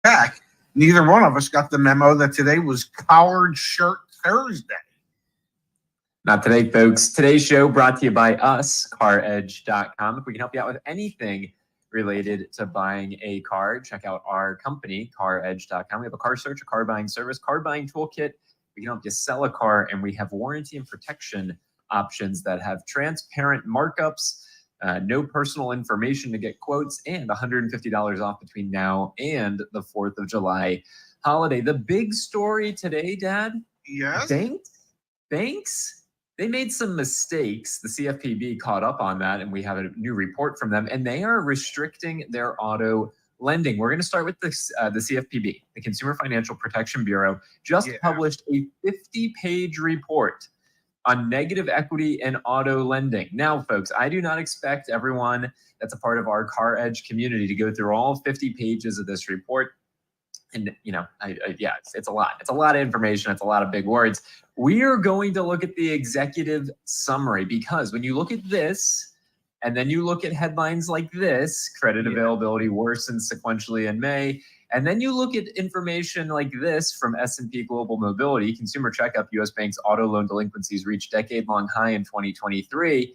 back, neither one of us got the memo that today was Collared Shirt Thursday. Not today, folks. Today's show brought to you by us, CarEdge.com. If we can help you out with anything related to buying a car, check out our company, CarEdge.com. We have a car search, a car buying service, car buying toolkit. We can help you sell a car, and we have warranty and protection options that have transparent markups, no personal information to get quotes, and $150 off between now and the 4th of July holiday. The big story today, Dad? Yes. Banks? They made some mistakes. The CFPB caught up on that, and we have a new report from them, and they are restricting their auto lending. We're going to start with this, the CFPB, the Consumer Financial Protection Bureau, just published a 50-page report on negative equity in auto lending. Now, folks, I do not expect everyone that's a part of our Car Edge community to go through all 50 pages of this report. And, you know, it's a lot. It's a lot of information. It's a lot of big words. We are going to look at the executive summary, because when you look at this and then you look at headlines like this, credit availability worsened sequentially in May, and then you look at information like this from S&P Global Mobility, Consumer Checkup, U.S. Bank's auto loan delinquencies reached decade-long high in 2023.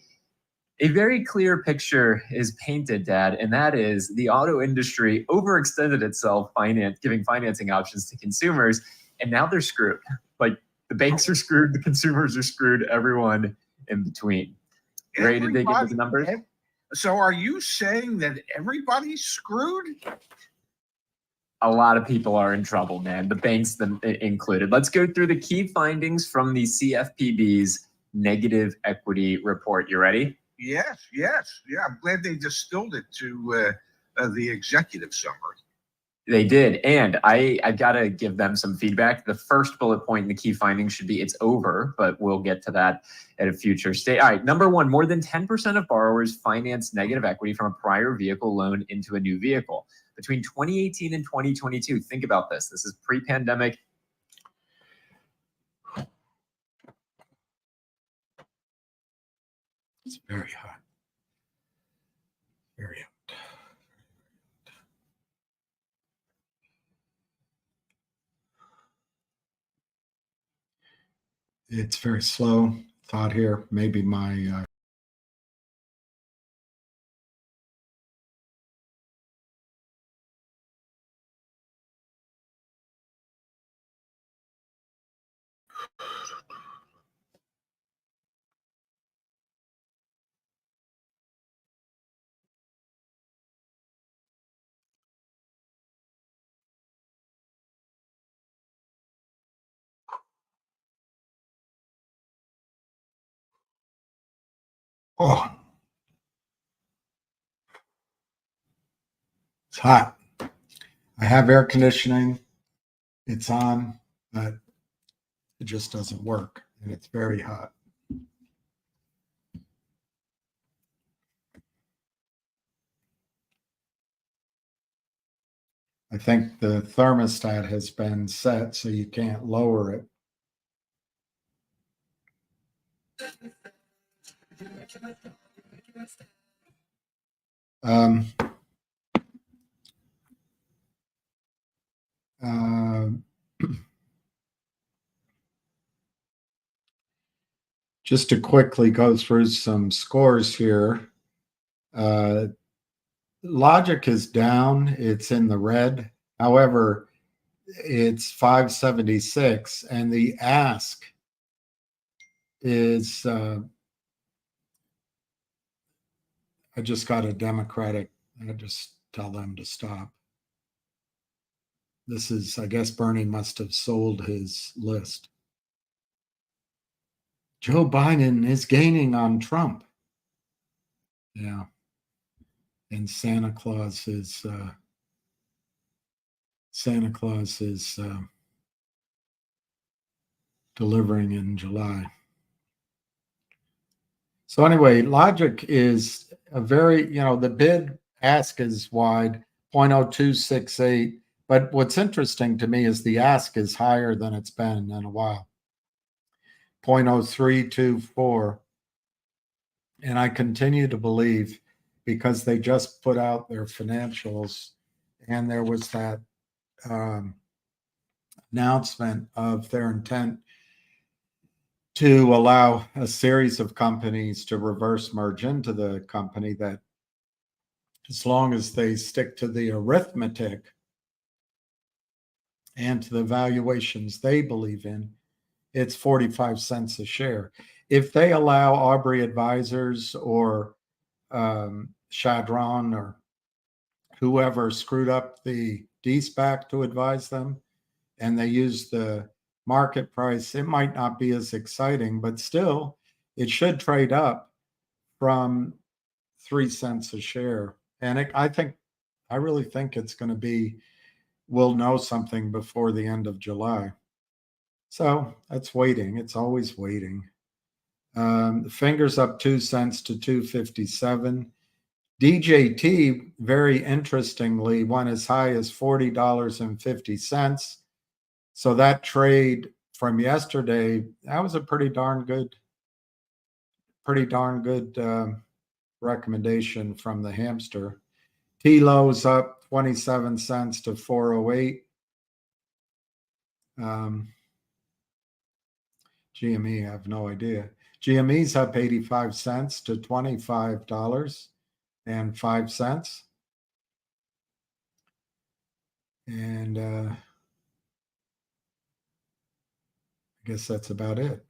A very clear picture is painted, Dad, and that is the auto industry overextended itself, giving financing options to consumers, and now they're screwed. Like, the banks are screwed, the consumers are screwed, everyone in between. Ready to dig into the numbers? So are you saying that everybody's screwed? A lot of people are in trouble, man, the banks included. Let's go through the key findings from the CFPB's negative equity report. You ready? Yes. Yeah, I'm glad they distilled it to the executive summary. They did, and I've got to give them some feedback. The first bullet point in the key findings should be it's over, but we'll get to that at a future stage. All right, number one, more than 10% of borrowers financed negative equity from a prior vehicle loan into a new vehicle. Between 2018 and 2022, think about this. This is pre-pandemic. It's very hot. Very hot. It's very slow. Thought here, maybe my it's hot. I have air conditioning. It's on, but it just doesn't work, and it's very hot. I think the thermostat has been set so you can't lower it. Just to quickly go through some scores here. Logic is down. It's in the red. However, it's 576, and the ask is I just got a Democratic. I just tell them to stop. This is, I guess Bernie must have sold his list. Joe Biden is gaining on Trump. Yeah. And Santa Claus is delivering in July. So anyway, logic is a very, the bid ask is wide, 0.0268. But what's interesting to me is the ask is higher than it's been in a while, 0.0324. And I continue to believe, because they just put out their financials, and there was that announcement of their intent to allow a series of companies to reverse merge into the company, that as long as they stick to the arithmetic and to the valuations they believe in, it's 45 cents a share. If they allow Aubrey Advisors or Chadron or whoever screwed up the D-SPAC to advise them, and they use the market price, it might not be as exciting, but still, it should trade up from 3 cents a share. And I really think it's going to be, we'll know something before the end of July. So that's waiting. It's always waiting. The fingers up 2 cents to 257. DJT, very interestingly, went as high as $40.50. So that trade from yesterday, that was a pretty darn good recommendation from the hamster. T-Low's up 27 cents to 408. GME, I have no idea. GME's up 85 cents to $25.05. And I guess that's about it.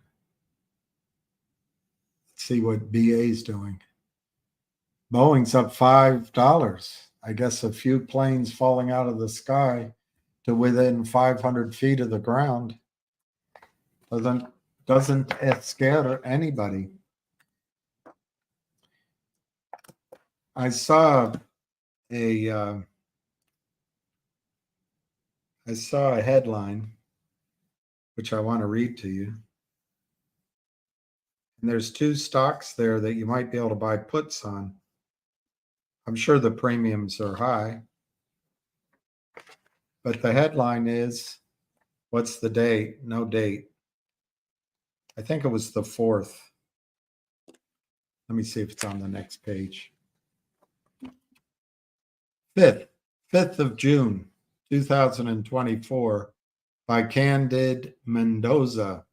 Let's see what BA's doing. Boeing's up $5. I guess a few planes falling out of the sky to within 500 feet of the ground doesn't scare anybody. I saw a headline which I want to read to you. And there's 2 stocks there that you might be able to buy puts on. I'm sure the premiums are high. But the headline is, what's the date? No date. I think it was the 4th. Let me see if it's on the next page. 5th of June, 2024, by Candid Mendoza.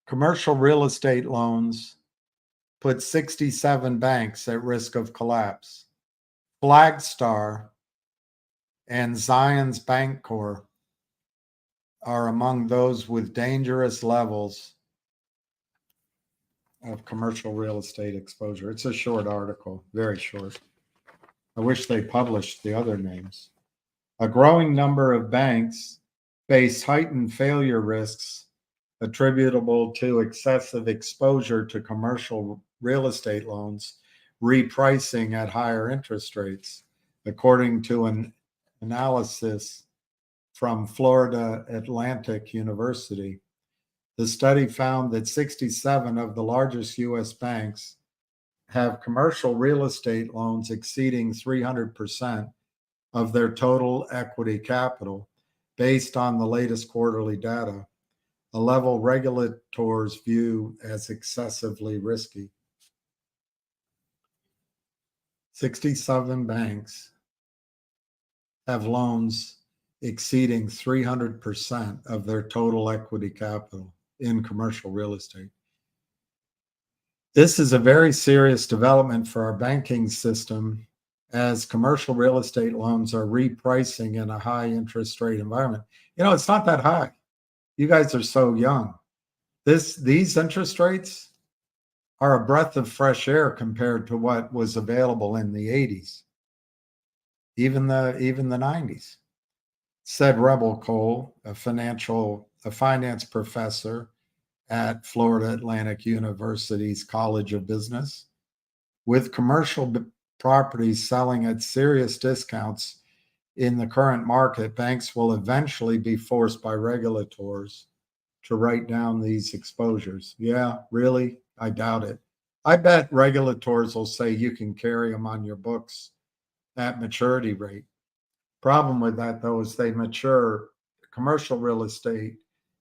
Commercial real estate loans put 67 banks at risk of collapse. Flagstar and Zions Bancorp are among those with dangerous levels of commercial real estate exposure. It's a short article, very short. I wish they published the other names. A growing number of banks face heightened failure risks attributable to excessive exposure to commercial real estate loans, repricing at higher interest rates, according to an analysis from Florida Atlantic University. The study found that 67 of the largest U.S. banks have commercial real estate loans exceeding 300% of their total equity capital based on the latest quarterly data, a level regulators view as excessively risky. 67 banks have loans exceeding 300% of their total equity capital in commercial real estate. This is a very serious development for our banking system, as commercial real estate loans are repricing in a high interest rate environment. It's not that high. You guys are so young. These interest rates are a breath of fresh air compared to what was available in the 80s, even the 90s. Said Rebel Cole, a finance professor at Florida Atlantic University's College of Business. With commercial properties selling at serious discounts in the current market, banks will eventually be forced by regulators to write down these exposures. Yeah, really? I doubt it. I bet regulators will say you can carry them on your books at maturity rate. Problem with that, though, is they mature. Commercial real estate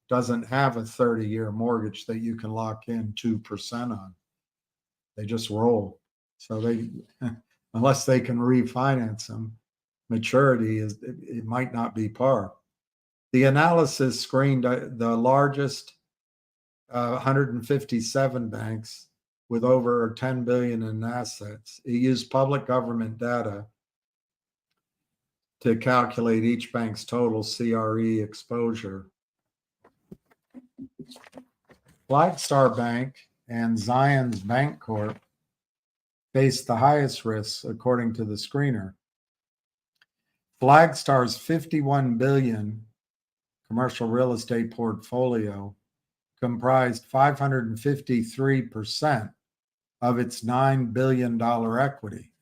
doesn't have a 30-year mortgage that you can lock in 2% on. They just roll. So unless they can refinance them. Maturity it might not be par. The analysis screened the largest 157 banks with over 10 billion in assets. It used public government data to calculate each bank's total CRE exposure. Flagstar Bank and Zions Bank Corp faced the highest risks according to the screener. Flagstar's 51 billion commercial real estate portfolio comprised 553% of its $9 billion equity.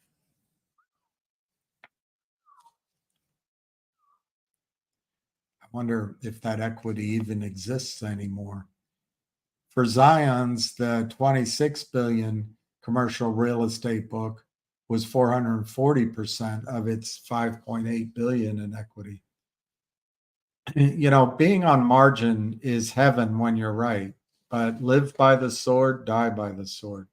I wonder if that equity even exists anymore. For Zion's, the 26 billion commercial real estate book was 440% of its 5.8 billion in equity. You know, being on margin is heaven when you're right, but live by the sword, die by the sword.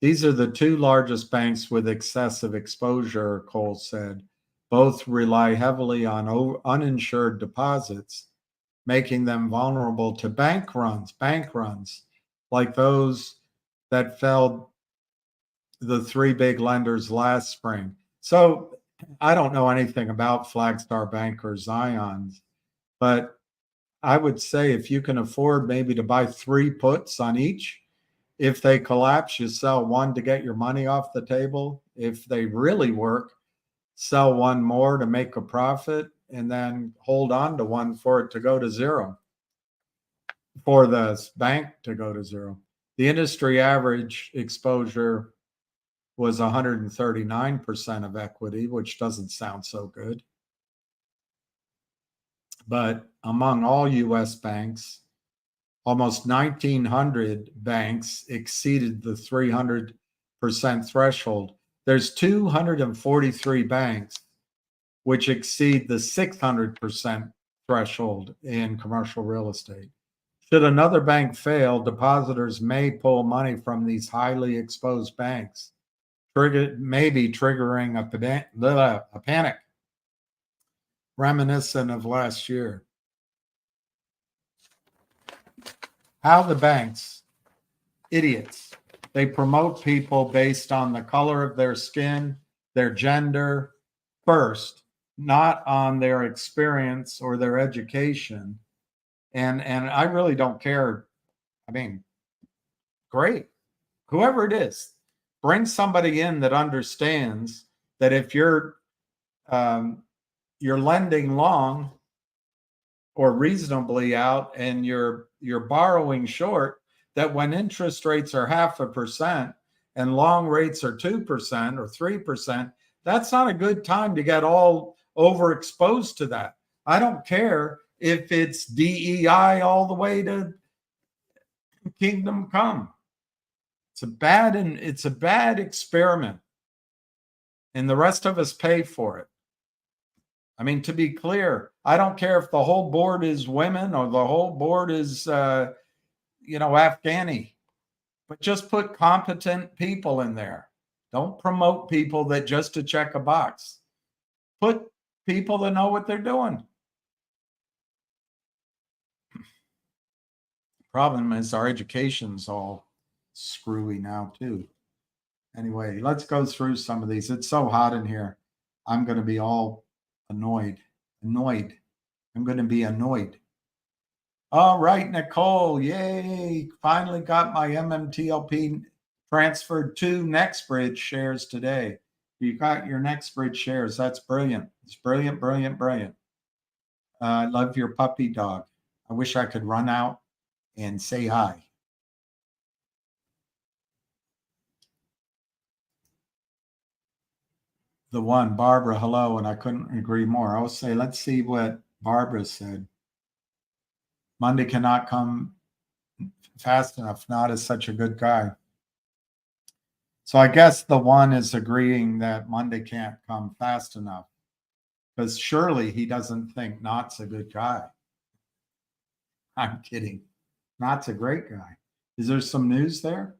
These are the two largest banks with excessive exposure, Cole said. Both rely heavily on uninsured deposits, making them vulnerable to bank runs like those that felled the three big lenders last spring. So I don't know anything about Flagstar Bank or Zions, but I would say if you can afford maybe to buy 3 puts on each, if they collapse, you sell one to get your money off the table. If they really work, sell one more to make a profit, and then hold on to one for it to go to zero, for the bank to go to zero. The industry average exposure was 139% of equity, which doesn't sound so good. But among all US banks, almost 1,900 banks exceeded the 300% threshold. There's 243 banks which exceed the 600% threshold in commercial real estate. Should another bank fail, depositors may pull money from these highly exposed banks, maybe triggering a panic reminiscent of last year. How the banks, idiots, they promote people based on the color of their skin, their gender first, not on their experience or their education. And I really don't care. I mean, great. Whoever it is, bring somebody in that understands that if you're lending long or reasonably out and you're borrowing short, that when interest rates are 0.5% and long rates are 2% or 3%, that's not a good time to get all overexposed to that. I don't care if it's DEI all the way to kingdom come. It's a bad experiment, and the rest of us pay for it. I mean, to be clear, I don't care if the whole board is women or the whole board is, Afghani, but just put competent people in there. Don't promote people that just to check a box. Put people that know what they're doing. Problem is our education's all screwy now too. Anyway, let's go through some of these. It's so hot in here. I'm going to be all annoyed. I'm going to be annoyed. All right, Nicole. Yay. Finally got my MMTLP transferred to NextBridge shares today. You got your NextBridge shares. That's brilliant. It's brilliant, brilliant, brilliant. I love your puppy dog. I wish I could run out and say hi. The one, Barbara, hello, and I couldn't agree more. I'll say, let's see what Barbara said. Monday cannot come fast enough. Not as such a good guy. So I guess the one is agreeing that Monday can't come fast enough, because surely he doesn't think Not's a good guy. I'm kidding. Not's a great guy. Is there some news there?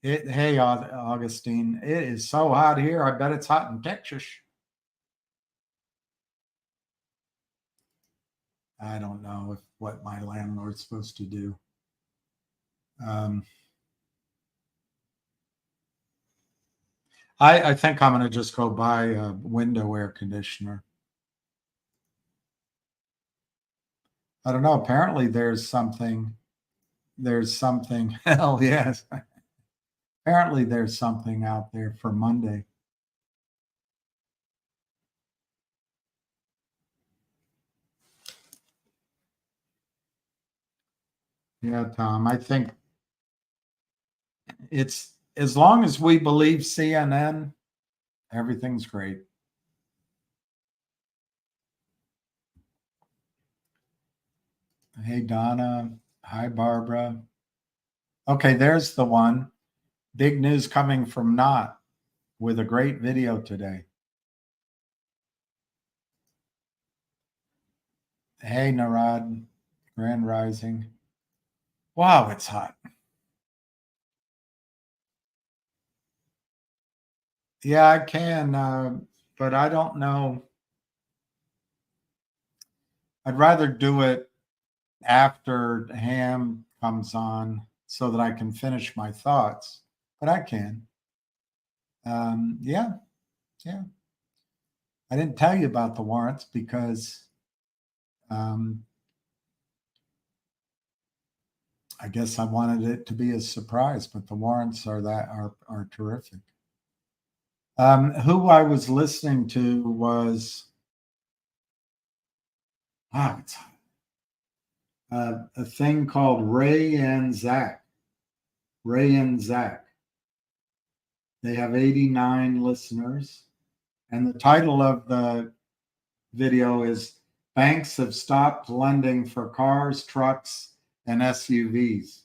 Hey, Augustine, it is so hot here. I bet it's hot in Texas. I don't know what my landlord's supposed to do. I think I'm going to just go buy a window air conditioner. I don't know. Apparently, there's something. Hell yes. Apparently, there's something out there for Monday. Yeah, Tom. I think it's as long as we believe CNN, everything's great. Hey, Donna. Hi, Barbara. Okay, there's the one. Big news coming from Not with a great video today. Hey, Narad. Grand Rising. Wow, it's hot. Yeah, I can, but I don't know. I'd rather do it after Ham comes on so that I can finish my thoughts, but I can. Yeah. I didn't tell you about the warrants because I guess I wanted it to be a surprise, but the warrants are terrific. Who I was listening to was it's a thing called Ray and Zach. Ray and Zach. They have 89 listeners. And the title of the video is Banks Have Stopped Lending for Cars, Trucks, and SUVs.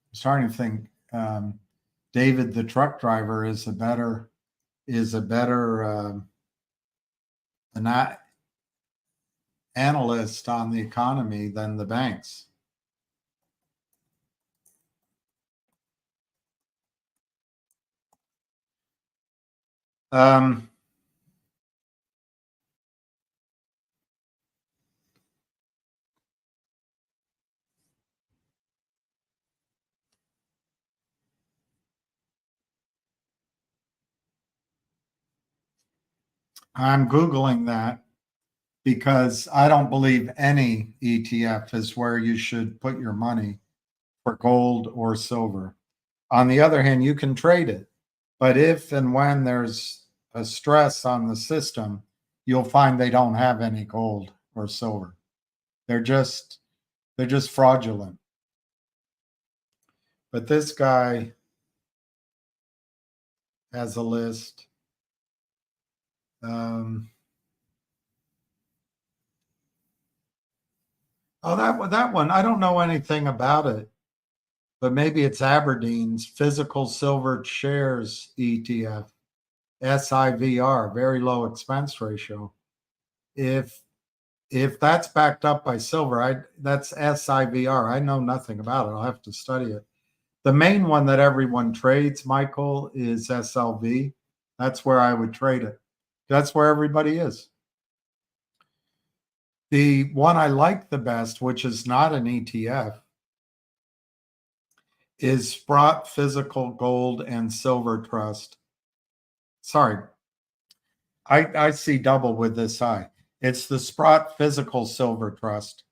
I'm starting to think David, the truck driver, is a better analyst on the economy than the banks. I'm Googling that because I don't believe any ETF is where you should put your money for gold or silver. On the other hand, you can trade it. But if and when there's a stress on the system, you'll find they don't have any gold or silver. They're just fraudulent. But this guy has a list. Oh, that one. I don't know anything about it, but maybe it's Aberdeen's Physical Silver Shares ETF, SIVR, very low expense ratio. If that's backed up by silver, that's SIVR. I know nothing about it. I'll have to study it. The main one that everyone trades, Michael, is SLV. That's where I would trade it. That's where everybody is. The one I like the best, which is not an ETF, is Sprott Physical Gold and Silver Trust. Sorry, I see double with this eye. It's the Sprott Physical Silver Trust,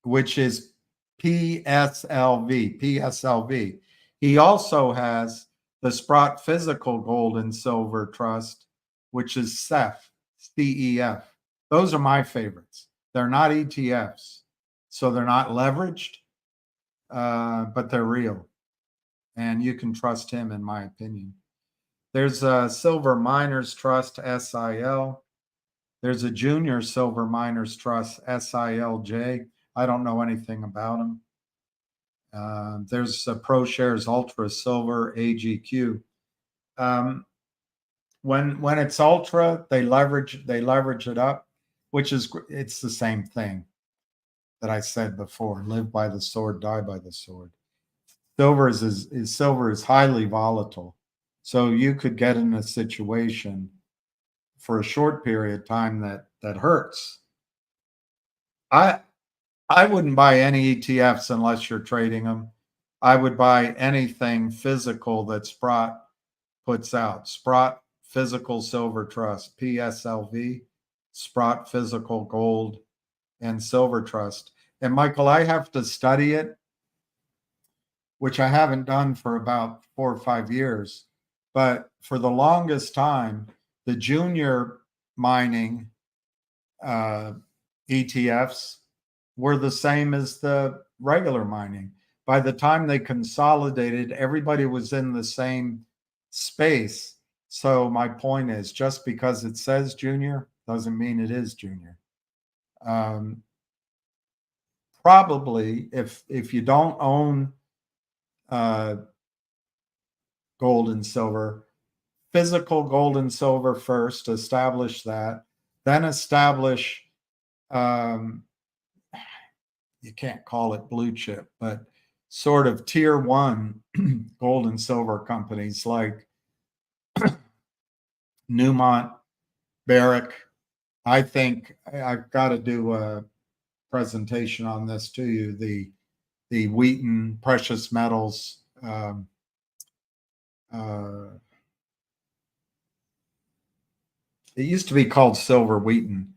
which is PSLV. He also has the Sprott Physical Gold and Silver Trust, which is CEF. Those are my favorites. They're not ETFs, so they're not leveraged, but they're real. And you can trust him, in my opinion. There's a Silver Miners Trust, SIL. There's a Junior Silver Miners Trust, SILJ. I don't know anything about them. There's a ProShares Ultra Silver, AGQ. When it's ultra, they leverage it up, it's the same thing. that I said before: live by the sword, die by the sword. Silver is highly volatile, so you could get in a situation for a short period of time that hurts. I I wouldn't buy any ETFs unless you're trading them. I would buy anything physical that Sprott puts out. Sprott Physical Silver Trust, PSLV, Sprott Physical Gold and Silver Trust. And Michael, I have to study it, which I haven't done for about 4 or 5 years. But for the longest time, the junior mining ETFs were the same as the regular mining. By the time they consolidated, everybody was in the same space. So my point is, just because it says junior doesn't mean it is junior. Probably, if you don't own gold and silver, physical gold and silver first, establish that, then establish, you can't call it blue chip, but sort of tier one gold and silver companies like Newmont, Barrick. I think I've got to do a presentation on this to you. The Wheaton precious metals. It used to be called Silver Wheaton.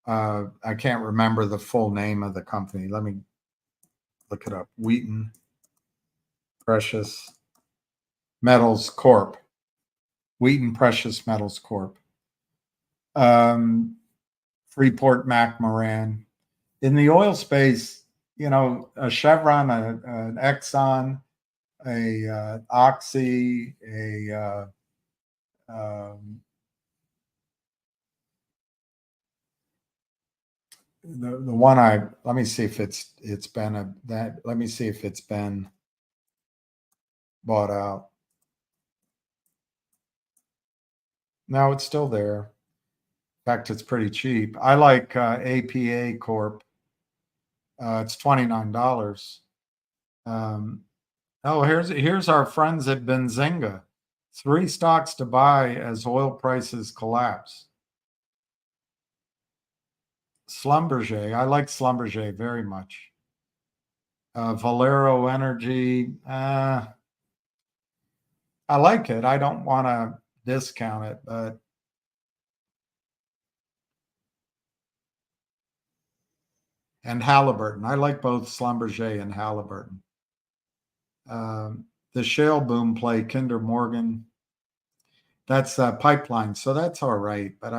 I can't remember the full name of the company. Let me look it up. Wheaton Precious Metals Corp. Wheaton Precious Metals Corp. Freeport McMoran. In the oil space, you know, a Chevron, an Exxon, a Oxy, the one let me see if it's been let me see if it's been bought out. No, it's still there. In fact, it's pretty cheap. I like APA Corp. It's $29. Oh, here's our friends at Benzinga. 3 stocks to buy as oil prices collapse. Schlumberger. I like Schlumberger very much. Valero Energy. I like it. I don't want to discount it, but and Halliburton. I like both Schlumberger and Halliburton. The shale boom play, Kinder Morgan. That's a pipeline, so that's all right, but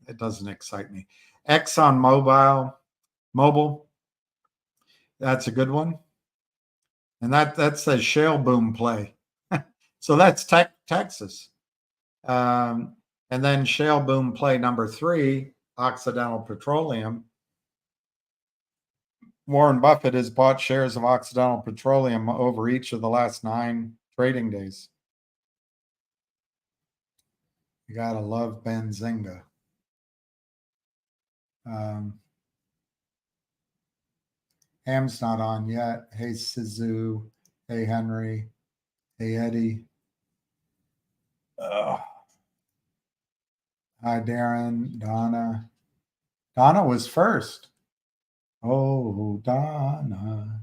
it doesn't excite me. Exxon Mobil, that's a good one, and that's a shale boom play. So that's Texas, and then shale boom play number 3, Occidental Petroleum. Warren Buffett has bought shares of Occidental Petroleum over each of the last 9 trading days. You gotta love Benzinga. Ham's not on yet. Hey, Sizu. Hey, Henry. Hey, Eddie. Hi, Darren. Donna. Donna was first. Oh, Donna.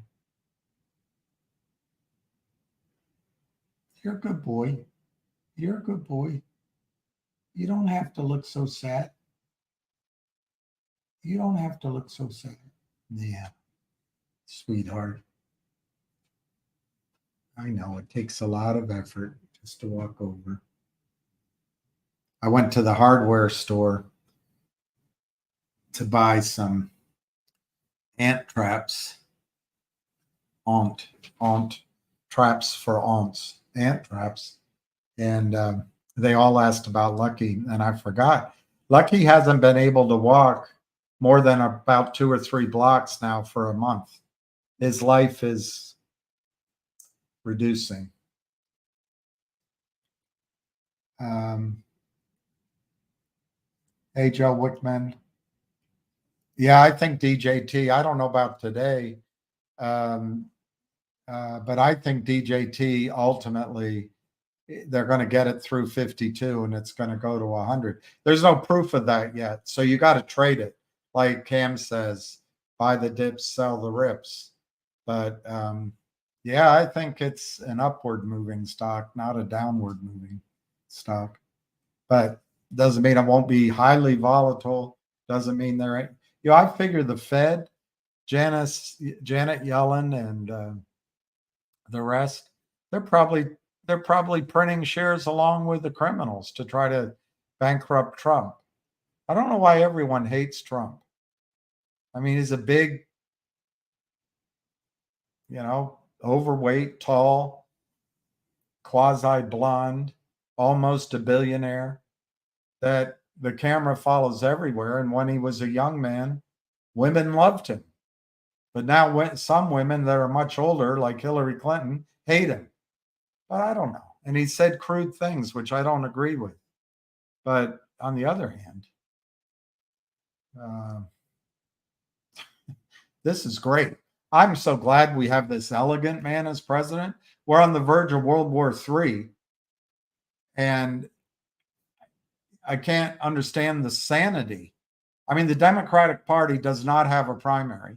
You're a good boy. You're a good boy. You don't have to look so sad. You don't have to look so sad. Yeah. Sweetheart. I know it takes a lot of effort just to walk over. I went to the hardware store to buy some ant traps, ant traps for ants, ant traps. And they all asked about Lucky, and I forgot. Lucky hasn't been able to walk more than about 2 or 3 blocks now for a month. His life is reducing. Hey, Joe Wickman. Yeah, I think DJT, I don't know about today, but I think DJT ultimately they're going to get it through 52 and it's going to go to 100. There's no proof of that yet. So you got to trade it. Like Cam says, buy the dips, sell the rips. But yeah, I think it's an upward moving stock, not a downward moving stock. But doesn't mean it won't be highly volatile. Doesn't mean there ain't. I figure the Fed, Janet Yellen, and the rest, they're probably printing shares along with the criminals to try to bankrupt Trump. I don't know why everyone hates Trump. I mean, he's a big, overweight, tall, quasi blonde, almost a billionaire that the camera follows everywhere. And when he was a young man, women loved him. But now some women that are much older, like Hillary Clinton, hate him. But I don't know. And he said crude things, which I don't agree with. But on the other hand, this is great. I'm so glad we have this elegant man as president. We're on the verge of World War III. And I can't understand the sanity. I mean, the Democratic Party does not have a primary.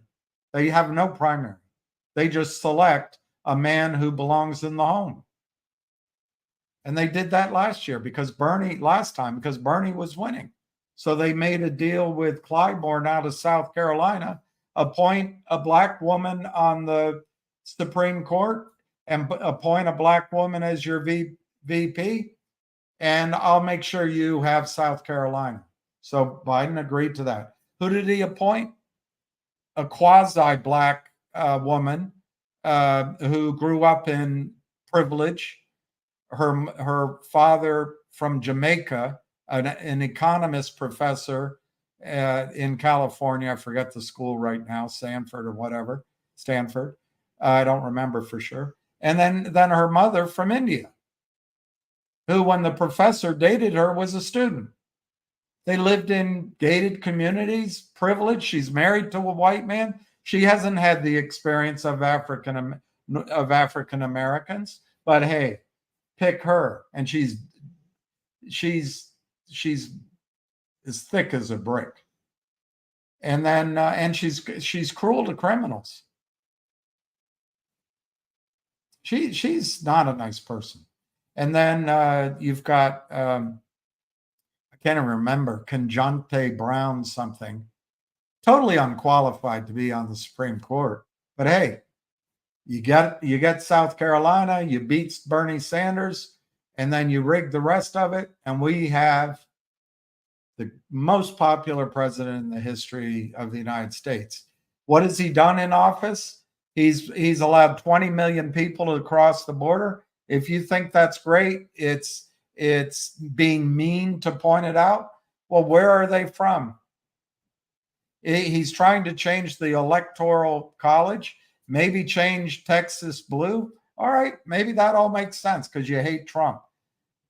They have no primary. They just select a man who belongs in the home. And they did that last time because Bernie was winning. So they made a deal with Clyburn out of South Carolina, appoint a black woman on the Supreme Court and appoint a black woman as your VP. And I'll make sure you have South Carolina. So Biden agreed to that. Who did he appoint? A quasi-black woman who grew up in privilege. Her father from Jamaica, an economist professor in California. I forget the school right now, Stanford or whatever. Stanford. I don't remember for sure. And then her mother from India, who, when the professor dated her, was a student. They lived in gated communities, privileged. She's married to a white man. She hasn't had the experience of African Americans, but hey, pick her, and she's as thick as a brick. And then and she's cruel to criminals. She's not a nice person. And then you've got I can't even remember, Conjunte Brown something, totally unqualified to be on the Supreme Court. But hey, you get South Carolina, you beat Bernie Sanders, and then you rig the rest of it, and we have the most popular president in the history of the United States. What has he done in office? He's allowed 20 million people to cross the border. If you think that's great, it's being mean to point it out. Well, where are they from? He's trying to change the electoral college, maybe change Texas blue. All right, maybe that all makes sense because you hate Trump.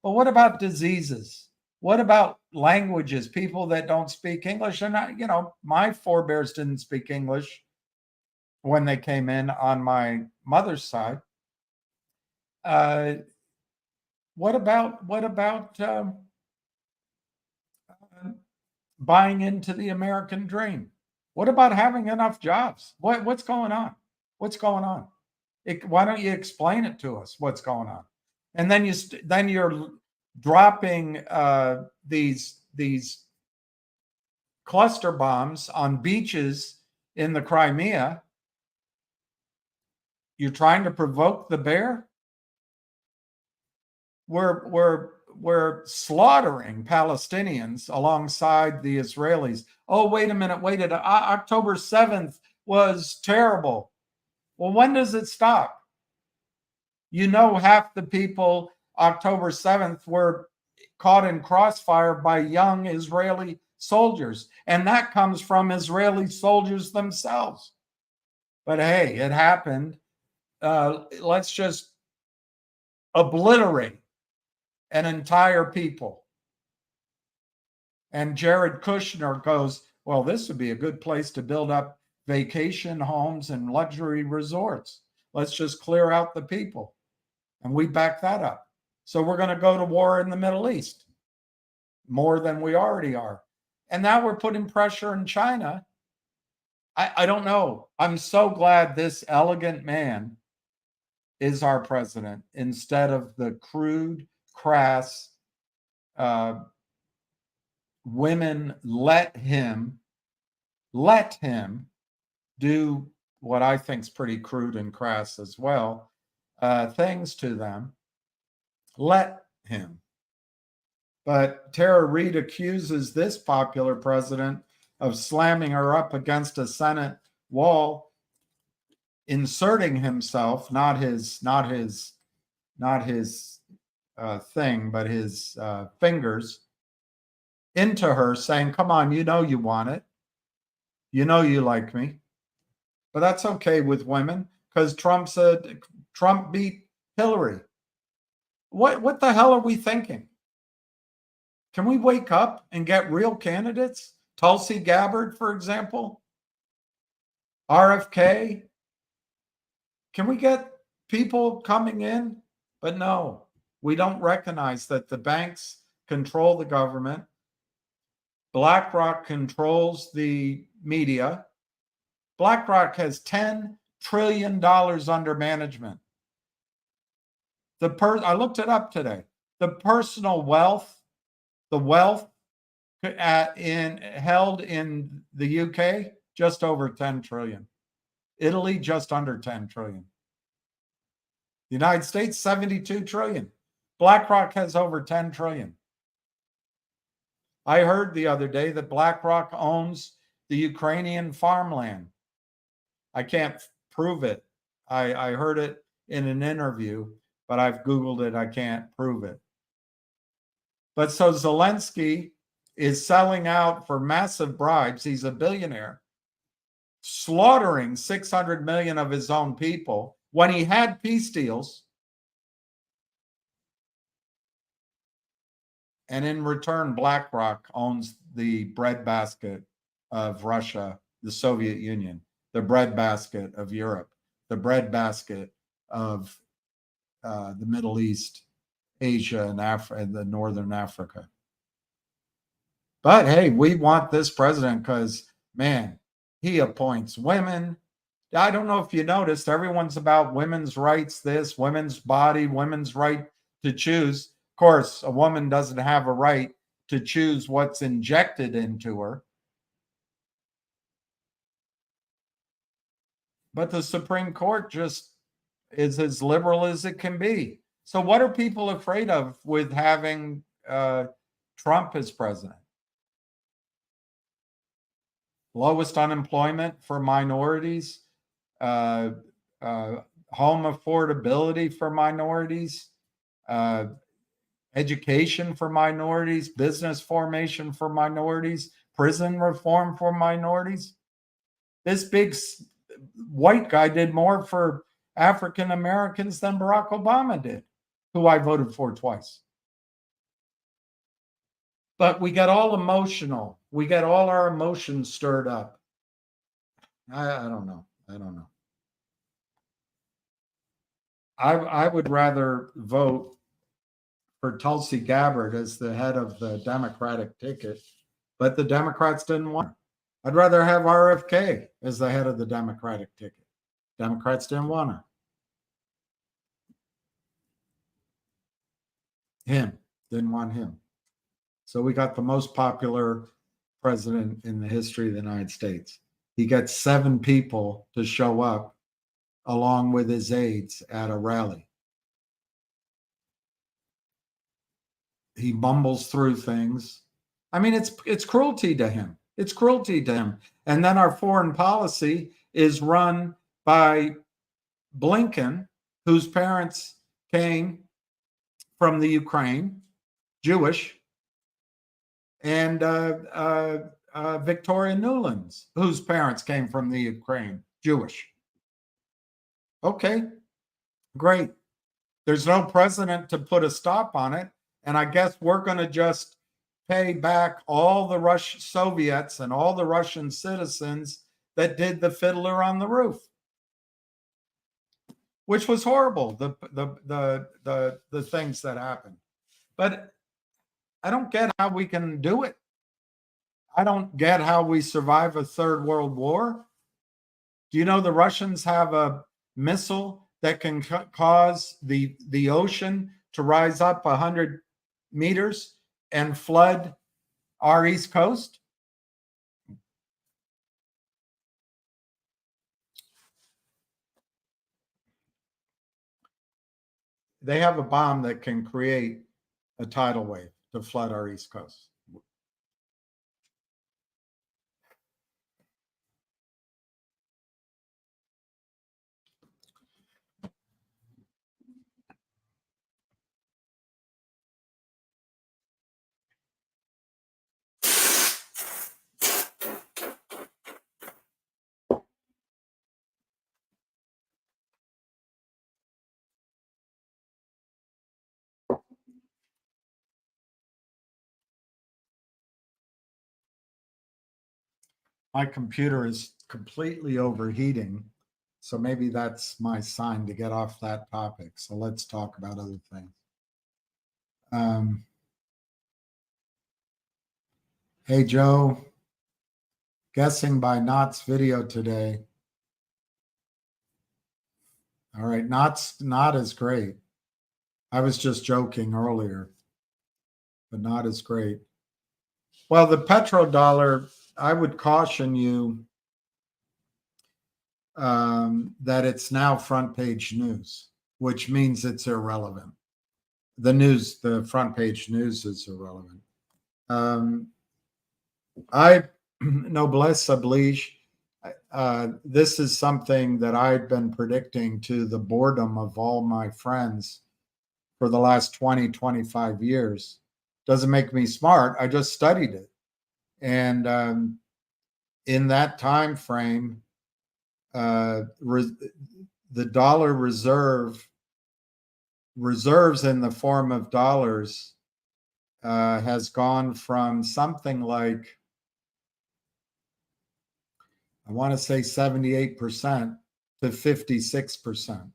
But what about diseases? What about languages? People that don't speak English. And my forebears didn't speak English when they came in on my mother's side. What about buying into the American dream? What about having enough jobs? What's going on? What's going on? Why don't you explain it to us? What's going on? And then you're dropping these cluster bombs on beaches in the Crimea. You're trying to provoke the bear. We're slaughtering Palestinians alongside the Israelis. Oh, wait a minute. October 7th was terrible. Well, when does it stop? Half the people October 7th were caught in crossfire by young Israeli soldiers. And that comes from Israeli soldiers themselves. But hey, it happened. Let's just obliterate an entire people. And Jared Kushner goes, well, this would be a good place to build up vacation homes and luxury resorts. Let's just clear out the people. And we back that up. So we're going to go to war in the Middle East more than we already are. And now we're putting pressure on China. I don't know. I'm so glad this elegant man is our president instead of the crude, crass women. Let him do what I think is pretty crude and crass as well, things to them. Let him. But Tara Reid accuses this popular president of slamming her up against a Senate wall, inserting himself, not his thing, but his fingers into her, saying, "Come on, you know you want it. You know you like me." But that's okay with women because Trump beat Hillary. What the hell are we thinking? Can we wake up and get real candidates? Tulsi Gabbard, for example, RFK. Can we get people coming in? But no, we don't recognize that the banks control the government. BlackRock controls the media. BlackRock has $10 trillion under management. I looked it up today. The personal wealth, the wealth held in the UK, just over 10 trillion. Italy, just under 10 trillion. The United States, 72 trillion. BlackRock has over 10 trillion. I heard the other day that BlackRock owns the Ukrainian farmland. I can't prove it. I heard it in an interview, but I've Googled it. I can't prove it. But so Zelensky is selling out for massive bribes. He's a billionaire, slaughtering 600 million of his own people when he had peace deals. And in return, BlackRock owns the breadbasket of Russia, the Soviet Union, the breadbasket of Europe, the breadbasket of the Middle East, Asia, and Africa, and the Northern Africa. But hey, we want this president because, man, he appoints women. I don't know if you noticed, everyone's about women's rights, this, women's body, women's right to choose. Of course, a woman doesn't have a right to choose what's injected into her. But the Supreme Court just is as liberal as it can be. So what are people afraid of with having Trump as president? Lowest unemployment for minorities, home affordability for minorities, education for minorities, business formation for minorities, prison reform for minorities. This big white guy did more for African Americans than Barack Obama did, who I voted for twice. But we got all emotional. We got all our emotions stirred up. I don't know. I would rather vote for Tulsi Gabbard as the head of the Democratic ticket, but the Democrats didn't want her. I'd rather have RFK as the head of the Democratic ticket. Democrats didn't want her. Didn't want him. So we got the most popular president in the history of the United States. He got 7 people to show up along with his aides at a rally. He mumbles through things. I mean, it's cruelty to him. It's cruelty to him. And then our foreign policy is run by Blinken, whose parents came from the Ukraine, Jewish, and Victoria Nuland's, whose parents came from the Ukraine, Jewish. Okay, great. There's no president to put a stop on it. And I guess we're going to just pay back all the Russian Soviets and all the Russian citizens that did the Fiddler on the Roof, which was horrible. The things that happened, but I don't get how we can do it. I don't get how we survive a third world war. Do you know the Russians have a missile that can cause the ocean to rise up 100 meters and flood our East Coast? They have a bomb that can create a tidal wave to flood our East Coast. My computer is completely overheating, so maybe that's my sign to get off that topic. So let's talk about other things. Hey, Joe, guessing by Knott's video today. All right, not as great. I was just joking earlier, but not as great. Well, the petrodollar, I would caution you that it's now front page news, which means it's irrelevant. The front page news is irrelevant. I noblesse oblige. This is something that I've been predicting to the boredom of all my friends for the last 20, 25 years. Doesn't make me smart. I just studied it. And in that time frame, the dollar reserves in the form of dollars has gone from something like, I want to say 78% to 56%.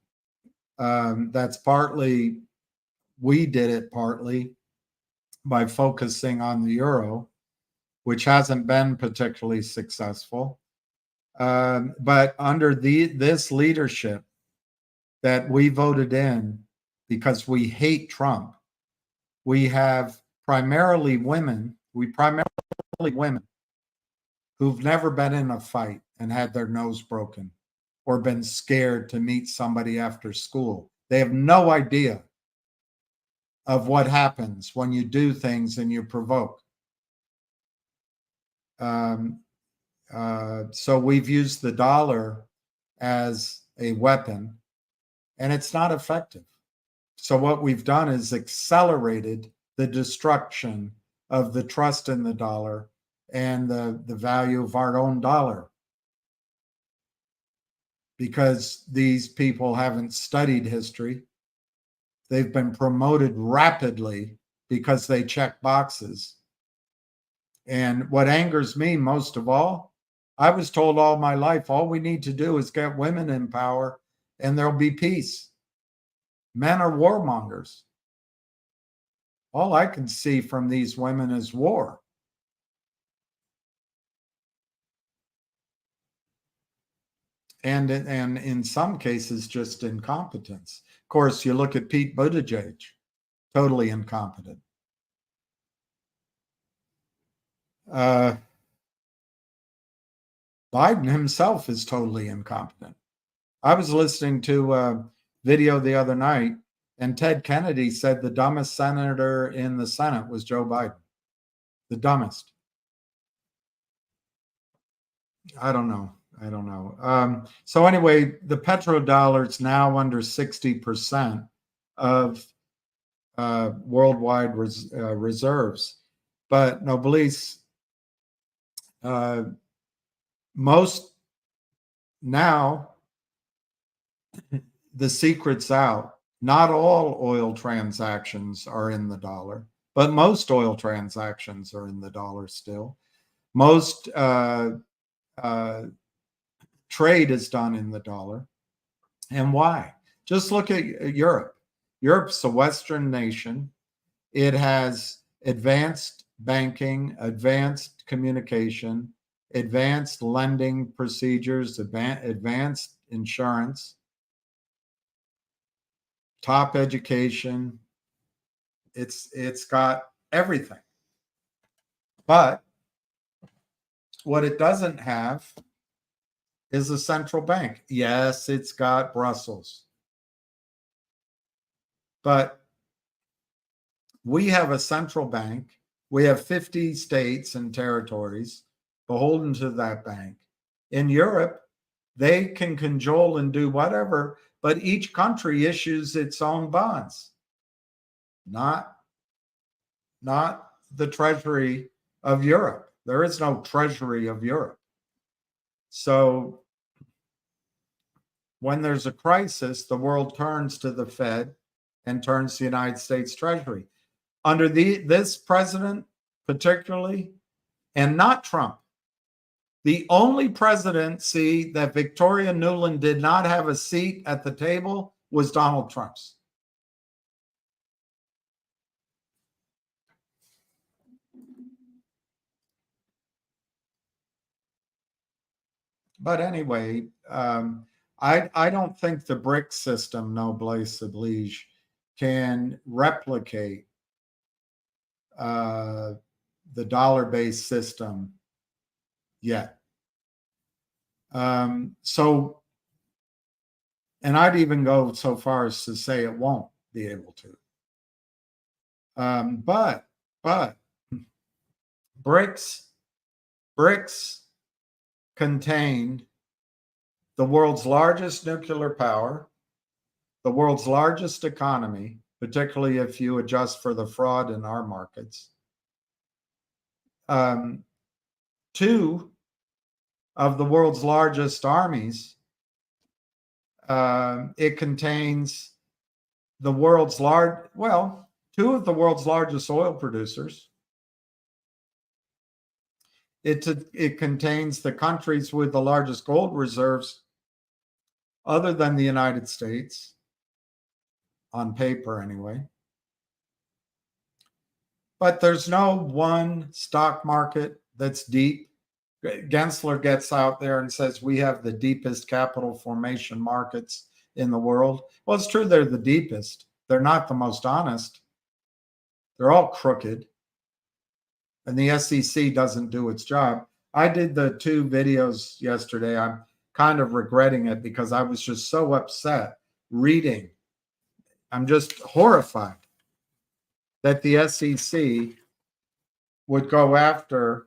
That's partly, we did it partly by focusing on the euro, which hasn't been particularly successful. But under this leadership that we voted in, because we hate Trump, we have primarily women who've never been in a fight and had their nose broken or been scared to meet somebody after school. They have no idea of what happens when you do things and you provoke. So we've used the dollar as a weapon, and it's not effective. So what we've done is accelerated the destruction of the trust in the dollar and the value of our own dollar, because these people haven't studied history. They've been promoted rapidly because they check boxes. And what angers me most of all, I was told all my life, all we need to do is get women in power and there'll be peace. Men are warmongers. All I can see from these women is war. And in some cases, just incompetence. Of course, you look at Pete Buttigieg, totally incompetent. Biden himself is totally incompetent. I was listening to a video the other night, and Ted Kennedy said the dumbest senator in the Senate was Joe Biden. The dumbest. I don't know. So anyway, the petrodollar is now under 60% of worldwide reserves. But Noblesse, most now, the secret's out. Not all oil transactions are in the dollar, but most oil transactions are in the dollar still. Most trade is done in the dollar. And why? Just look at Europe. Europe's a Western nation. It has advanced banking, advanced communication, advanced lending procedures, advanced insurance, top education. It's got everything. But what it doesn't have is a central bank. Yes, it's got Brussels. But we have a central bank. We have 50 states and territories beholden to that bank. In Europe, they can cajole and do whatever, but each country issues its own bonds, not the treasury of Europe. There is no treasury of Europe. So when there's a crisis, the world turns to the Fed and turns to the United States Treasury. Under this president particularly, and not Trump, the only presidency that Victoria Nuland did not have a seat at the table was Donald Trump's. But anyway, I don't think the BRIC system, noblesse oblige, can replicate the dollar-based system yet. So, and I'd even go so far as to say it won't be able to. But BRICS contain the world's largest nuclear power, the world's largest economy, particularly if you adjust for the fraud in our markets. Two of the world's largest armies. It contains the world's two of the world's largest oil producers. It contains the countries with the largest gold reserves other than the United States, on paper anyway. But there's no one stock market that's deep. Gensler gets out there and says we have the deepest capital formation markets in the world. Well, it's true they're the deepest. They're not the most honest. They're all crooked. And the SEC doesn't do its job. I did the 2 videos yesterday. I'm kind of regretting it because I was just so upset reading. I'm just horrified that the SEC would go after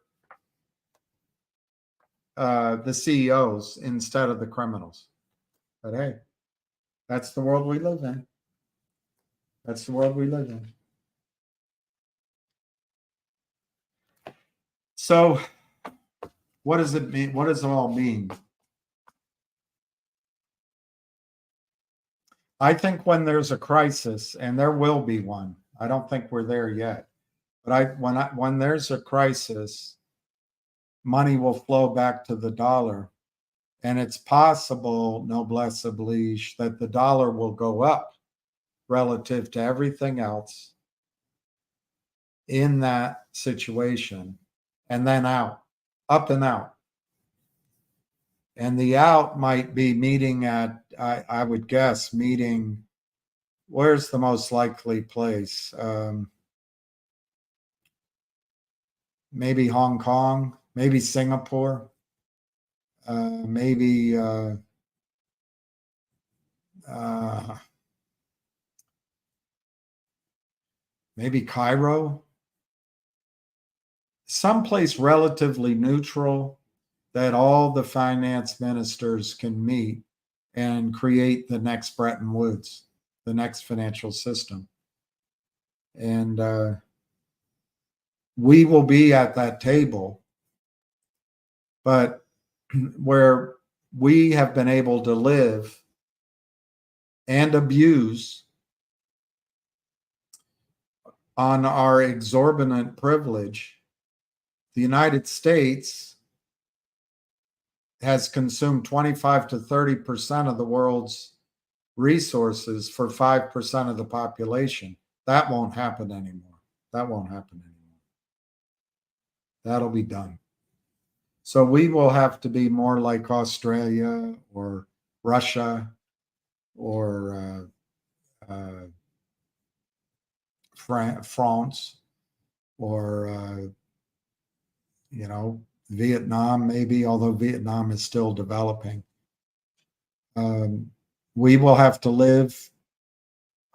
the CEOs instead of the criminals. But hey, that's the world we live in. That's the world we live in. So what does it mean? What does it all mean? I think when there's a crisis, and there will be one, I don't think we're there yet, but when there's a crisis, money will flow back to the dollar, and it's possible, noblesse oblige, that the dollar will go up relative to everything else in that situation, and then out, up and out. And the out might be meeting at, I would guess, meeting, where's the most likely place? Maybe Hong Kong, maybe Singapore, maybe maybe Cairo, someplace relatively neutral that all the finance ministers can meet and create the next Bretton Woods, the next financial system. And we will be at that table, but where we have been able to live and abuse on our exorbitant privilege, the United States has consumed 25 to 30% of the world's resources for 5% of the population. That won't happen anymore. That won't happen anymore. That'll be done. So we will have to be more like Australia or Russia or France or Vietnam, maybe, although Vietnam is still developing. We will have to live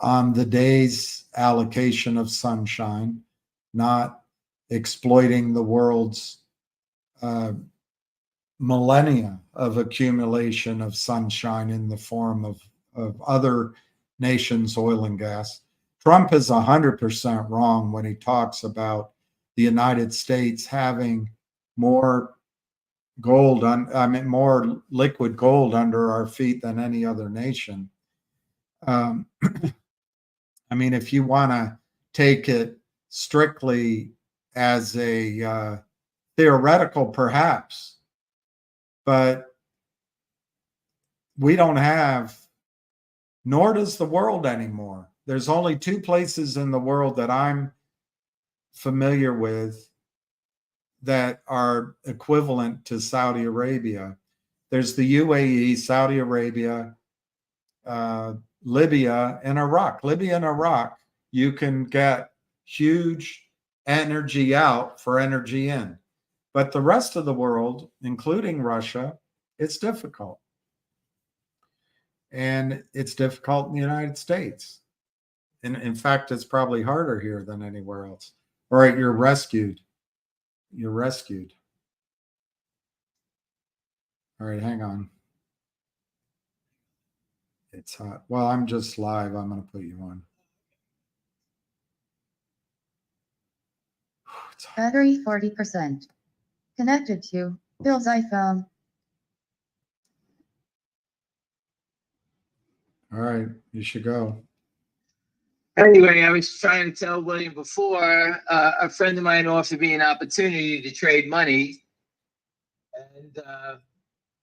on the day's allocation of sunshine, not exploiting the world's millennia of accumulation of sunshine in the form of other nations' oil and gas. Trump is 100% wrong when he talks about the United States having more more liquid gold under our feet than any other nation. If you want to take it strictly as a theoretical, perhaps, but we don't have, nor does the world anymore. There's only two places in the world that I'm familiar with that are equivalent to Saudi Arabia. There's the UAE, Saudi Arabia, Libya, and Iraq. Libya and Iraq, you can get huge energy out for energy in. But the rest of the world, including Russia, it's difficult. And it's difficult in the United States. And in fact, it's probably harder here than anywhere else. All right, you're rescued. You're rescued. All right, hang on. It's hot. Well, I'm just live. I'm going to put you on. Battery 40%. Connected to Bill's iPhone. All right, you should go. Anyway, I was trying to tell William before, a friend of mine offered me an opportunity to trade money. And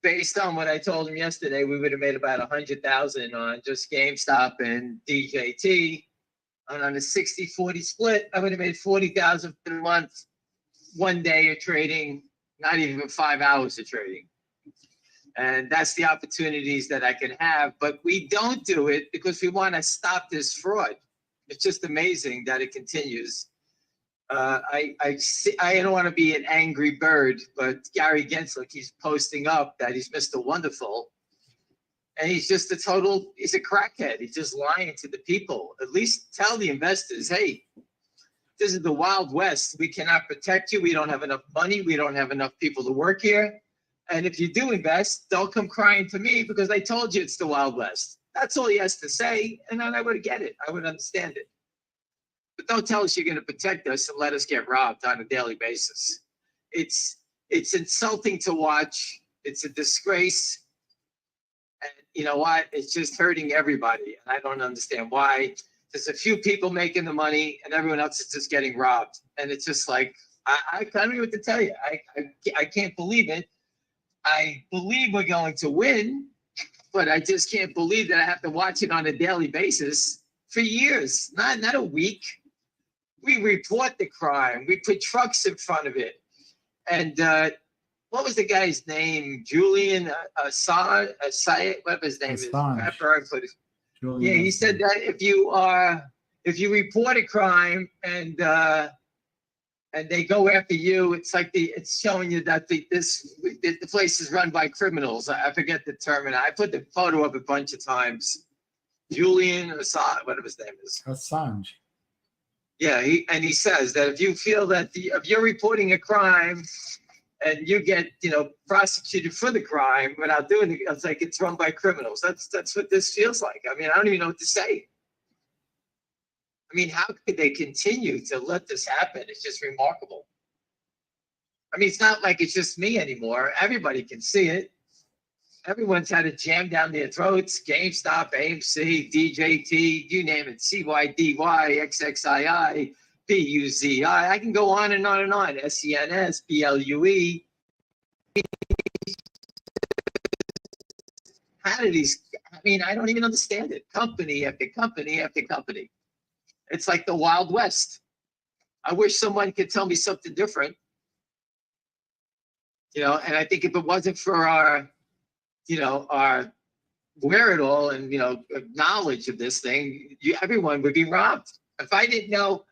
based on what I told him yesterday, we would have made about 100,000 on just GameStop and DJT. And on a 60-40 split, I would have made 40,000 for the month, 1 day of trading, not even 5 hours of trading. And that's the opportunities that I can have. But we don't do it because we want to stop this fraud. It's just amazing that it continues. I don't want to be an angry bird, but Gary Gensler keeps posting up that he's Mr. Wonderful. And he's just he's a crackhead. He's just lying to the people. At least tell the investors, hey, this is the Wild West. We cannot protect you. We don't have enough money. We don't have enough people to work here. And if you do invest, don't come crying to me because I told you it's the Wild West. That's all he has to say, and then I would get it. I would understand it. But don't tell us you're going to protect us and let us get robbed on a daily basis. It's insulting to watch. It's a disgrace. And you know what? It's just hurting everybody. And I don't understand why. There's a few people making the money and everyone else is just getting robbed. And it's just like, I don't know what to tell you. I can't believe it. I believe we're going to win. But I just can't believe that I have to watch it on a daily basis for years, not a week. We report the crime. We put trucks in front of it. And what was the guy's name? Julian Assange, whatever his name Assange. is. Yeah, he said that if you report a crime and they go after you, it's like it's showing you that the place is run by criminals. I forget the term, and I put the photo up a bunch of times. Julian Assange, whatever his name is. Assange. Yeah, he says that if you feel that if you're reporting a crime and you get prosecuted for the crime without doing it, it's like it's run by criminals. That's what this feels like. I mean, I don't even know what to say. I mean, how could they continue to let this happen? It's just remarkable. I mean, it's not like it's just me anymore. Everybody can see it. Everyone's had it jammed down their throats. GameStop, AMC, DJT, you name it, CYDY, XXII, BUZI. I can go on and on and on. SENS, BLUE. How do these? I mean, I don't even understand it. Company after company after company. It's like the Wild West. I wish someone could tell me something different. And I think if it wasn't for our wherewithal and, knowledge of this thing, everyone would be robbed. If I didn't know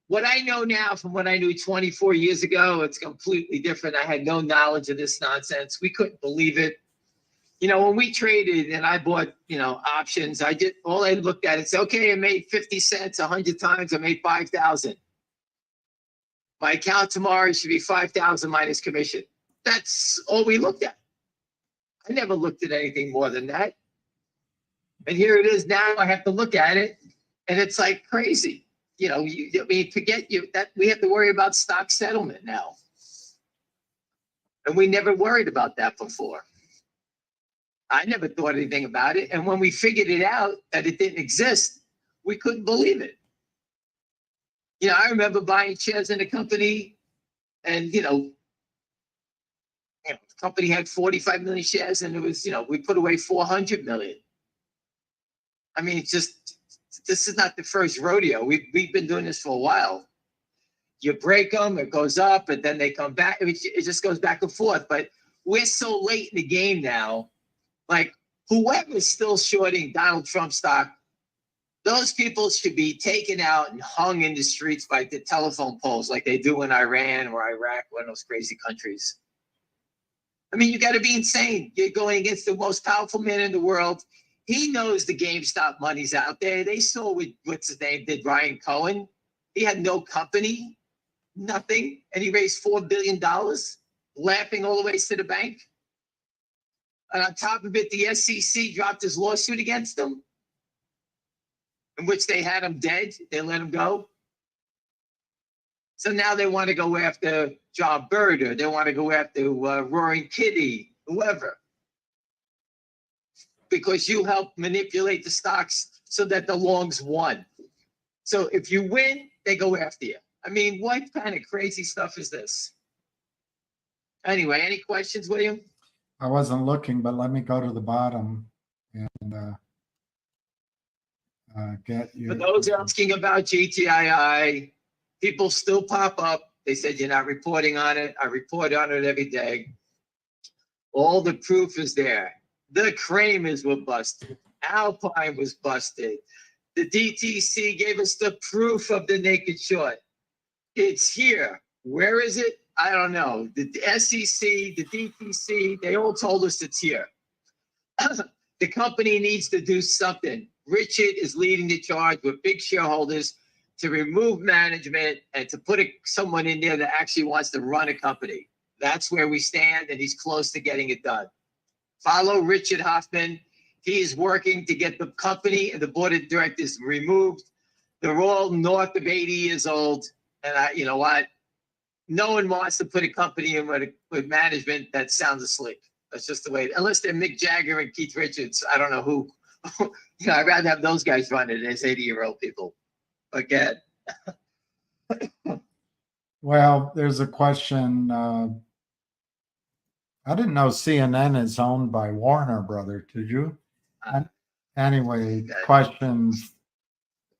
what I know now from what I knew 24 years ago, it's completely different. I had no knowledge of this nonsense. We couldn't believe it. When we traded and I bought, options, all I looked at it said, okay, I made 50 cents 100 times. I made 5,000. My account tomorrow should be 5,000 minus commission. That's all we looked at. I never looked at anything more than that. And here it is now. I have to look at it, and it's like crazy. Forget that we have to worry about stock settlement now, and we never worried about that before. I never thought anything about it, and when we figured it out that it didn't exist, we couldn't believe it. I remember buying shares in a company, and the company had 45 million shares, and it was, we put away 400 million. I mean, this is not the first rodeo. We've been doing this for a while. You break them, it goes up, and then they come back. It just goes back and forth. But we're so late in the game now. Like, whoever's still shorting Donald Trump stock, those people should be taken out and hung in the streets by the telephone poles like they do in Iran or Iraq, one of those crazy countries. I mean, you got to be insane. You're going against the most powerful man in the world. He knows the GameStop money's out there. They saw what's his name did, Ryan Cohen. He had no company, nothing, and he raised $4 billion, laughing all the way to the bank. And on top of it, the SEC dropped his lawsuit against him, in which they had him dead. They let him go. So now they want to go after John Bird, or they want to go after Roaring Kitty, whoever. Because you helped manipulate the stocks so that the longs won. So if you win, they go after you. I mean, what kind of crazy stuff is this? Anyway, any questions, William? I wasn't looking, but let me go to the bottom and get you. For those asking about GTII, people still pop up. They said you're not reporting on it. I report on it every day. All the proof is there. The Kramers were busted. Alpine was busted. The DTC gave us the proof of the naked short. It's here. Where is it? I don't know. The SEC, the DTC, they all told us it's here. The company needs to do something. Richard is leading the charge with big shareholders to remove management and to put someone in there that actually wants to run a company. That's where we stand, and he's close to getting it done. Follow Richard Hoffman. He is working to get the company and the board of directors removed. They're all north of 80 years old. And you know what? No one wants to put a company in with management that sounds asleep. That's just the way, unless they're Mick Jagger and Keith Richards. I don't know who. I'd rather have those guys run it as 80-year-old people. Again. Well, there's a question. I didn't know CNN is owned by Warner Brother. Did you? Anyway, questions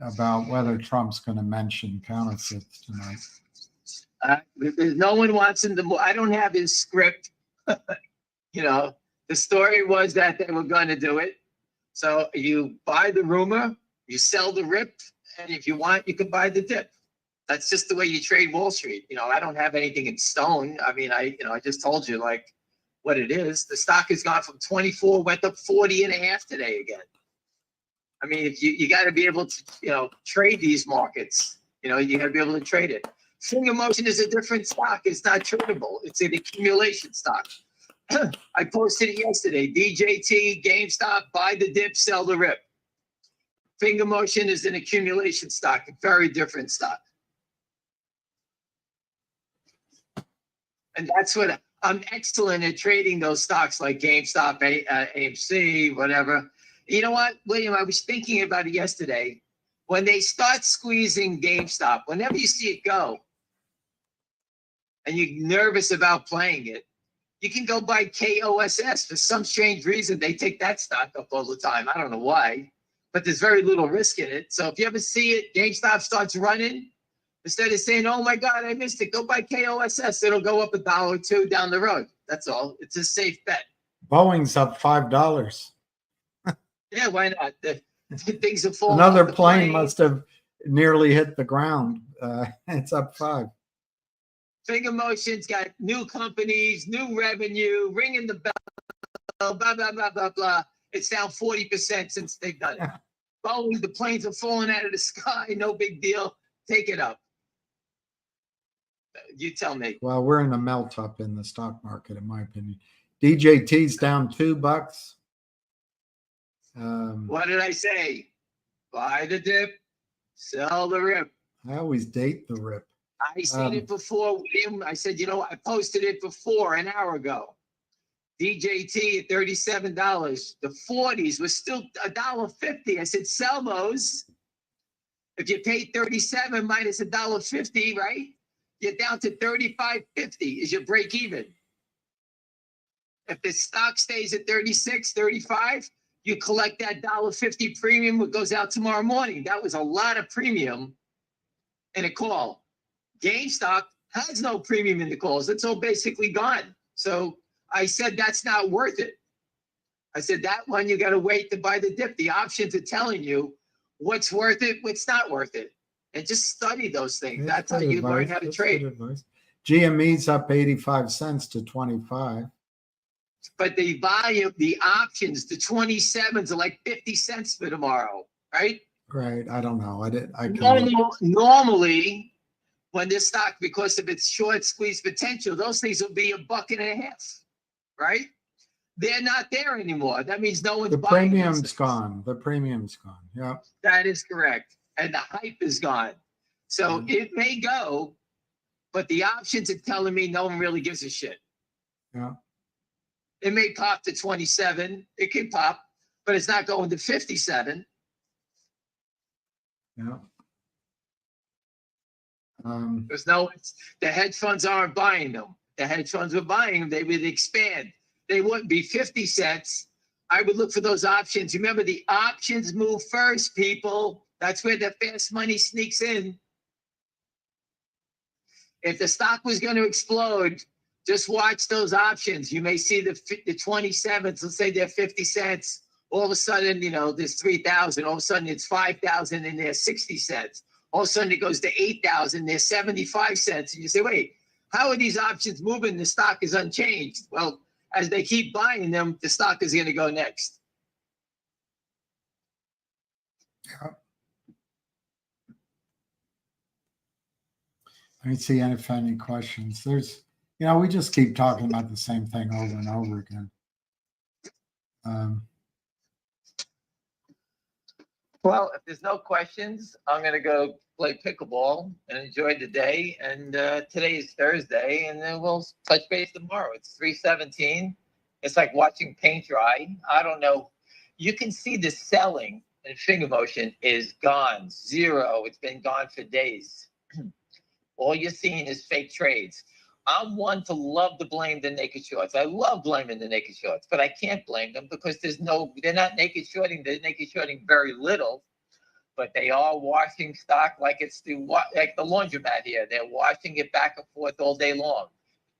about whether Trump's going to mention counterfeits tonight. No one wants him to. I don't have his script. The story was that they were going to do it. So you buy the rumor, you sell the rip, and if you want, you can buy the dip. That's just the way you trade Wall Street. I don't have anything in stone. I mean, I just told you what it is. The stock has gone from 24, went up 40.5 today again. I mean, if you got to be able to, trade these markets. You got to be able to trade it. Finger motion is a different stock. It's not tradable. It's an accumulation stock. I posted it yesterday. DJT, GameStop, buy the dip, sell the rip. Finger motion is an accumulation stock, a very different stock. And that's what I'm excellent at trading those stocks like GameStop, AMC, whatever. You know what, William? I was thinking about it yesterday. when they start squeezing GameStop, whenever you see it go, and you're nervous about playing it, you can go buy KOSS. For some strange reason, they take that stock up all the time. I don't know why, but there's very little risk in it. So if you ever see it, GameStop starts running, instead of saying, oh my God, I missed it, go buy KOSS. It'll go up $1 or $2 down the road. That's all. It's a safe bet. Boeing's up $5. Yeah, why not? The things have fallen Another off the plane must have nearly hit the ground. It's up 5. Finger Motion's got new companies, new revenue, ringing the bell, blah, blah, blah, blah, blah. It's down 40% since they've done it. Boeing, the planes are falling out of the sky. No big deal. Take it up. You tell me. Well, we're in a melt up in the stock market, in my opinion. DJT's down $2. What did I say? Buy the dip, sell the rip. I always date the rip. I said it before, William. I said, I posted it before an hour ago. DJT at $37. The 40s was still $1.50. I said, sell those. If you paid 37 minus $1.50, right? You're down to 35.50 is your break even. If the stock stays at 36, 35, you collect that $1.50 premium that goes out tomorrow morning. That was a lot of premium in a call. GameStop has no premium in the calls. It's all basically gone. So I said, that's not worth it. I said, that one, you got to wait to buy the dip. The options are telling you what's worth it, what's not worth it. And just study those things. That's how you learn how to trade. GME's up 85 cents to 25. But the volume, the options, the 27s are like 50 cents for tomorrow, right? Right. I don't know. Normally, when this stock, because of its short squeeze potential, those things will be $1.50, right? They're not there anymore. That means no one's the buying. Premium's gone. The premium's gone. Yeah. That is correct. And the hype is gone. So it may go, but the options are telling me no one really gives a shit. Yeah. It may pop to 27. It could pop, but it's not going to 57. Yeah. The hedge funds aren't buying them. The hedge funds were buying them. They would expand. They wouldn't be 50 cents. I would look for those options. Remember, the options move first, people. That's where the fast money sneaks in. If the stock was going to explode, just watch those options. You may see the 27s. Let's say they're 50 cents. All of a sudden, there's 3,000. All of a sudden, it's 5,000 and there's 60 cents. All of a sudden, it goes to 8,000. There's 75 cents. And you say, wait, how are these options moving? The stock is unchanged. Well, as they keep buying them, the stock is going to go next. Yeah. Let me see if any questions. We just keep talking about the same thing over and over again. Well, if there's no questions, I'm going to go play pickleball and enjoy the day. And today is Thursday, and then we'll touch base tomorrow. It's 3:17. It's like watching paint dry. I don't know. You can see the selling in Finger Motion is gone. Zero. It's been gone for days. All you're seeing is fake trades. I'm one to love to blame the naked shorts. I love blaming the naked shorts, but I can't blame them because they're not naked shorting. They're naked shorting very little, but they are washing stock like like the laundromat here. They're washing it back and forth all day long.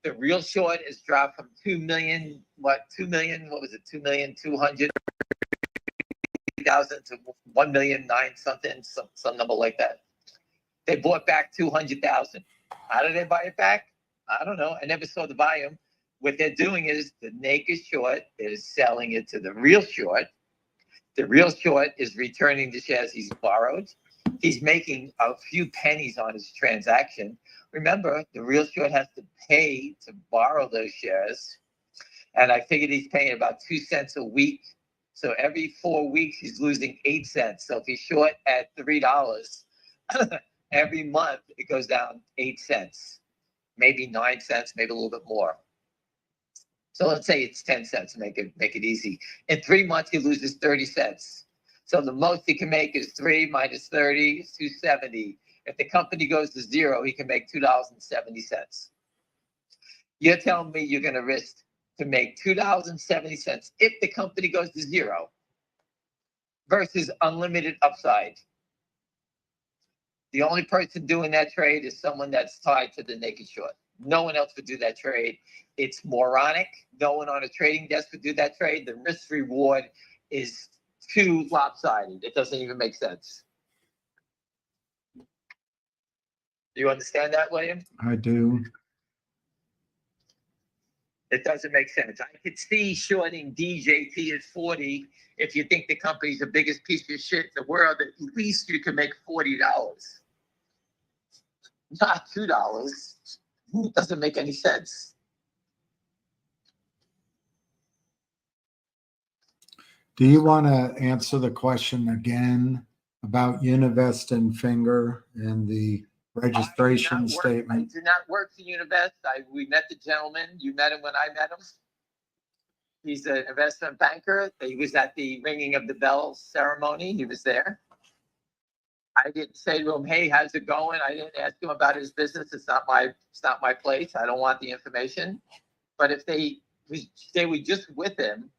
The real short is dropped from 2 million, what was it? 2,200,000 to 1,009,000 something, some number like that. They bought back 200,000. How did they buy it back? I don't know. I never saw the volume. What they're doing is the naked short is selling it to the real short. The real short is returning the shares he's borrowed. He's making a few pennies on his transaction. Remember, the real short has to pay to borrow those shares. And I figured he's paying about 2 cents a week. So every 4 weeks, he's losing 8 cents. So if he's short at $3, every month it goes down 8 cents. Maybe 9 cents, maybe a little bit more. So let's say it's 10 cents, make it easy. In 3 months, he loses 30 cents. So the most he can make is 3 minus 30 is 270. If the company goes to zero, he can make $2.70. You're telling me you're going to risk to make $2.70 if the company goes to zero versus unlimited upside. The only person doing that trade is someone that's tied to the naked short. No one else would do that trade. It's moronic. No one on a trading desk would do that trade. The risk reward is too lopsided. It doesn't even make sense. Do you understand that, William? I do. It doesn't make sense. I could see shorting DJT at 40 if you think the company's the biggest piece of shit in the world. At least you can make $40, not $2. It doesn't make any sense. Do you want to answer the question again about Univest and Finger and the registration statement? I do not work for Univest. We met the gentleman. You met him when I met him. He's an investment banker. He was at the ringing of the bell ceremony. He was there. I didn't say to him, "Hey, how's it going?" I didn't ask him about his business. It's not my place. I don't want the information. But if they were just with him,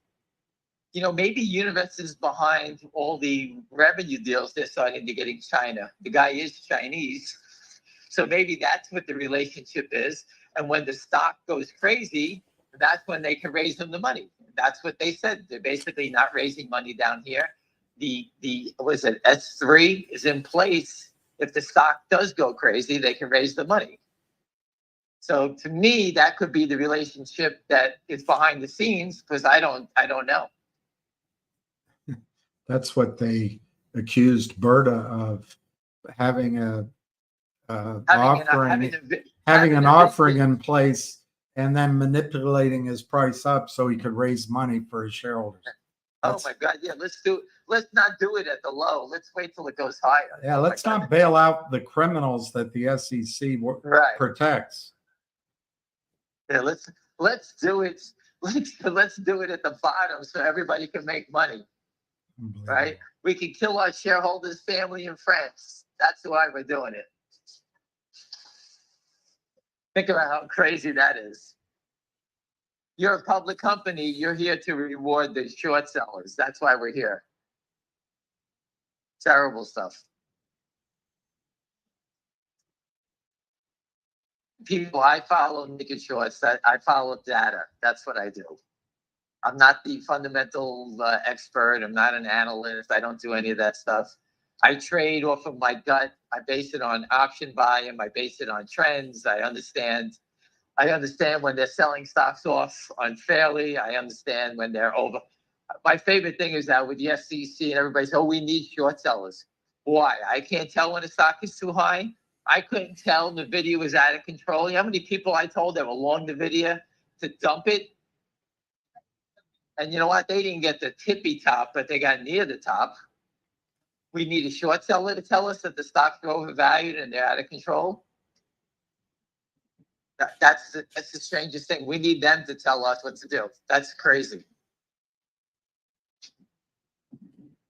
you know, maybe Univest is behind all the revenue deals they're starting to get in China. The guy is Chinese. So maybe that's what the relationship is. And when the stock goes crazy, that's when they can raise them the money. That's what they said. They're basically not raising money down here. The was it S3 is in place. If the stock does go crazy, they can raise the money. So to me, that could be the relationship that is behind the scenes, because I don't know. That's what they accused Berta of, having an offering in place and then manipulating his price up so he could raise money for his shareholders. Oh my God! Yeah, let's not do it at the low. Let's wait till it goes higher. Yeah, let's not bail out the criminals that the SEC protects. Yeah, let's do it. Let's do it at the bottom so everybody can make money. Right? We can kill our shareholders, family, and friends. That's why we're doing it. Think about how crazy that is. You're a public company. You're here to reward the short sellers. That's why we're here. Terrible stuff. People, I follow naked shorts. I follow data. That's what I do. I'm not the fundamental expert. I'm not an analyst. I don't do any of that stuff. I trade off of my gut. I base it on option volume. I base it on trends. I understand when they're selling stocks off unfairly. I understand when they're over. My favorite thing is that with the SEC and everybody says, "Oh, we need short sellers." Why? I can't tell when a stock is too high. I couldn't tell NVIDIA was out of control. You know how many people I told that were long NVIDIA to dump it? And you know what? They didn't get the tippy top, but they got near the top. We need a short seller to tell us that the stocks are overvalued and they're out of control. That's the strangest thing. We need them to tell us what to do. That's crazy.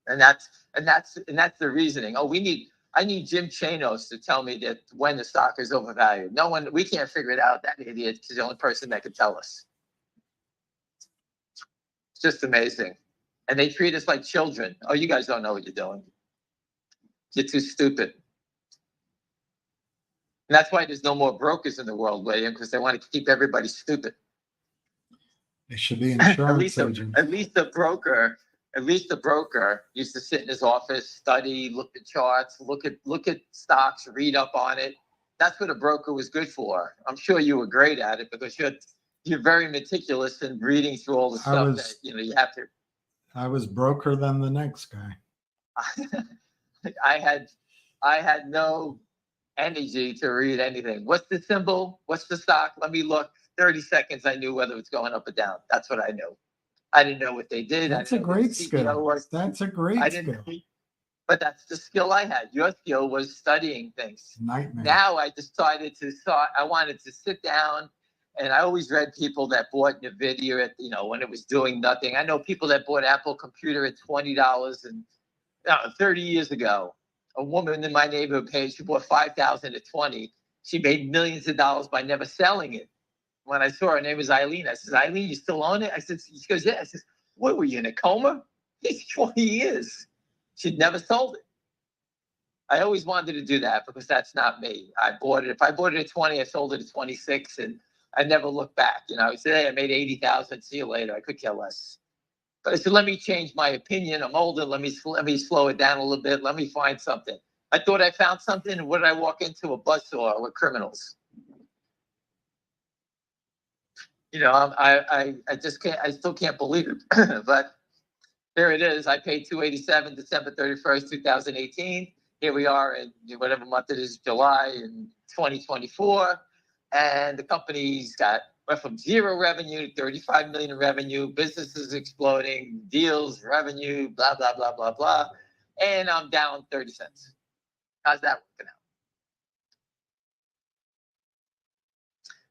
And that's the reasoning. Oh, I need Jim Chanos to tell me that when the stock is overvalued. We can't figure it out. That idiot is the only person that could tell us. It's just amazing. And they treat us like children. Oh, you guys don't know what you're doing. You're too stupid. And that's why there's no more brokers in the world, William, because they want to keep everybody stupid. They should be insurance agents. At least the broker used to sit in his office, study, look at charts, look at stocks, read up on it. That's what a broker was good for. I'm sure you were great at it because you're very meticulous in reading through all the stuff that you have to. I was broker than the next guy. I had no energy to read anything. What's the symbol? What's the stock? Let me look. 30 seconds, I knew whether it's going up or down. That's what I knew. I didn't know what they did. That's a great skill. That's a great skill. But that's the skill I had. Your skill was studying things. Nightmare. Now I decided I wanted to sit down, and I always read people that bought NVIDIA at, when it was doing nothing. I know people that bought Apple Computer at $20 and 30 years ago, a woman in my neighborhood she bought 5,000 at 20. She made millions of dollars by never selling it. When I saw her name was Eileen, I said, Eileen, you still own it? I said, she goes, yeah. I said, what were you in a coma? It's 20 years. She'd never sold it. I always wanted to do that because that's not me. I bought it. If I bought it at 20, I sold it at 26, and I never looked back. I said, hey, I made 80,000. See you later. I could care less. But I said, let me change my opinion. I'm older. Let me slow it down a little bit. Let me find something. I thought I found something, and what did I walk into? A buzzsaw with criminals. I just can't. I still can't believe it. But there it is. I paid $287, December 31st, 2018. Here we are in whatever month it is, July in 2024, and the company's went from zero revenue to 35 million in revenue. Business is exploding, deals, revenue, blah blah blah blah blah, and I'm down 30 cents. How's that working out?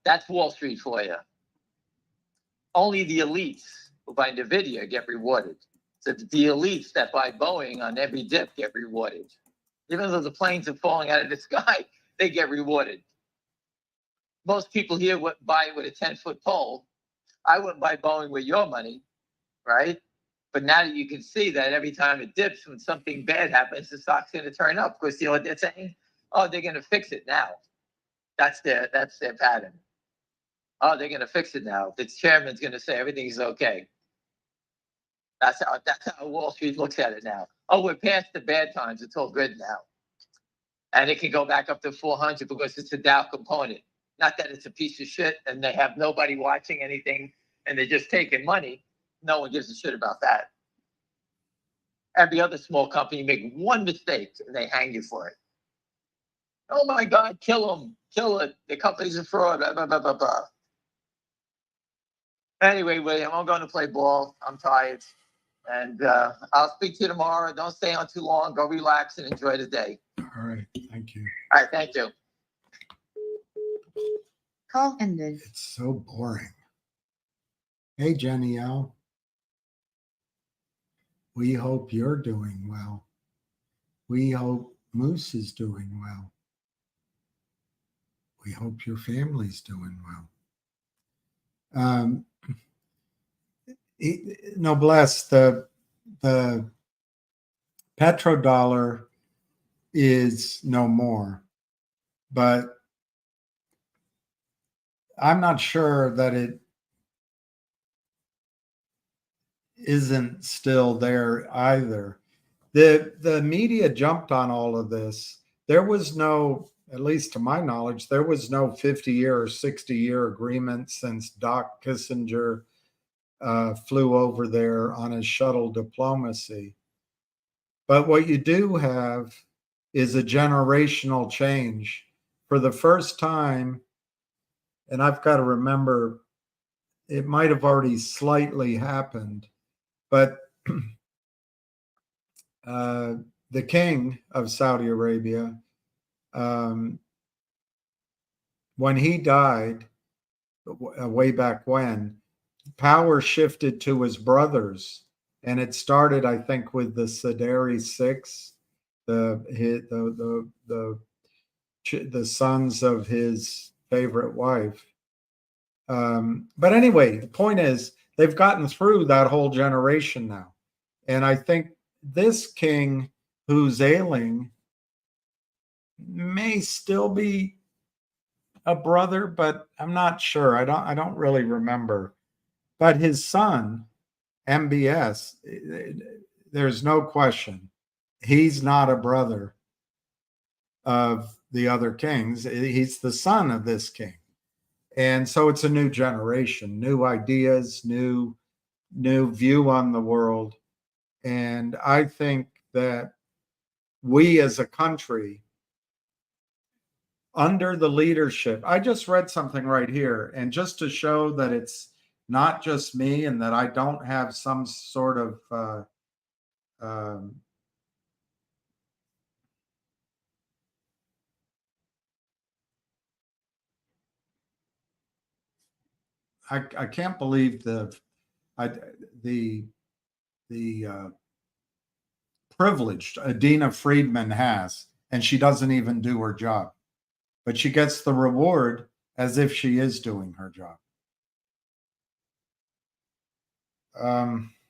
That's Wall Street for you. Only the elites who buy NVIDIA get rewarded. So the elites that buy Boeing on every dip get rewarded. Even though the planes are falling out of the sky, they get rewarded. Most people here would buy it with a 10-foot pole. I wouldn't buy Boeing with your money, right? But now that you can see that every time it dips, when something bad happens, the stock's going to turn up. Because you know what they're saying? Oh, they're going to fix it now. That's their pattern. Oh, they're going to fix it now. The chairman's going to say everything's okay. That's how Wall Street looks at it now. Oh, we're past the bad times. It's all good now. And it can go back up to 400 because it's a Dow component. Not that it's a piece of shit and they have nobody watching anything and they're just taking money. No one gives a shit about that. Every other small company make one mistake and they hang you for it. Oh my God, kill them. Kill it. The company's a fraud. Blah, blah, blah, blah, blah. Anyway, William, I'm going to play ball. I'm tired. And I'll speak to you tomorrow. Don't stay on too long. Go relax and enjoy the day. All right. Thank you. All right. Thank you. Call ended. It's so boring. Hey, Jenny L. We hope you're doing well. We hope Moose is doing well. We hope your family's doing well. Noblesse, the petrodollar is no more, but I'm not sure that it isn't still there either. The media jumped on all of this. There was no, at least to my knowledge, there was no 50-year or 60-year agreement since Doc Kissinger flew over there on his shuttle diplomacy. But what you do have is a generational change. For the first time, and I've got to remember, it might have already slightly happened, but the king of Saudi Arabia, when he died, way back when, power shifted to his brothers, and it started, I think, with the Saderi Six, the sons of his favorite wife. But anyway, the point is, they've gotten through that whole generation now, and I think this king who's ailing may still be a brother, but I'm not sure. I don't really remember. But his son, MBS, there's no question, he's not a brother of the other kings. He's the son of this king. And so it's a new generation, new ideas, new view on the world. And I think that we as a country, under the leadership, I just read something right here, and just to show that it's not just me and that I don't have some sort of I can't believe the privileged Adina Friedman has, and she doesn't even do her job. But she gets the reward as if she is doing her job.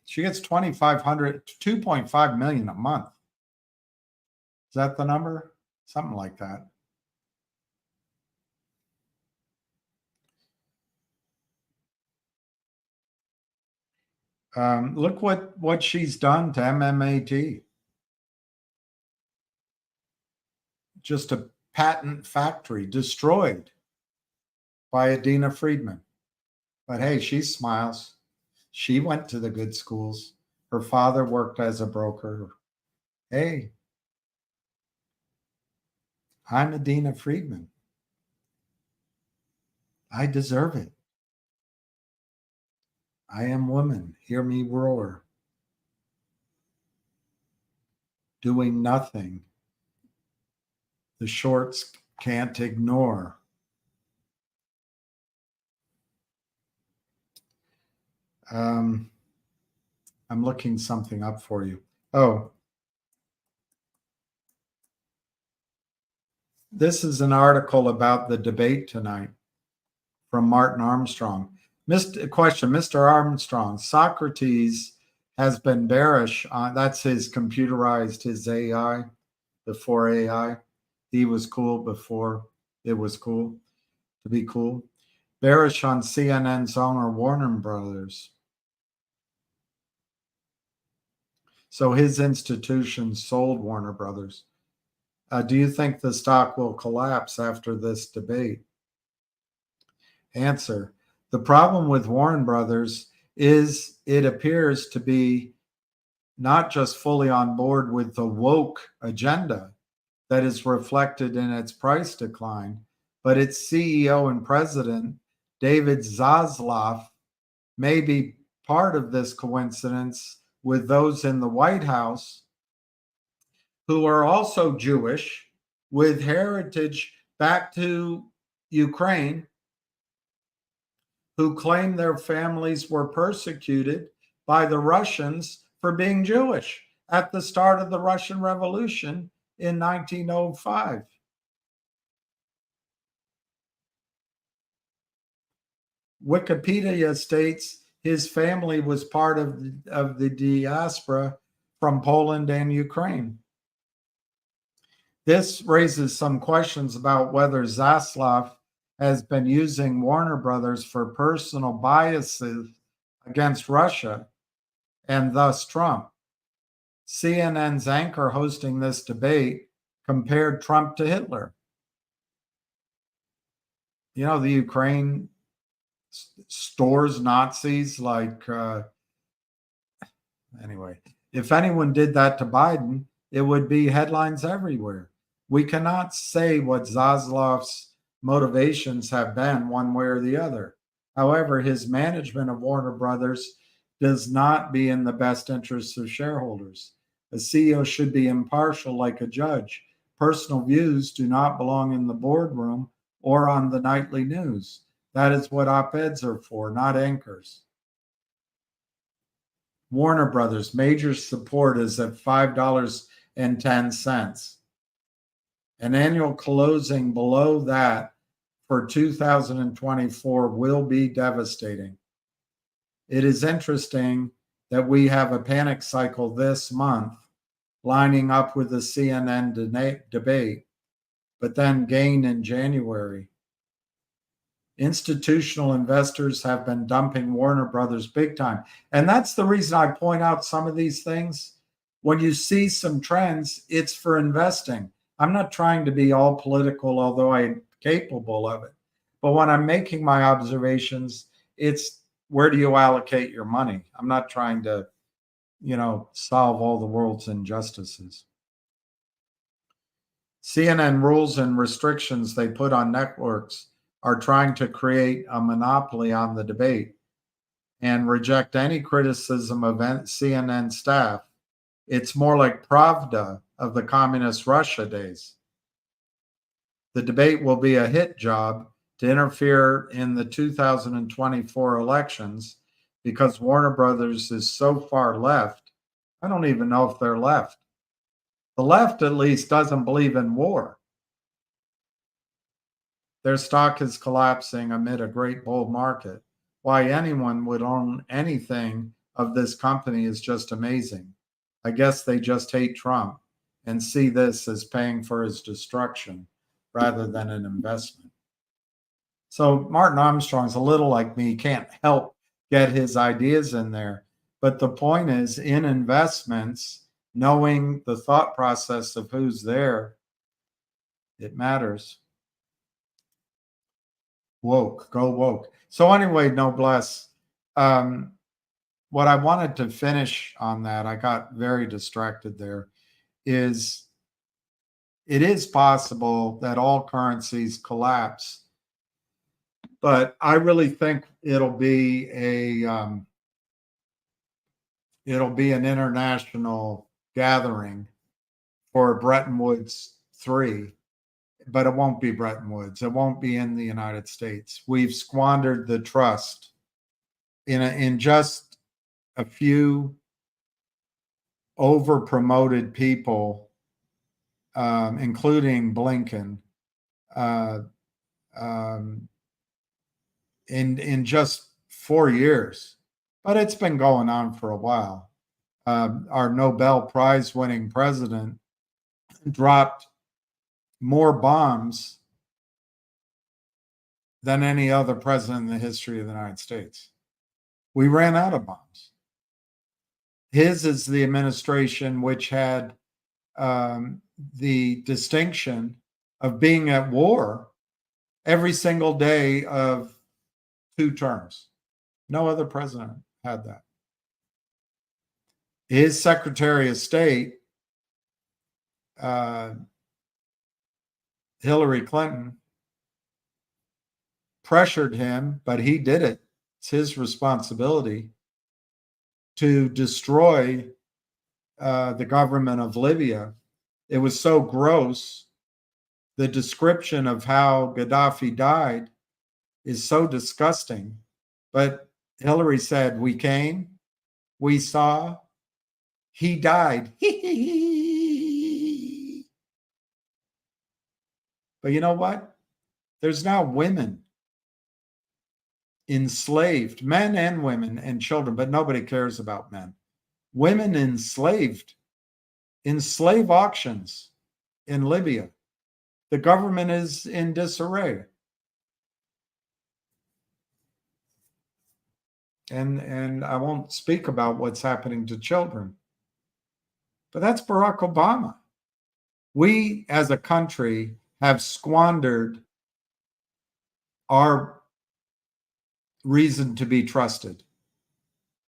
She gets 2,500, 2.5 million a month. Is that the number? Something like that. Look what she's done to MMAT. Just a patent factory destroyed by Adina Friedman. But hey, she smiles. She went to the good schools. Her father worked as a broker. Hey, I'm Adina Friedman. I deserve it. I am woman. Hear me roar. Doing nothing. The shorts can't ignore. I'm looking something up for you. Oh, this is an article about the debate tonight from Martin Armstrong. Question, Mr. Armstrong, Socrates has been bearish on, that's his computerized, his AI, before AI. He was cool before it was cool to be cool. Bearish on CNN's owner, Warner Brothers. So his institution sold Warner Brothers. Do you think the stock will collapse after this debate? Answer. The problem with Warner Brothers is it appears to be not just fully on board with the woke agenda that is reflected in its price decline, but its CEO and president, David Zaslav, may be part of this coincidence with those in the White House who are also Jewish with heritage back to Ukraine, who claim their families were persecuted by the Russians for being Jewish at the start of the Russian Revolution in 1905. Wikipedia states his family was part of the diaspora from Poland and Ukraine. This raises some questions about whether Zaslav has been using Warner Brothers for personal biases against Russia and thus Trump. CNN's anchor hosting this debate compared Trump to Hitler. You know, the Ukraine stores Nazis like, anyway, if anyone did that to Biden, it would be headlines everywhere. We cannot say what Zaslav's motivations have been one way or the other. However, his management of Warner Brothers does not be in the best interests of shareholders. A CEO should be impartial like a judge. Personal views do not belong in the boardroom or on the nightly news. That is what op-eds are for, not anchors. Warner Brothers, major support is at $5.10. An annual closing below that for 2024 will be devastating. It is interesting that we have a panic cycle this month lining up with the CNN debate, but then gain in January. Institutional investors have been dumping Warner Brothers big time. And that's the reason I point out some of these things. When you see some trends, it's for investing. I'm not trying to be all political, although I'm capable of it. But when I'm making my observations, it's where do you allocate your money? I'm not trying to, solve all the world's injustices. CNN rules and restrictions they put on networks are trying to create a monopoly on the debate and reject any criticism of CNN staff. It's more like Pravda of the communist Russia days. The debate will be a hit job to interfere in the 2024 elections because Warner Brothers is so far left. I don't even know if they're left. The left, at least, doesn't believe in war. Their stock is collapsing amid a great bull market. Why anyone would own anything of this company is just amazing. I guess they just hate Trump and see this as paying for his destruction rather than an investment. So Martin Armstrong's a little like me. He can't help get his ideas in there. But the point is, in investments, knowing the thought process of who's there, it matters. Woke, go woke. So anyway, noblesse. What I wanted to finish on that, I got very distracted there, is it is possible that all currencies collapse, but I really think it'll be an international gathering for Bretton Woods 3, but it won't be Bretton Woods. It won't be in the United States. We've squandered the trust in just a few over-promoted people, including Blinken, in just 4 years. But it's been going on for a while. Our Nobel Prize winning president dropped more bombs than any other president in the history of the United States. We ran out of bombs. His is the administration which had the distinction of being at war every single day of 2 terms. No other president had that. His Secretary of State, Hillary Clinton, pressured him, but he did it. It's his responsibility to destroy the government of Libya. It was so gross. The description of how Gaddafi died is so disgusting. But Hillary said, we came, we saw, he died. But you know what? There's now women enslaved, men and women and children, but nobody cares about men. Women enslaved in slave auctions in Libya. The government is in disarray. And I won't speak about what's happening to children. But that's Barack Obama. We as a country have squandered our reason to be trusted.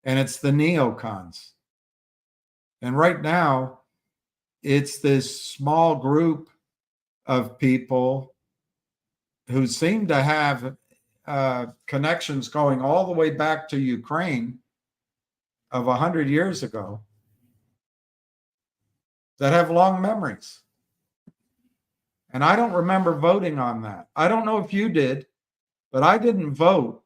And it's the neocons. And right now, it's this small group of people who seem to have connections going all the way back to Ukraine of 100 years ago that have long memories. And I don't remember voting on that. I don't know if you did, but I didn't vote.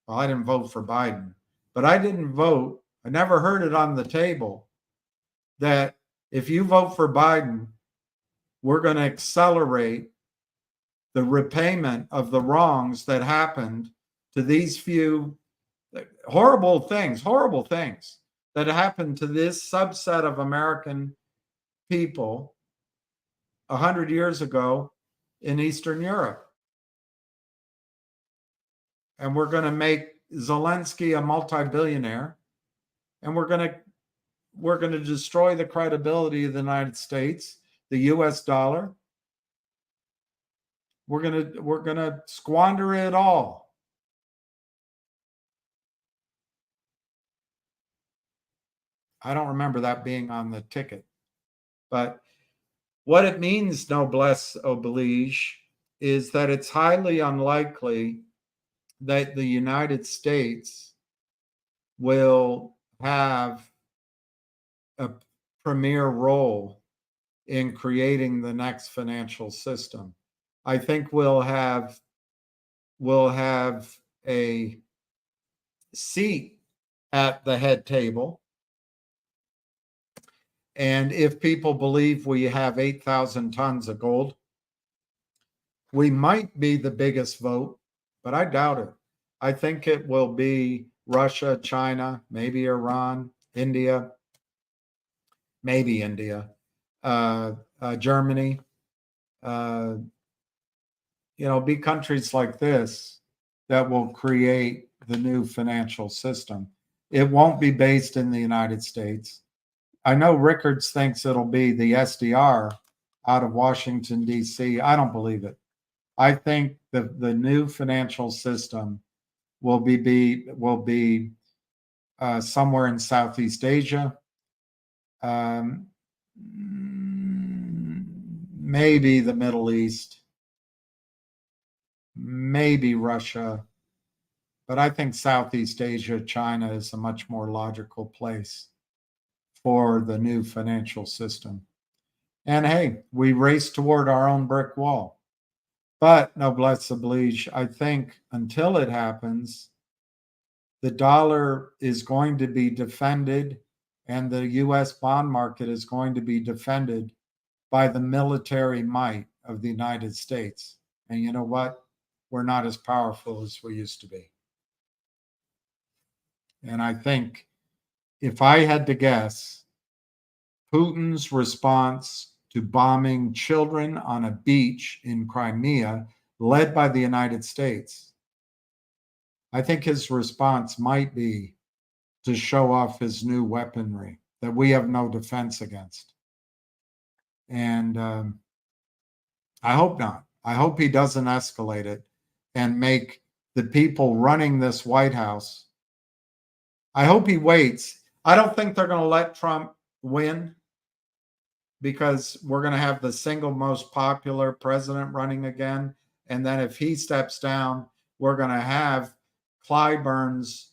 Well, I didn't vote for Biden, but I didn't vote. I never heard it on the table that if you vote for Biden, we're going to accelerate the repayment of the wrongs that happened to these few horrible things that happened to this subset of American people 100 years ago in Eastern Europe. And we're going to make Zelensky a multi-billionaire, and we're going to destroy the credibility of the United States, the US dollar. We're going to squander it all. I don't remember that being on the ticket. But what it means, noblesse oblige, is that it's highly unlikely that the United States will have a premier role in creating the next financial system. I think we'll have a seat at the head table, And if people believe we have 8,000 tons of gold, we might be the biggest vote, but I doubt it. I think it will be Russia, China, maybe Iran, India, maybe India, Germany, be countries like this that will create the new financial system. It won't be based in the United States. I know Rickards thinks it'll be the SDR out of Washington, D.C. I don't believe it. I think the new financial system will be somewhere in Southeast Asia, maybe the Middle East, maybe Russia, but I think Southeast Asia, China is a much more logical place for the new financial system. And hey, we race toward our own brick wall. But noblesse oblige, I think until it happens, the dollar is going to be defended and the US bond market is going to be defended by the military might of the United States. And you know what? We're not as powerful as we used to be. And I think if I had to guess, Putin's response to bombing children on a beach in Crimea, led by the United States, I think his response might be to show off his new weaponry that we have no defense against. And I hope not. I hope he doesn't escalate it and make the people running this White House. I hope he waits. I don't think they're going to let Trump win because we're going to have the single most popular president running again. And then if he steps down, we're going to have Clyburn's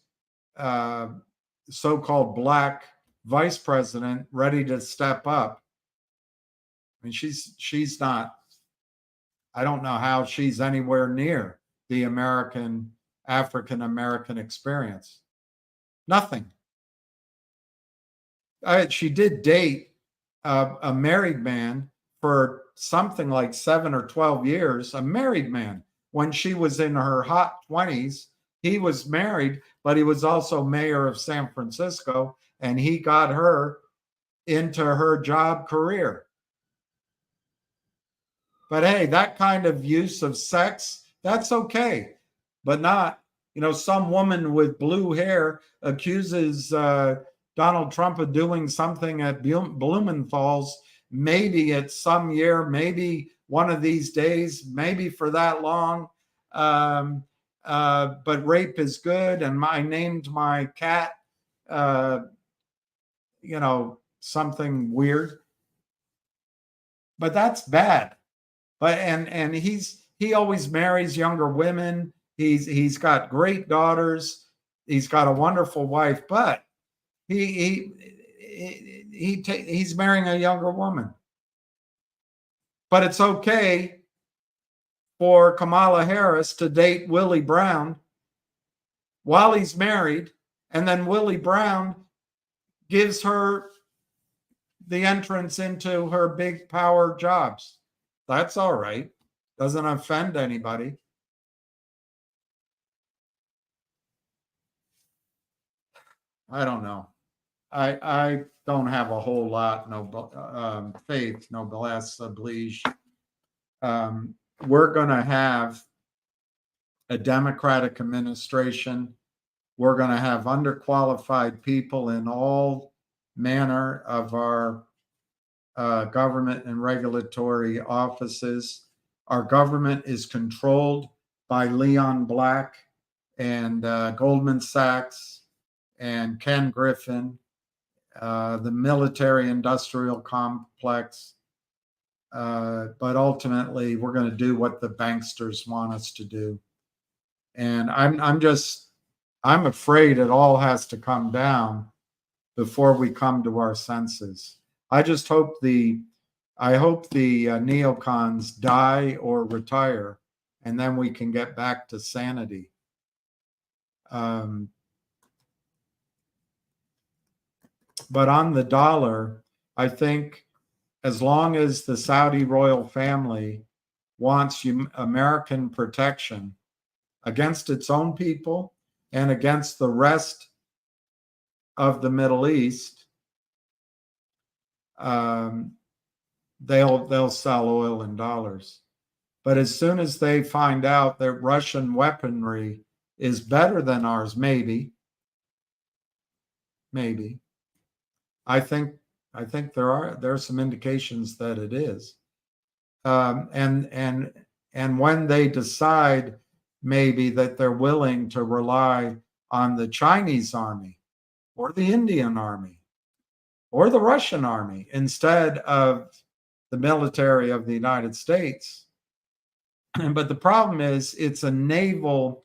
so-called black vice president ready to step up. I mean, she's not, I don't know how she's anywhere near the African-American experience. Nothing. She did date a married man for something like 7 or 12 years, a married man. When she was in her hot 20s, he was married, but he was also mayor of San Francisco, and he got her into her job career. But hey, that kind of use of sex, that's okay, but not, some woman with blue hair accuses Donald Trump of doing something at Blumenthal's, maybe at some year, maybe one of these days, maybe for that long. But rape is good. And I named my cat, something weird. But that's bad. But and he always marries younger women. He's got great daughters. He's got a wonderful wife, but he's marrying a younger woman. But it's okay for Kamala Harris to date Willie Brown while he's married, and then Willie Brown gives her the entrance into her big power jobs. That's all right. Doesn't offend anybody. I don't know. I don't have a whole lot, faith, noblesse oblige. We're going to have a Democratic administration. We're going to have underqualified people in all manner of our government and regulatory offices. Our government is controlled by Leon Black and Goldman Sachs and Ken Griffin, the military-industrial complex. But ultimately, we're going to do what the banksters want us to do. And I'm afraid it all has to come down before we come to our senses. I hope the neocons die or retire, and then we can get back to sanity. But on the dollar, I think as long as the Saudi royal family wants American protection against its own people and against the rest of the Middle East, they'll sell oil in dollars. But as soon as they find out that Russian weaponry is better than ours, maybe, I think there are some indications that it is. And when they decide maybe that they're willing to rely on the Chinese army or the Indian army or the Russian army instead of the military of the United States. But the problem is it's a naval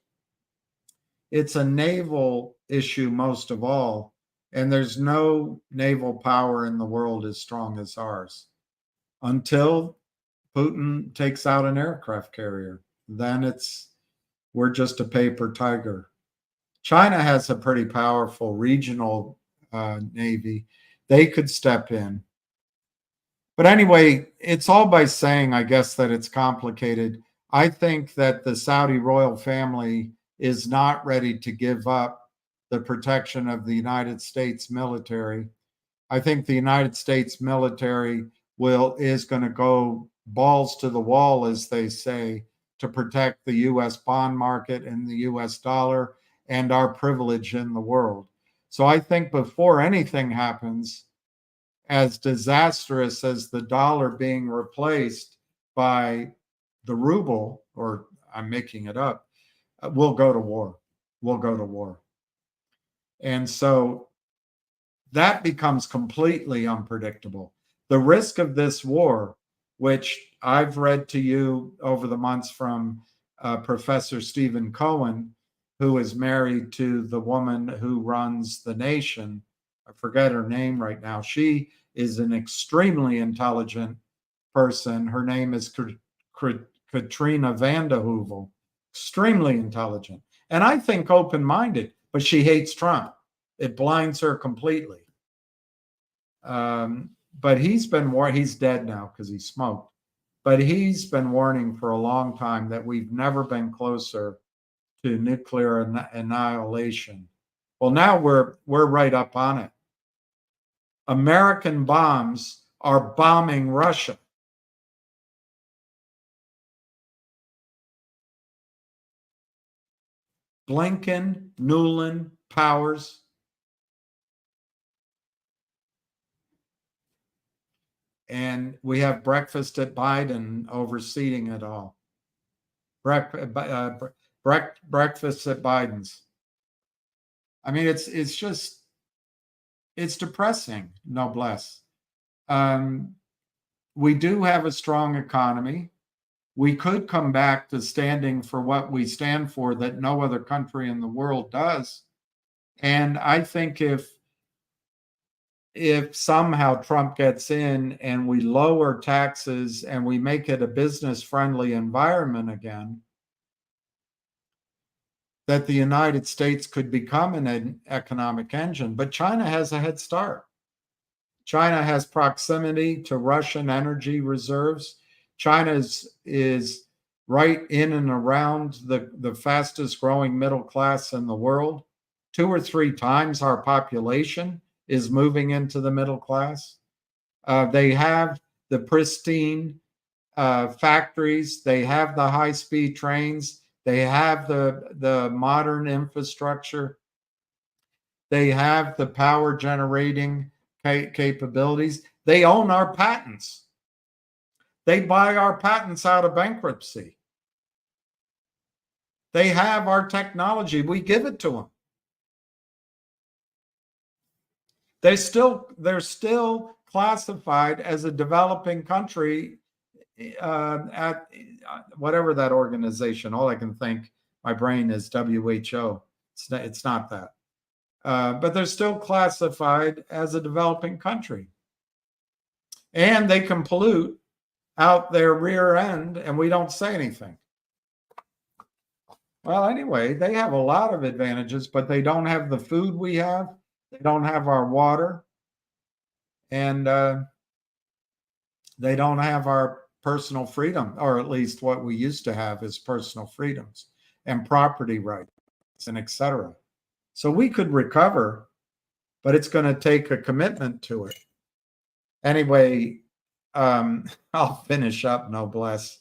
issue most of all, and there's no naval power in the world as strong as ours until Putin takes out an aircraft carrier. Then we're just a paper tiger. China has a pretty powerful regional navy. They could step in. But anyway, it's all by saying, I guess, that it's complicated. I think that the Saudi royal family is not ready to give up the protection of the United States military. I think the United States military is going to go balls to the wall, as they say, to protect the U.S. bond market and the U.S. dollar and our privilege in the world. So I think before anything happens, as disastrous as the dollar being replaced by the ruble, or I'm making it up, we'll go to war. We'll go to war. And so that becomes completely unpredictable. The risk of this war, which I've read to you over the months from Professor Stephen Cohen, who is married to the woman who runs The Nation. I forget her name right now. She is an extremely intelligent person. Her name is Katrina Vanden Heuvel. Extremely intelligent. And I think open-minded, but she hates Trump. It blinds her completely. But he's dead now because he smoked. But he's been warning for a long time that we've never been closer to nuclear annihilation. Well, now we're right up on it. American bombs are bombing Russia. Blinken, Nuland, Powers. And we have breakfast at Biden overseeing it all. Breakfast at Biden's. I mean, it's depressing, no bless. We do have a strong economy. We could come back to standing for what we stand for that no other country in the world does. And I think if somehow Trump gets in and we lower taxes and we make it a business-friendly environment again, that the United States could become an economic engine. But China has a head start. China has proximity to Russian energy reserves. China is right in and around the fastest growing middle class in the world. 2 or 3 times our population is moving into the middle class. They have the pristine factories. They have the high-speed trains. They have the modern infrastructure. They have the power generating capabilities. They own our patents. They buy our patents out of bankruptcy. They have our technology. We give it to them. They're still classified as a developing country at whatever that organization. All I can think, my brain is WHO. It's not that. But they're still classified as a developing country. And they can pollute out their rear end, and we don't say anything. Well, anyway, they have a lot of advantages, but they don't have the food we have. They don't have our water. and they don't have our personal freedom, or at least what we used to have as personal freedoms and property rights and etc. So we could recover, but it's going to take a commitment to it. Anyway, I'll finish up, no bless.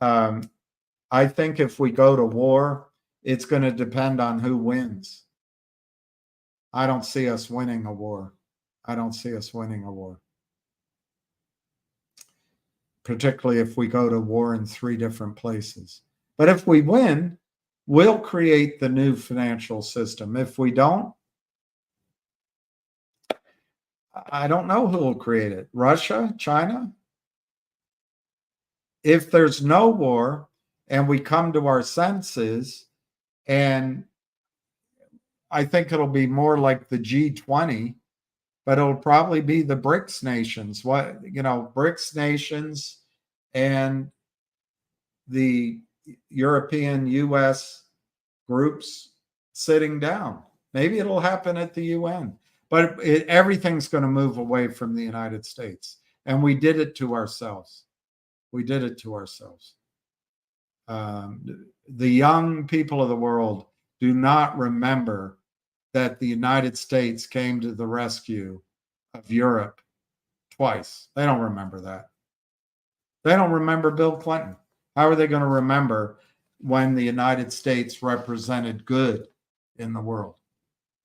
I think if we go to war, it's going to depend on who wins. I don't see us winning a war. I don't see us winning a war. Particularly if we go to war in 3 different places. But if we win, we'll create the new financial system. If we don't, I don't know who will create it. Russia? China? If there's no war and we come to our senses, and I think it'll be more like the G20, but it'll probably be the BRICS nations. BRICS nations and the European US groups sitting down. Maybe it'll happen at the UN, but everything's going to move away from the United States. And we did it to ourselves. We did it to ourselves. The young people of the world do not remember that the United States came to the rescue of Europe twice. They don't remember that. They don't remember Bill Clinton. How are they going to remember when the United States represented good in the world?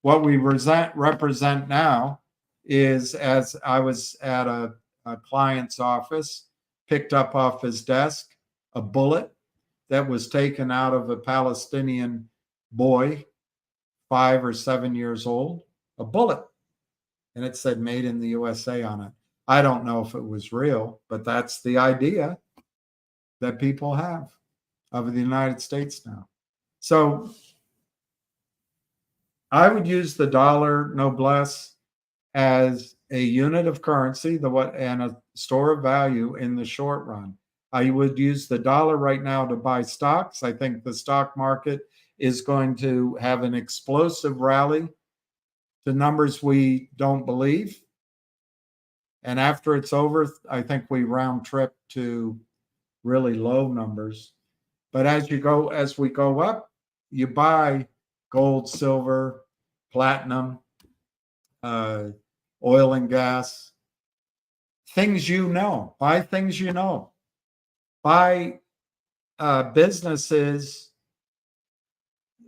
What we represent now is, as I was at a client's office, picked up off his desk a bullet that was taken out of a Palestinian boy, 5 or 7 years old, a bullet. And it said "Made in the USA" on it. I don't know if it was real, but that's the idea that people have of the United States now. So I would use the dollar noblesse as a unit of currency, and a store of value in the short run. I would use the dollar right now to buy stocks. I think the stock market is going to have an explosive rally to numbers we don't believe. And after it's over, I think we round trip to really low numbers. But as we go up, you buy gold, silver, platinum, oil and gas, things you know. Buy things you know. Buy businesses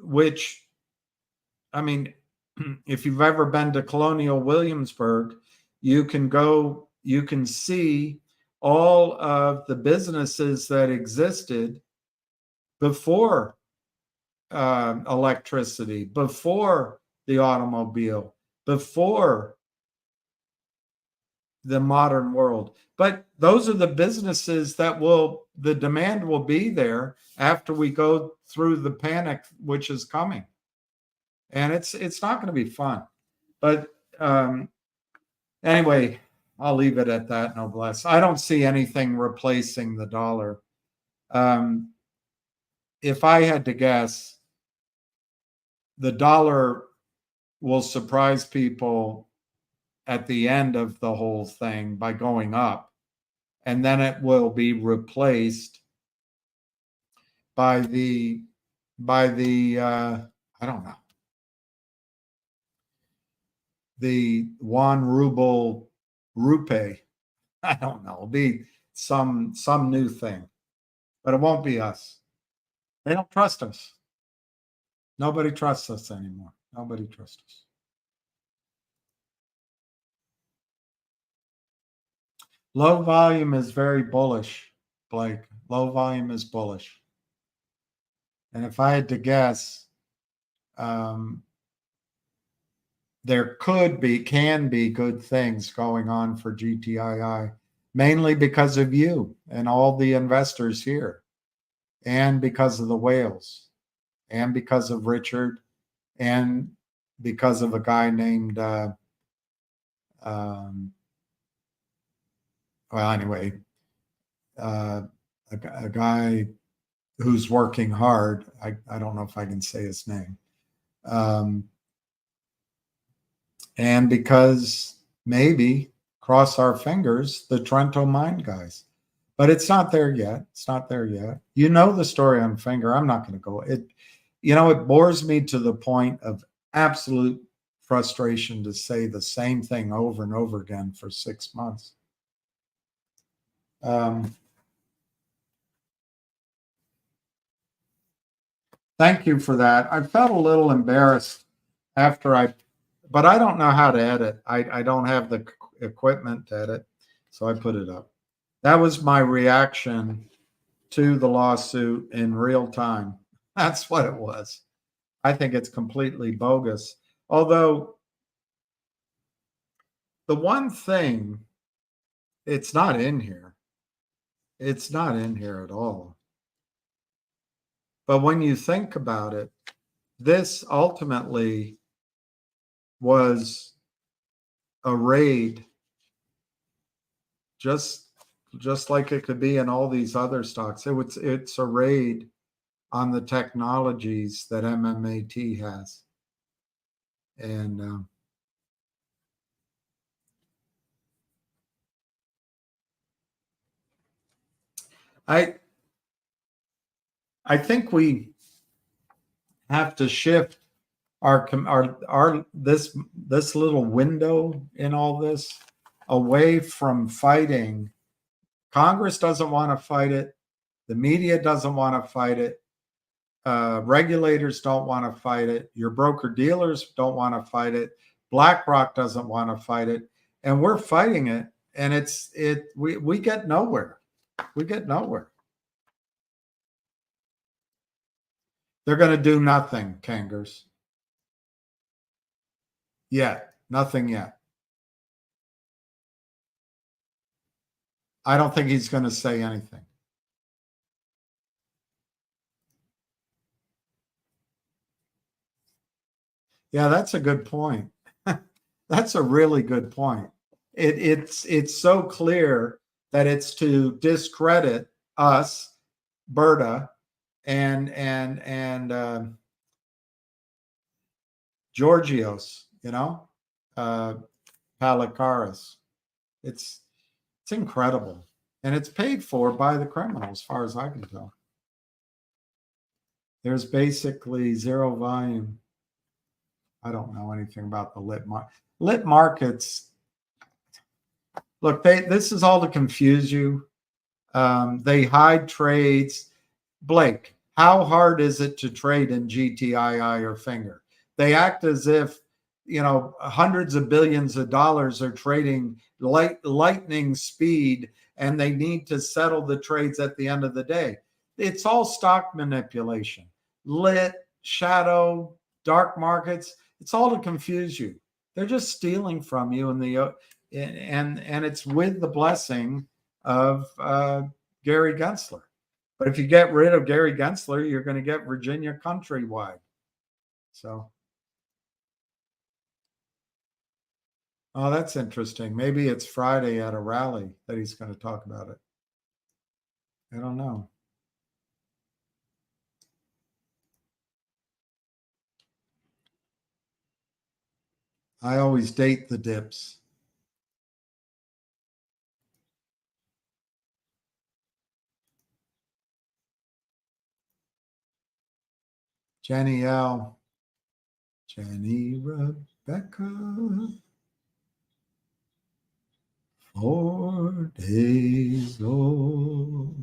which, I mean, if you've ever been to Colonial Williamsburg, you can see all of the businesses that existed before electricity, before the automobile, before the modern world. But those are the businesses that the demand will be there after we go through the panic, which is coming. And it's not going to be fun. But anyway, I'll leave it at that, no bless. I don't see anything replacing the dollar. If I had to guess, the dollar will surprise people at the end of the whole thing by going up, and then it will be replaced by the I don't know, the one ruble rupee. I don't know. It'll be some new thing, but it won't be us. They don't trust us. Nobody trusts us anymore. Nobody trusts us. Low volume is very bullish, Blake. Low volume is bullish. And if I had to guess, there can be good things going on for GTII, mainly because of you and all the investors here, and because of the whales, and because of Richard, and because of a guy named a guy who's working hard. I don't know if I can say his name. And because maybe, cross our fingers, the Trento mine guys. But it's not there yet. It's not there yet. You know the story on Finger. I'm not going to go. It bores me to the point of absolute frustration to say the same thing over and over again for 6 months. Thank you for that. I felt a little embarrassed but I don't know how to edit. I don't have the equipment to edit, so I put it up. That was my reaction to the lawsuit in real time. That's what it was. I think it's completely bogus. Although the one thing, it's not in here. It's not in here at all. But when you think about it, this ultimately was a raid, just like it could be in all these other stocks. It's a raid on the technologies that MMAT has. And I think we have to shift our this little window in all this away from fighting. Congress doesn't want to fight it. The media doesn't want to fight it. Regulators don't want to fight it. Your broker dealers don't want to fight it. BlackRock doesn't want to fight it, and we're fighting it. And we get nowhere. We get nowhere. They're going to do nothing, Kangers. Yet. Nothing yet. I don't think he's going to say anything. Yeah, that's a good point. That's a really good point. It's so clear that it's to discredit us, Berta, and Georgios, Palikaris. It's incredible, and it's paid for by the criminal, as far as I can tell. There's basically zero volume. I don't know anything about the lit markets. Look, this is all to confuse you. They hide trades. Blake, how hard is it to trade in GTII or Finger? They act as if, hundreds of billions of dollars are trading lightning speed, and they need to settle the trades at the end of the day. It's all stock manipulation. Lit, shadow, dark markets. It's all to confuse you. They're just stealing from you, and it's with the blessing of Gary Gensler. But if you get rid of Gary Gensler, you're going to get Virginia countrywide. So, oh, that's interesting. Maybe it's Friday at a rally that he's going to talk about it. I don't know. I always date the dips. Jenny L. Jenny Rebecca. 4 days old.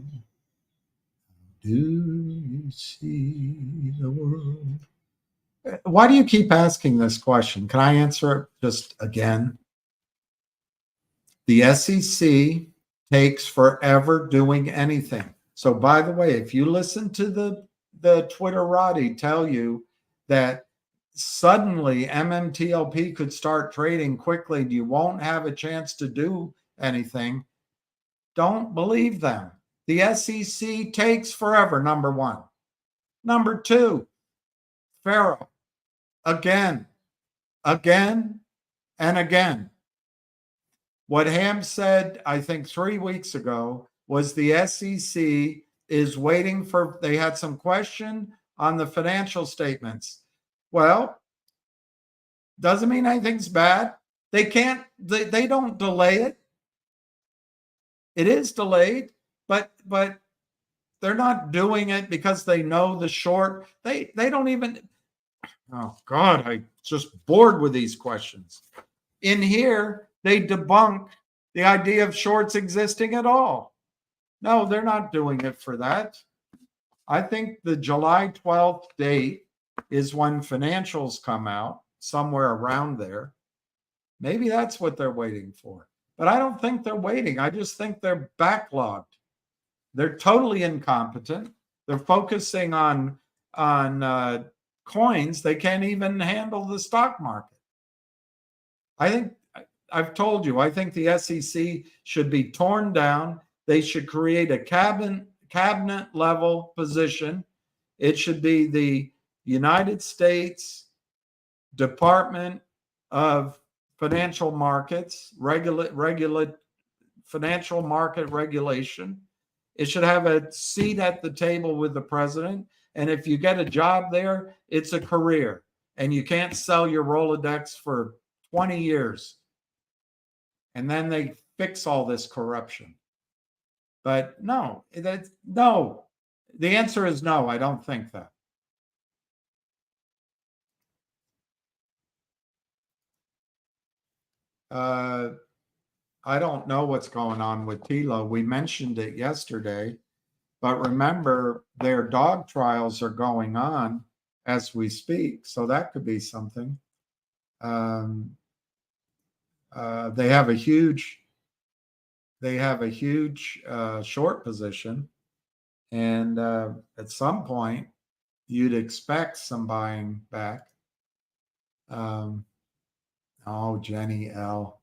Do you see the world? Why do you keep asking this question? Can I answer it just again? The SEC takes forever doing anything. So, by the way, if you listen to the Twitterati tell you that suddenly MMTLP could start trading quickly and you won't have a chance to do anything, don't believe them. The SEC takes forever, number one. Number two, Pharaoh. Again, and again. What Ham said, I think 3 weeks ago, was the SEC is waiting for, they had some question on the financial statements. Well, doesn't mean anything's bad. They can't, they don't delay it. It is delayed, but they're not doing it because they know the short. They don't even, oh God, I just bored with these questions. In here, they debunk the idea of shorts existing at all. No, they're not doing it for that. I think the July 12th date is when financials come out, somewhere around there. Maybe that's what they're waiting for. But I don't think they're waiting. I just think they're backlogged. They're totally incompetent. They're focusing on coins. They can't even handle the stock market. I think I've told you, I think the SEC should be torn down. They should create a cabinet level position. It should be the United States Department of Financial Markets, regulate financial market regulation. It should have a seat at the table with the president. And if you get a job there, it's a career. And you can't sell your Rolodex for 20 years. And then they fix all this corruption. But no, no. The answer is no, I don't think that. I don't know what's going on with Tilo. We mentioned it yesterday, but remember their dog trials are going on as we speak, so that could be something. They have a huge short position, and at some point you'd expect some buying back. Oh, Jenny L.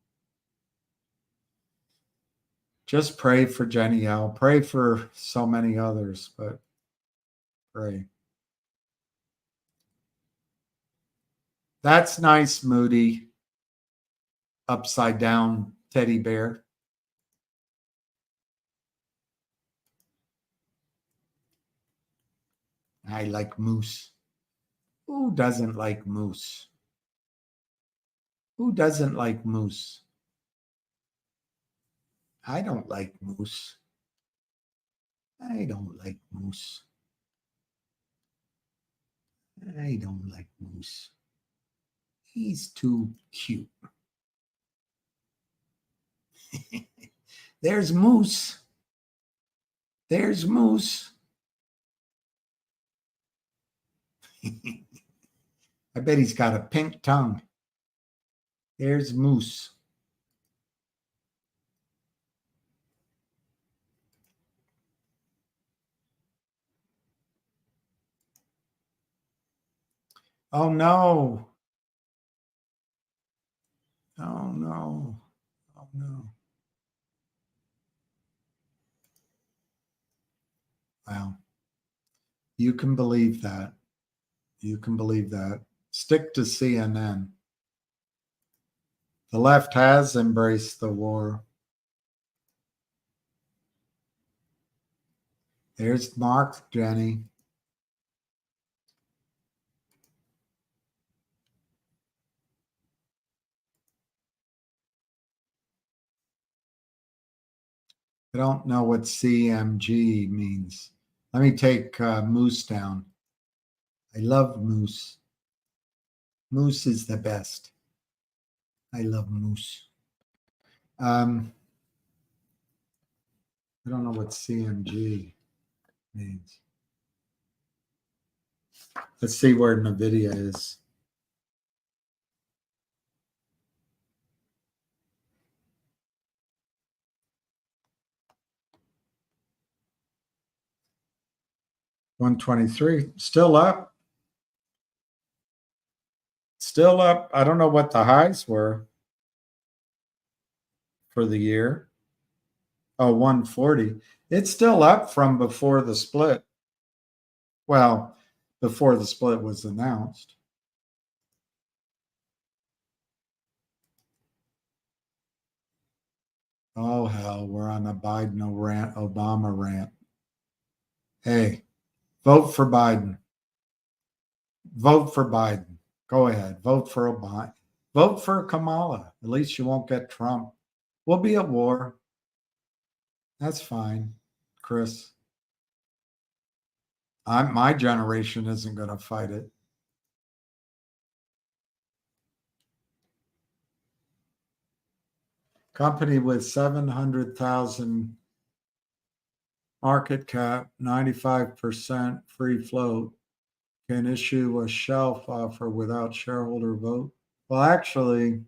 Just pray for Jenny L. Pray for so many others, but pray. That's nice, Moody. Upside down teddy bear. I like moose. Who doesn't like moose? Who doesn't like moose? I don't like moose. I don't like moose. I don't like moose. He's too cute. There's Moose. There's Moose. I bet he's got a pink tongue. There's Moose. Oh no. Oh no. Oh no. Wow. You can believe that. You can believe that. Stick to CNN. The left has embraced the war. There's Mark, Jenny. I don't know what CMG means. Let me take Moose down. I love Moose. Moose is the best. I love Moose. I don't know what CMG means. Let's see where NVIDIA is. $123, still up. Still up. I don't know what the highs were for the year. Oh, 140. It's still up from before the split. Well, before the split was announced. Oh, hell, we're on a Biden rant, Obama rant. Hey, vote for Biden. Vote for Biden. Go ahead. Vote for Obama. Vote for Kamala. At least you won't get Trump. We'll be at war. That's fine, Chris. My generation isn't going to fight it. Company with 700,000 market cap, 95% free float, can issue a shelf offer without shareholder vote. Well, actually,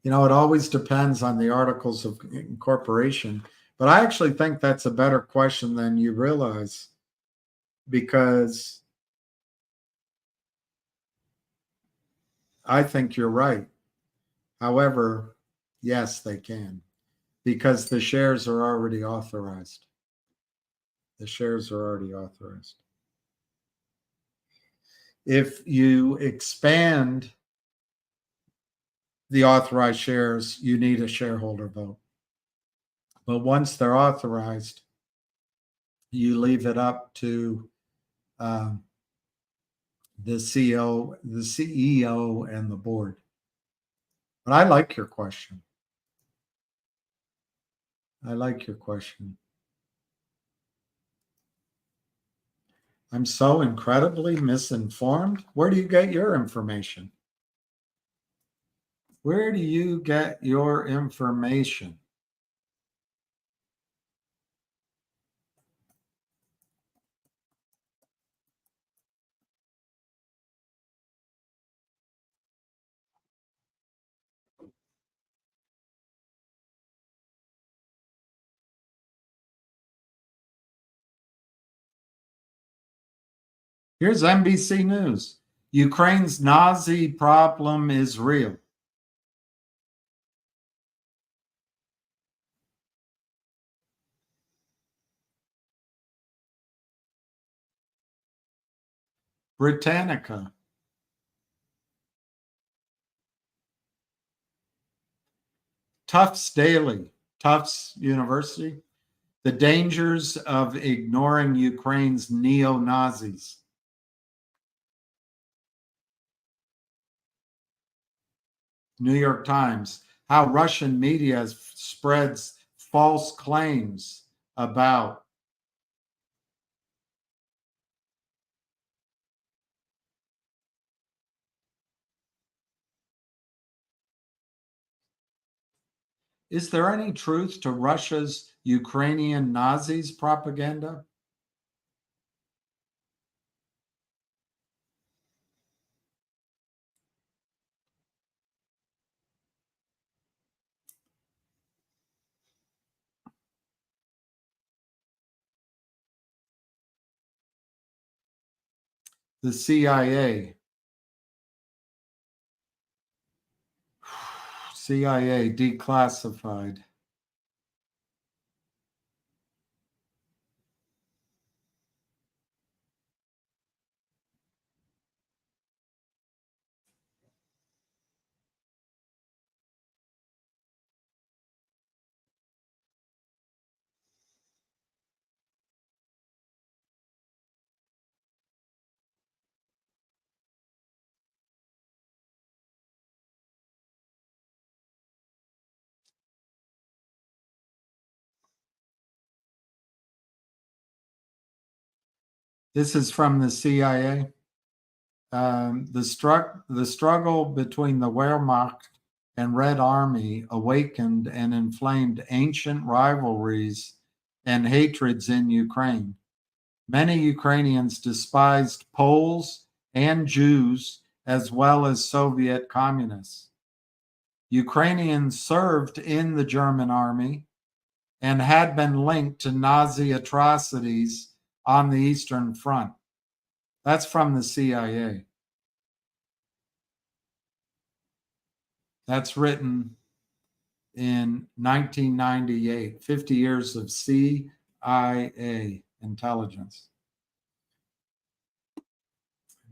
it always depends on the articles of incorporation. But I actually think that's a better question than you realize, because I think you're right. However, yes, they can, because the shares are already authorized. The shares are already authorized. If you expand the authorized shares, you need a shareholder vote. But once they're authorized, you leave it up to the CEO and the board. But I like your question. I like your question. I'm so incredibly misinformed. Where do you get your information? Where do you get your information? Here's NBC News. Ukraine's Nazi problem is real. Britannica. Tufts Daily, Tufts University. The dangers of ignoring Ukraine's neo-Nazis. New York Times, how Russian media spreads false claims about Is there any truth to Russia's Ukrainian Nazis propaganda? The CIA. CIA declassified. This is from the CIA. The struggle between the Wehrmacht and Red Army awakened and inflamed ancient rivalries and hatreds in Ukraine. Many Ukrainians despised Poles and Jews, as well as Soviet communists. Ukrainians served in the German army and had been linked to Nazi atrocities on the Eastern Front. That's from the CIA. That's written in 1998, 50 years of CIA intelligence.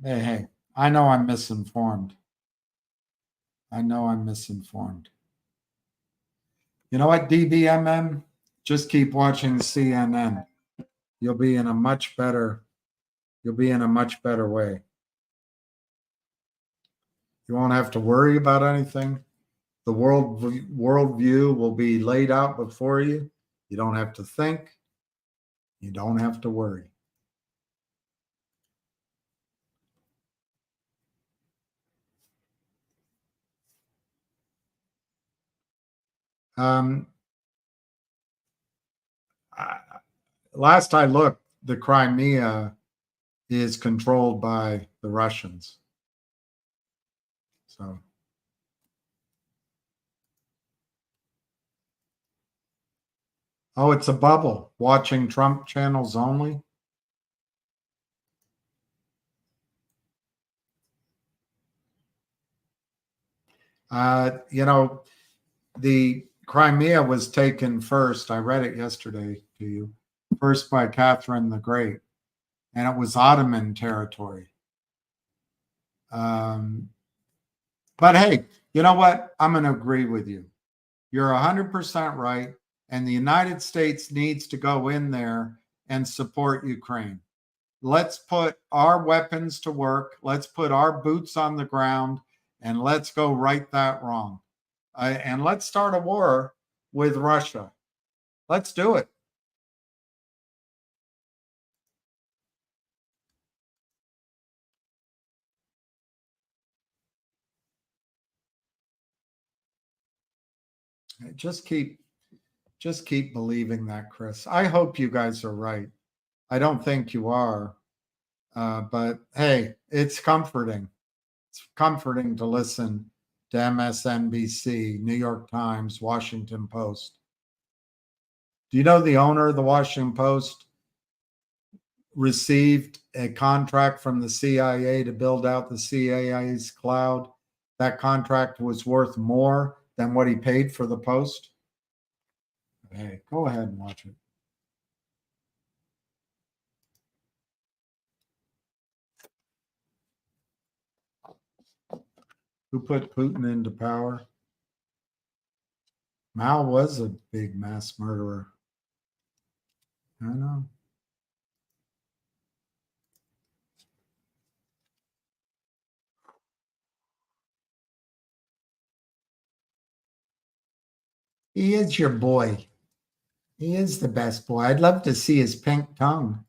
Hey, I know I'm misinformed. I know I'm misinformed. You know what, DBMM? Just keep watching CNN. You'll be in a much better way. You won't have to worry about anything. The worldview will be laid out before you. You don't have to think. You don't have to worry. Last I looked, the Crimea is controlled by the Russians. So, oh, it's a bubble. Watching Trump channels only. You know, the Crimea was taken first. I read it yesterday to you. First by Catherine the Great, and it was Ottoman territory. But hey, you know what? I'm going to agree with you. You're 100% right, and the United States needs to go in there and support Ukraine. Let's put our weapons to work. Let's put our boots on the ground, and let's go right that wrong. And let's start a war with Russia. Let's do it. Just keep believing that, Chris. I hope you guys are right. I don't think you are. But hey, it's comforting. It's comforting to listen to MSNBC, New York Times, Washington Post. Do you know the owner of the Washington Post received a contract from the CIA to build out the CIA's cloud? That contract was worth more than what he paid for the Post. Hey, go ahead and watch it. Who put Putin into power? Mao was a big mass murderer. I know. He is your boy. He is the best boy. I'd love to see his pink tongue.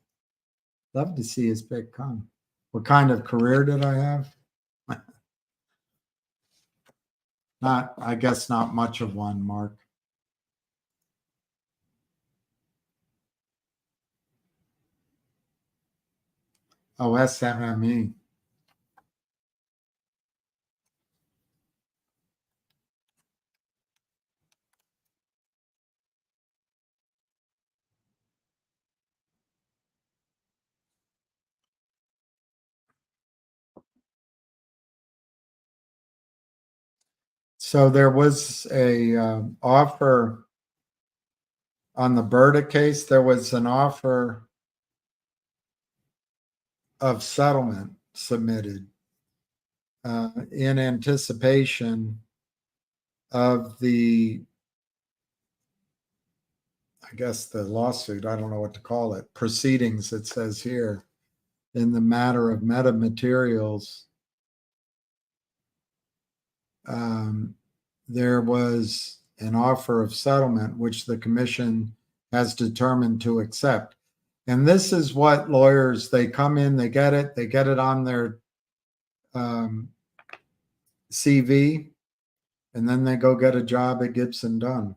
Love to see his pink tongue. What kind of career did I have? I guess not much of one, Mark. Oh, SMME. So there was a offer on the Berta case. There was an offer of settlement submitted in anticipation of the, I guess, the lawsuit. I don't know what to call it. Proceedings, it says here, in the matter of metamaterials. There was an offer of settlement, which the commission has determined to accept. And this is what lawyers, they come in, they get it on their CV, and then they go get a job at Gibson Dunn.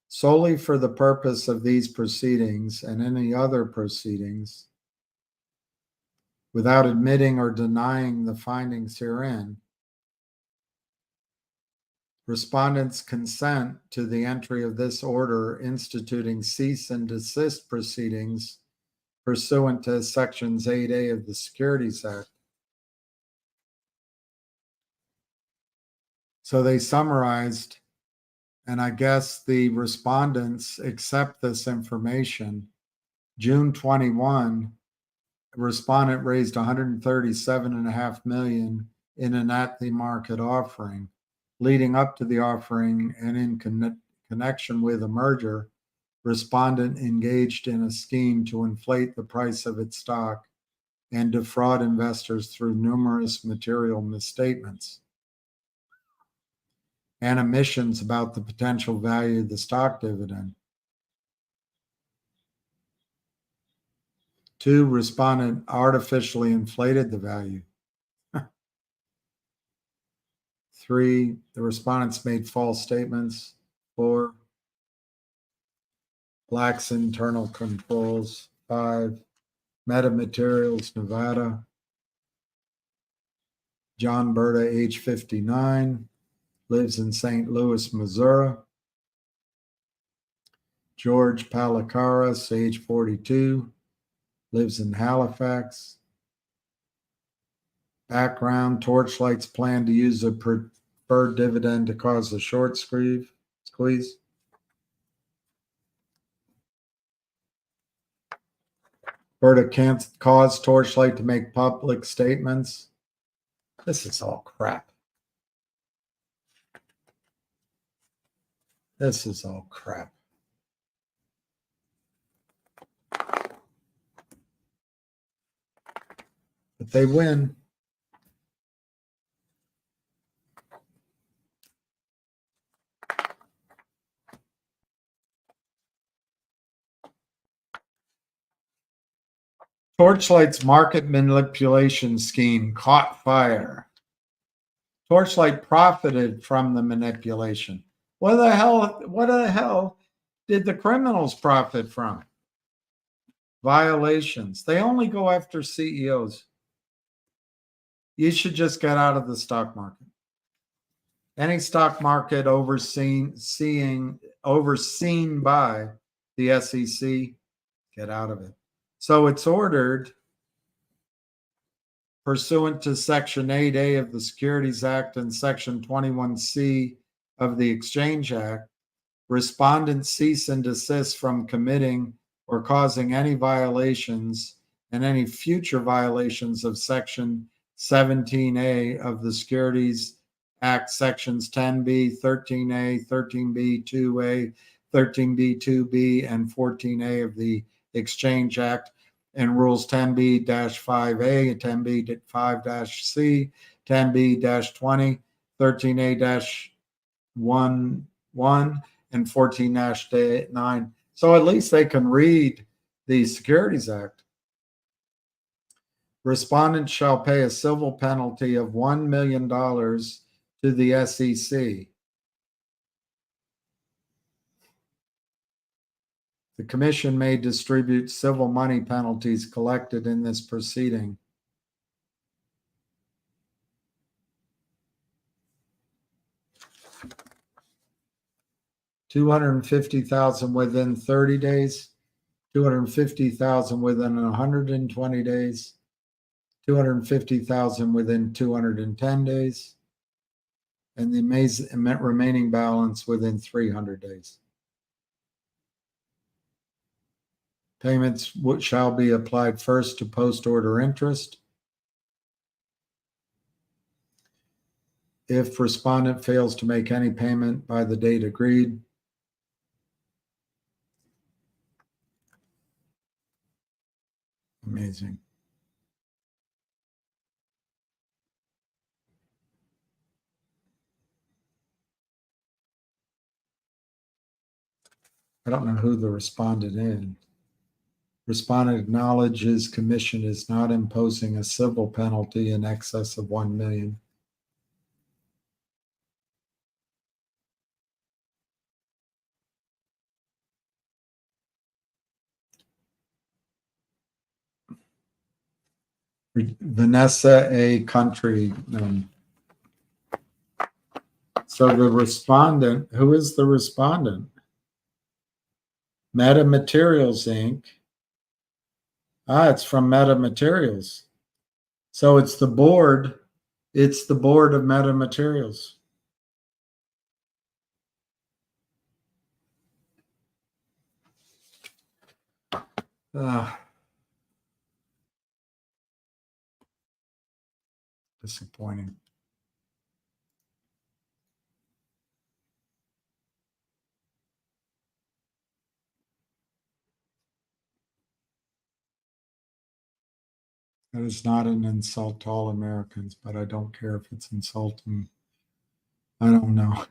Solely for the purpose of these proceedings and any other proceedings, without admitting or denying the findings herein, respondents consent to the entry of this order instituting cease and desist proceedings pursuant to Sections 8A of the Securities Act. So they summarized, and I guess the respondents accept this information. June 21, respondent raised $137.5 million in an at-the-market offering. Leading up to the offering and in connection with a merger, respondent engaged in a scheme to inflate the price of its stock and defraud investors through numerous material misstatements and omissions about the potential value of the stock dividend. 2, respondent artificially inflated the value. 3, the respondents made false statements. 4, lacks internal controls. 5, Metamaterials, Nevada. John Berta, age 59, lives in St. Louis, Missouri. George Palikaras, age 42, lives in Halifax. Background, Torchlight's plan to use a preferred dividend to cause a short squeeze. Berta can't cause Torchlight to make public statements. This is all crap. This is all crap. But they win. Torchlight's market manipulation scheme caught fire. Torchlight profited from the manipulation. What the hell did the criminals profit from? Violations. They only go after CEOs. You should just get out of the stock market. Any stock market overseen by the SEC, get out of it. So it's ordered pursuant to Section 8A of the Securities Act and Section 21C of the Exchange Act, respondents cease and desist from committing or causing any violations and any future violations of Section 17A of the Securities Act, Sections 10B, 13A, 13B, 2A, 13B, 2B, and 14A of the Exchange Act, and Rules 10B-5A, 10B-5-C, 10B-20, 13A-11, and 14-9. So at least they can read the Securities Act. Respondents shall pay a civil penalty of $1 million to the SEC. The Commission may distribute civil money penalties collected in this proceeding. $250,000 within 30 days, $250,000 within 120 days, $250,000 within 210 days, and the remaining balance within 300 days. Payments shall be applied first to post-order interest. If respondent fails to make any payment by the date agreed, amazing. I don't know who the respondent is. Respondent acknowledges Commission is not imposing a civil penalty in excess of $1 million. Vanessa A. Countryman. So the respondent, who is the respondent? Metamaterials Inc. It's from Metamaterials. So it's the board. It's the board of Metamaterials. Disappointing. That is not an insult to all Americans, but I don't care if it's insulting. I don't know.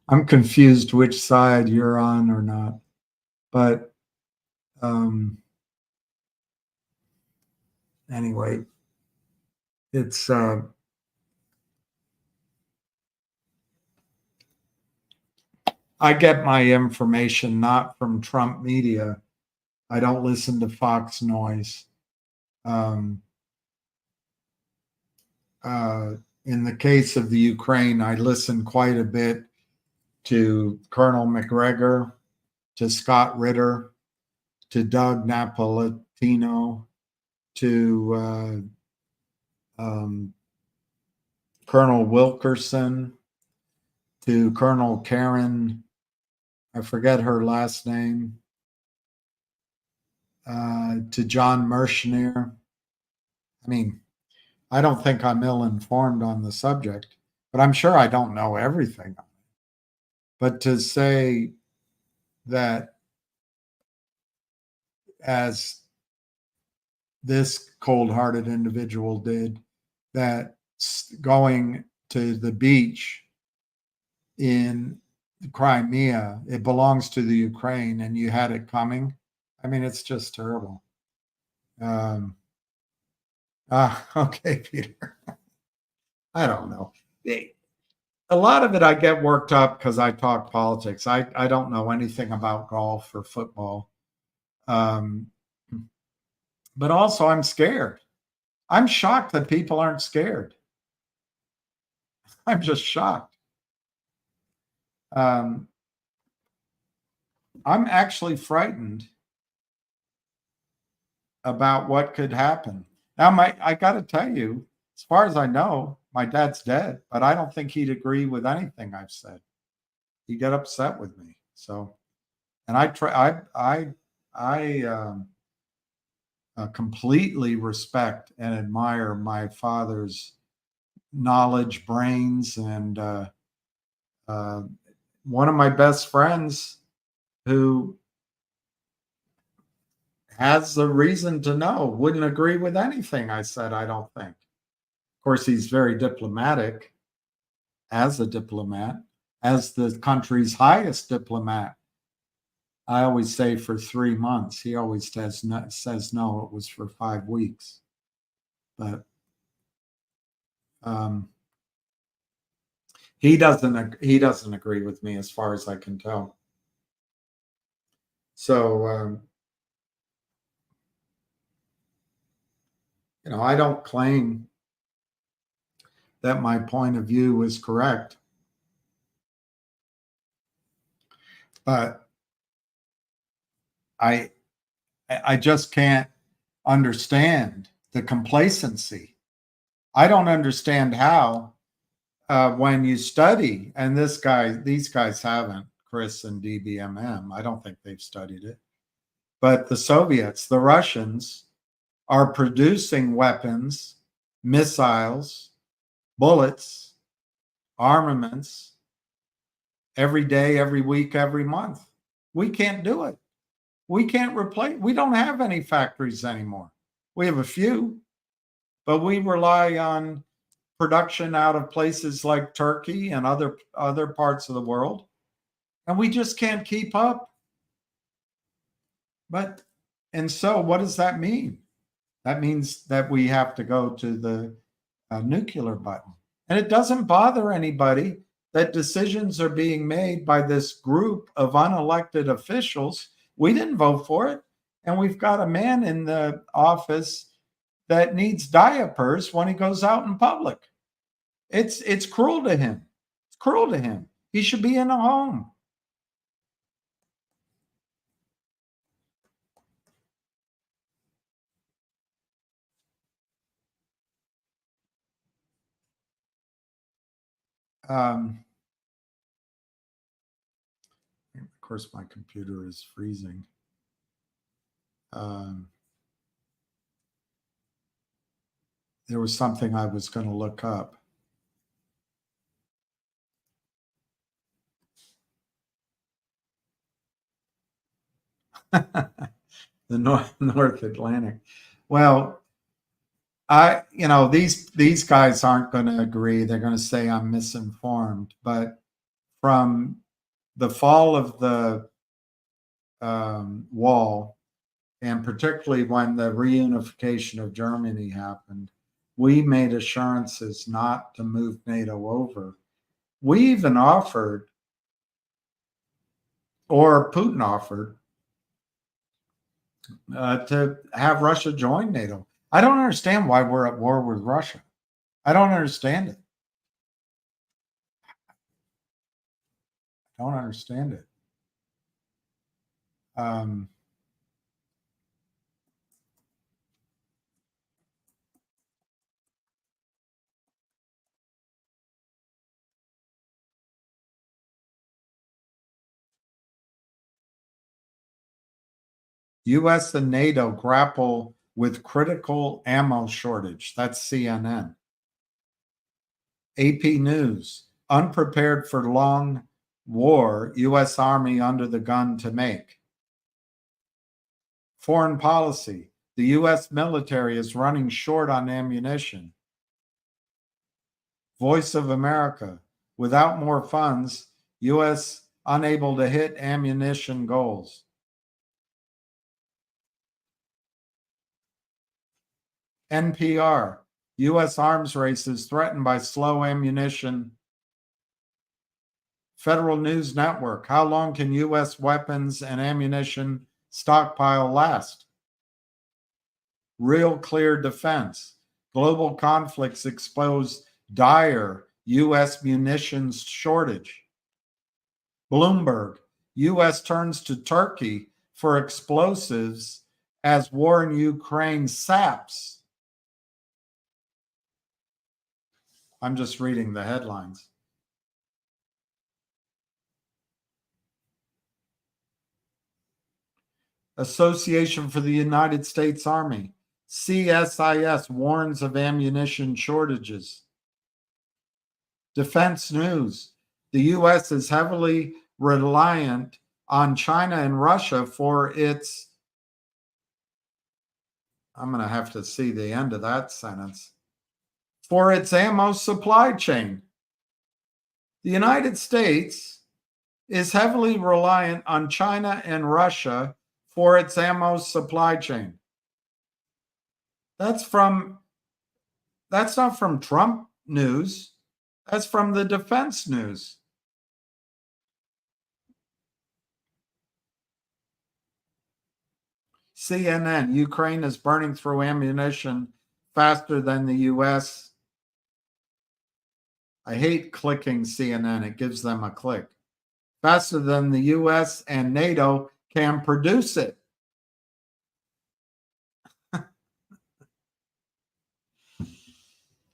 I'm confused which side you're on or not. But anyway, it's I get my information not from Trump media. I don't listen to Fox Noise. In the case of the Ukraine, I listen quite a bit to Colonel McGregor, to Scott Ritter, to Doug Napolitano, to Colonel Wilkerson, to Colonel Karen, I forget her last name, to John Mershnier. I mean, I don't think I'm ill-informed on the subject, but I'm sure I don't know everything. But to say that, as this cold-hearted individual did, that going to the beach in Crimea, it belongs to the Ukraine, and you had it coming. I mean, it's just terrible. Okay, Peter. I don't know. A lot of it I get worked up because I talk politics. I don't know anything about golf or football. But also I'm scared. I'm shocked that people aren't scared. I'm just shocked. I'm actually frightened about what could happen. Now, I got to tell you, as far as I know, my dad's dead, but I don't think he'd agree with anything I've said. He'd get upset with me. So, and I completely respect and admire my father's knowledge, brains, and one of my best friends who has the reason to know wouldn't agree with anything I said, I don't think. Of course, he's very diplomatic as a diplomat, as the country's highest diplomat. I always say for 3 months. He always says no, it was for 5 weeks. But he doesn't agree with me as far as I can tell. So I don't claim that my point of view is correct, but I just can't understand the complacency. I don't understand how, when you study, and these guys haven't, Chris and DBMM, I don't think they've studied it, but the Soviets, the Russians, are producing weapons, missiles, bullets, armaments every day, every week, every month. We can't do it. We can't replace. We don't have any factories anymore. We have a few, but we rely on production out of places like Turkey and other parts of the world, and we just can't keep up. And so what does that mean? That means that we have to go to the nuclear button. And it doesn't bother anybody that decisions are being made by this group of unelected officials. We didn't vote for it. And we've got a man in the office that needs diapers when he goes out in public. It's cruel to him. It's cruel to him. He should be in a home. Of course, my computer is freezing. There was something I was going to look up. The North Atlantic. Well, these guys aren't going to agree. They're going to say I'm misinformed. But from the fall of the wall, and particularly when the reunification of Germany happened, we made assurances not to move NATO over. We even offered, or Putin offered, to have Russia join NATO. I don't understand why we're at war with Russia. I don't understand it. I don't understand it. U.S. and NATO grapple with critical ammo shortage. That's CNN. AP News, unprepared for long war, U.S. Army under the gun to make. Foreign policy, the U.S. military is running short on ammunition. Voice of America, without more funds, U.S. unable to hit ammunition goals. NPR, U.S. arms races threatened by slow ammunition. Federal News Network, how long can U.S. weapons and ammunition stockpile last? Real Clear Defense, global conflicts expose dire U.S. munitions shortage. Bloomberg, U.S. turns to Turkey for explosives as war in Ukraine saps. I'm just reading the headlines. Association for the United States Army, CSIS warns of ammunition shortages. Defense News, the U.S. is heavily reliant on China and Russia for its, I'm going to have to see the end of that sentence, for its ammo supply chain. The United States is heavily reliant on China and Russia for its ammo supply chain. That's not from Trump news. That's from the Defense News. CNN, Ukraine is burning through ammunition faster than the US. I hate clicking CNN. It gives them a click. Faster than the US and NATO can produce it.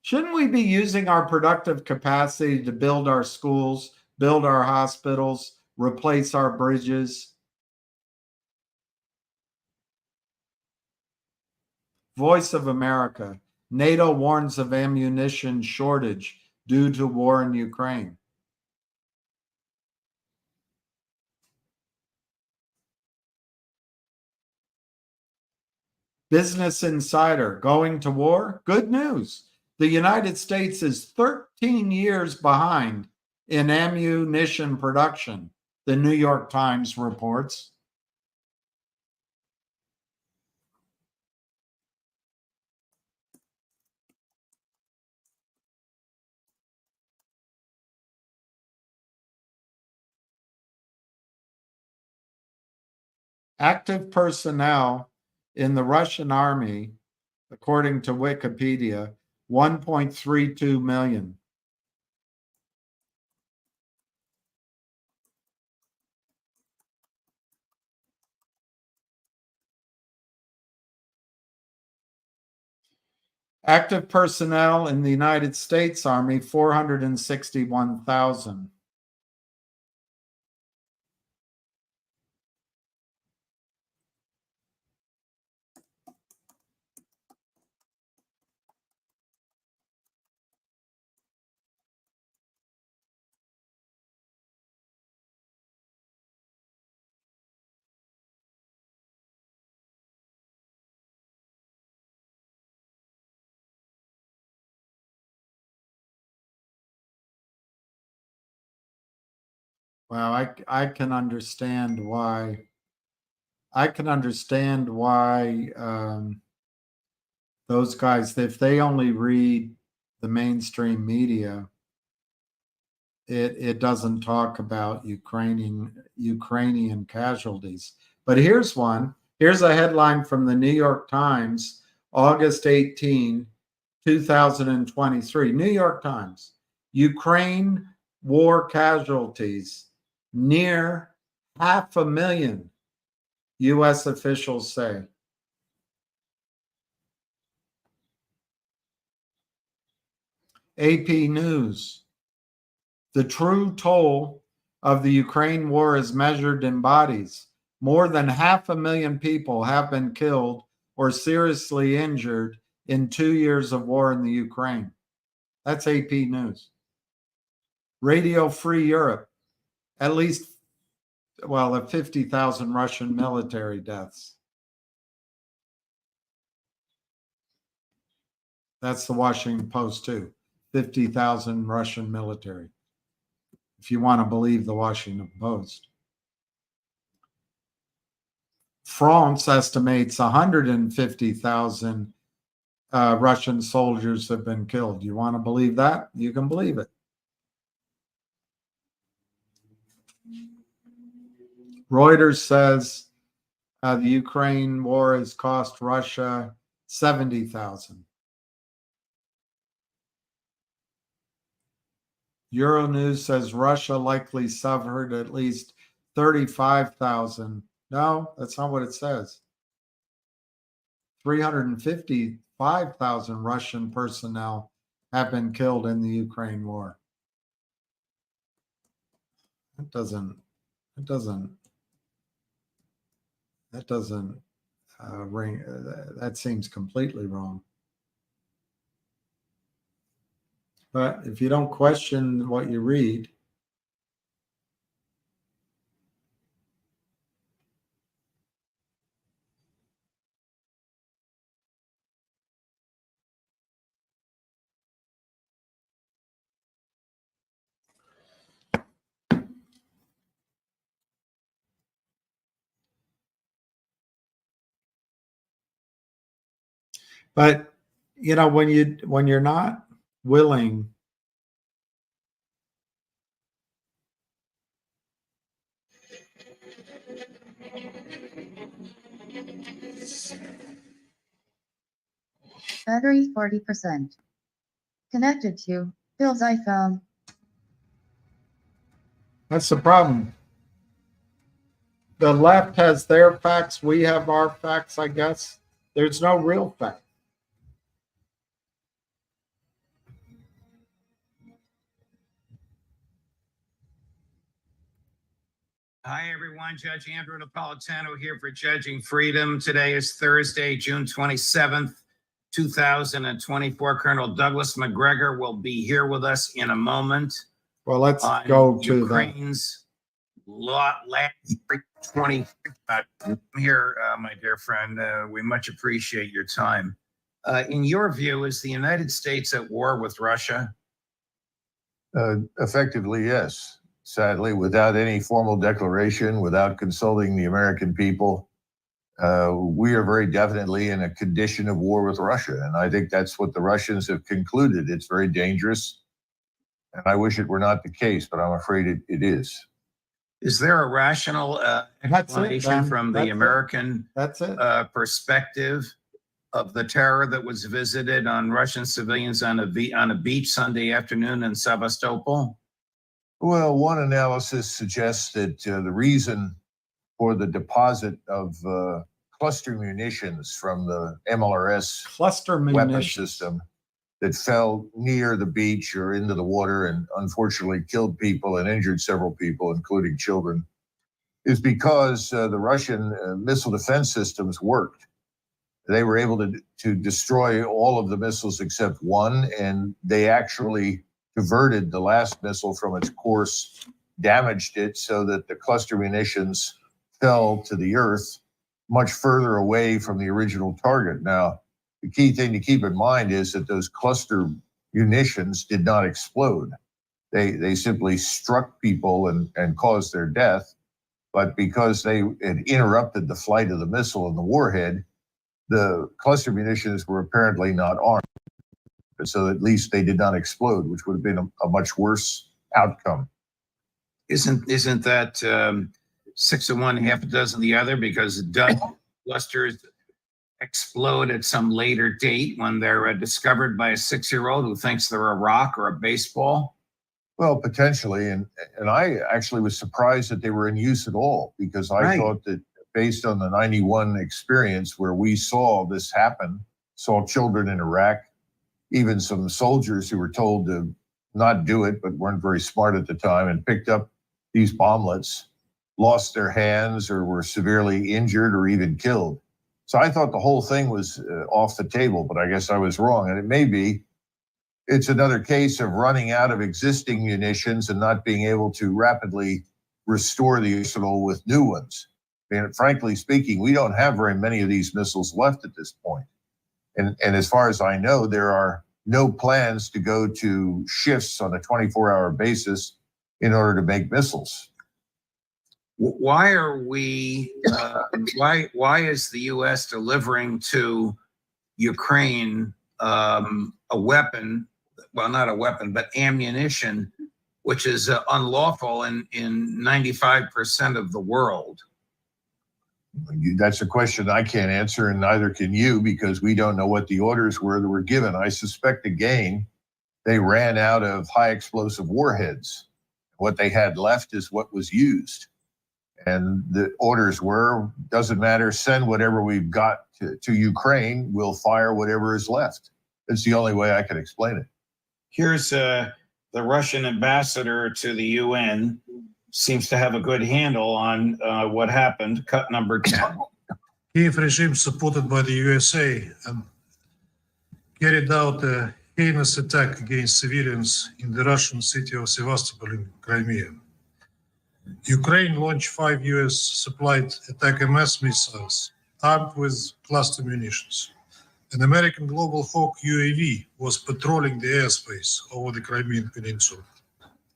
Shouldn't we be using our productive capacity to build our schools, build our hospitals, replace our bridges? Voice of America, NATO warns of ammunition shortage due to war in Ukraine. Business Insider, going to war? Good news. The United States is 13 years behind in ammunition production, the New York Times reports. Active personnel in the Russian army, according to Wikipedia, 1.32 million. Active personnel in the United States Army, 461,000. Well, I can understand why. I can understand why those guys, if they only read the mainstream media, it doesn't talk about Ukrainian casualties. But here's one. Here's a headline from the New York Times, August 18, 2023. New York Times. Ukraine war casualties near 500,000, U.S. officials say. AP News. The true toll of the Ukraine war is measured in bodies. More than 500,000 people have been killed or seriously injured in 2 years of war in the Ukraine. That's AP News. Radio Free Europe. At least, well, 50,000 Russian military deaths. That's the Washington Post too. 50,000 Russian military, if you want to believe the Washington Post. France estimates 150,000 Russian soldiers have been killed. You want to believe that? You can believe it. Reuters says the Ukraine war has cost Russia 70,000. Euronews says Russia likely suffered at least 35,000. No, that's not what it says. 355,000 Russian personnel have been killed in the Ukraine war. That doesn't ring. That seems completely wrong. But if you don't question what you read, but you know, when you're not willing Battery 40%. Connected to Bill's iPhone. That's the problem. The left has their facts, we have our facts, I guess. There's no real fact. Hi, everyone. Judge Andrew Napolitano here for Judging Freedom. Today is Thursday, June 27th, 2024. Colonel Douglas McGregor will be here with us in a moment. Well, let's go to Ukraine's last 20. Here, my dear friend, we much appreciate your time. In your view, is the United States at war with Russia? Effectively, yes. Sadly, without any formal declaration, without consulting the American people, we are very definitely in a condition of war with Russia. And I think that's what the Russians have concluded. It's very dangerous. And I wish it were not the case, but I'm afraid it is. Is there a rational explanation from the American perspective of the terror that was visited on Russian civilians on a beach Sunday afternoon in Sevastopol? Well, one analysis suggests that the reason for the deposit of cluster munitions from the MLRS weapon system that fell near the beach or into the water and unfortunately killed people and injured several people, including children, is because the Russian missile defense systems worked. They were able to destroy all of the missiles except one, and they actually diverted the last missile from its course, damaged it so that the cluster munitions fell to the earth much further away from the original target. Now, the key thing to keep in mind is that those cluster munitions did not explode. They simply struck people and caused their death. But because they had interrupted the flight of the missile and the warhead, the cluster munitions were apparently not armed. So at least they did not explode, which would have been a much worse outcome. Isn't that 6 of one, half a dozen of the other? Because clusters explode at some later date when they're discovered by a 6-year-old who thinks they're a rock or a baseball. Well, potentially, and I actually was surprised that they were in use at all, because I thought that based on the 91 experience where we saw this happen, saw children in Iraq, even some soldiers who were told to not do it, but weren't very smart at the time and picked up these bomblets, lost their hands or were severely injured or even killed. So I thought the whole thing was off the table, but I guess I was wrong. And it may be, it's another case of running out of existing munitions and not being able to rapidly restore the arsenal with new ones. And frankly speaking, we don't have very many of these missiles left at this point. And as far as I know, there are no plans to go to shifts on a 24-hour basis in order to make missiles. Why are we, why is the U.S. delivering to Ukraine a weapon, well, not a weapon, but ammunition, which is unlawful in 95% of the world? That's a question I can't answer, and neither can you, because we don't know what the orders were that were given. I suspect, again, they ran out of high explosive warheads. What they had left is what was used. And the orders were, doesn't matter, send whatever we've got to Ukraine, we'll fire whatever is left. It's the only way I can explain it. Here's the Russian ambassador to the UN, seems to have a good handle on what happened. Cut number 10. Kiev regime, supported by the USA, carried out a heinous attack against civilians in the Russian city of Sevastopol in Crimea. Ukraine launched 5 US-supplied ATACMS missiles armed with cluster munitions. An American Global Hawk UAV was patrolling the airspace over the Crimean Peninsula.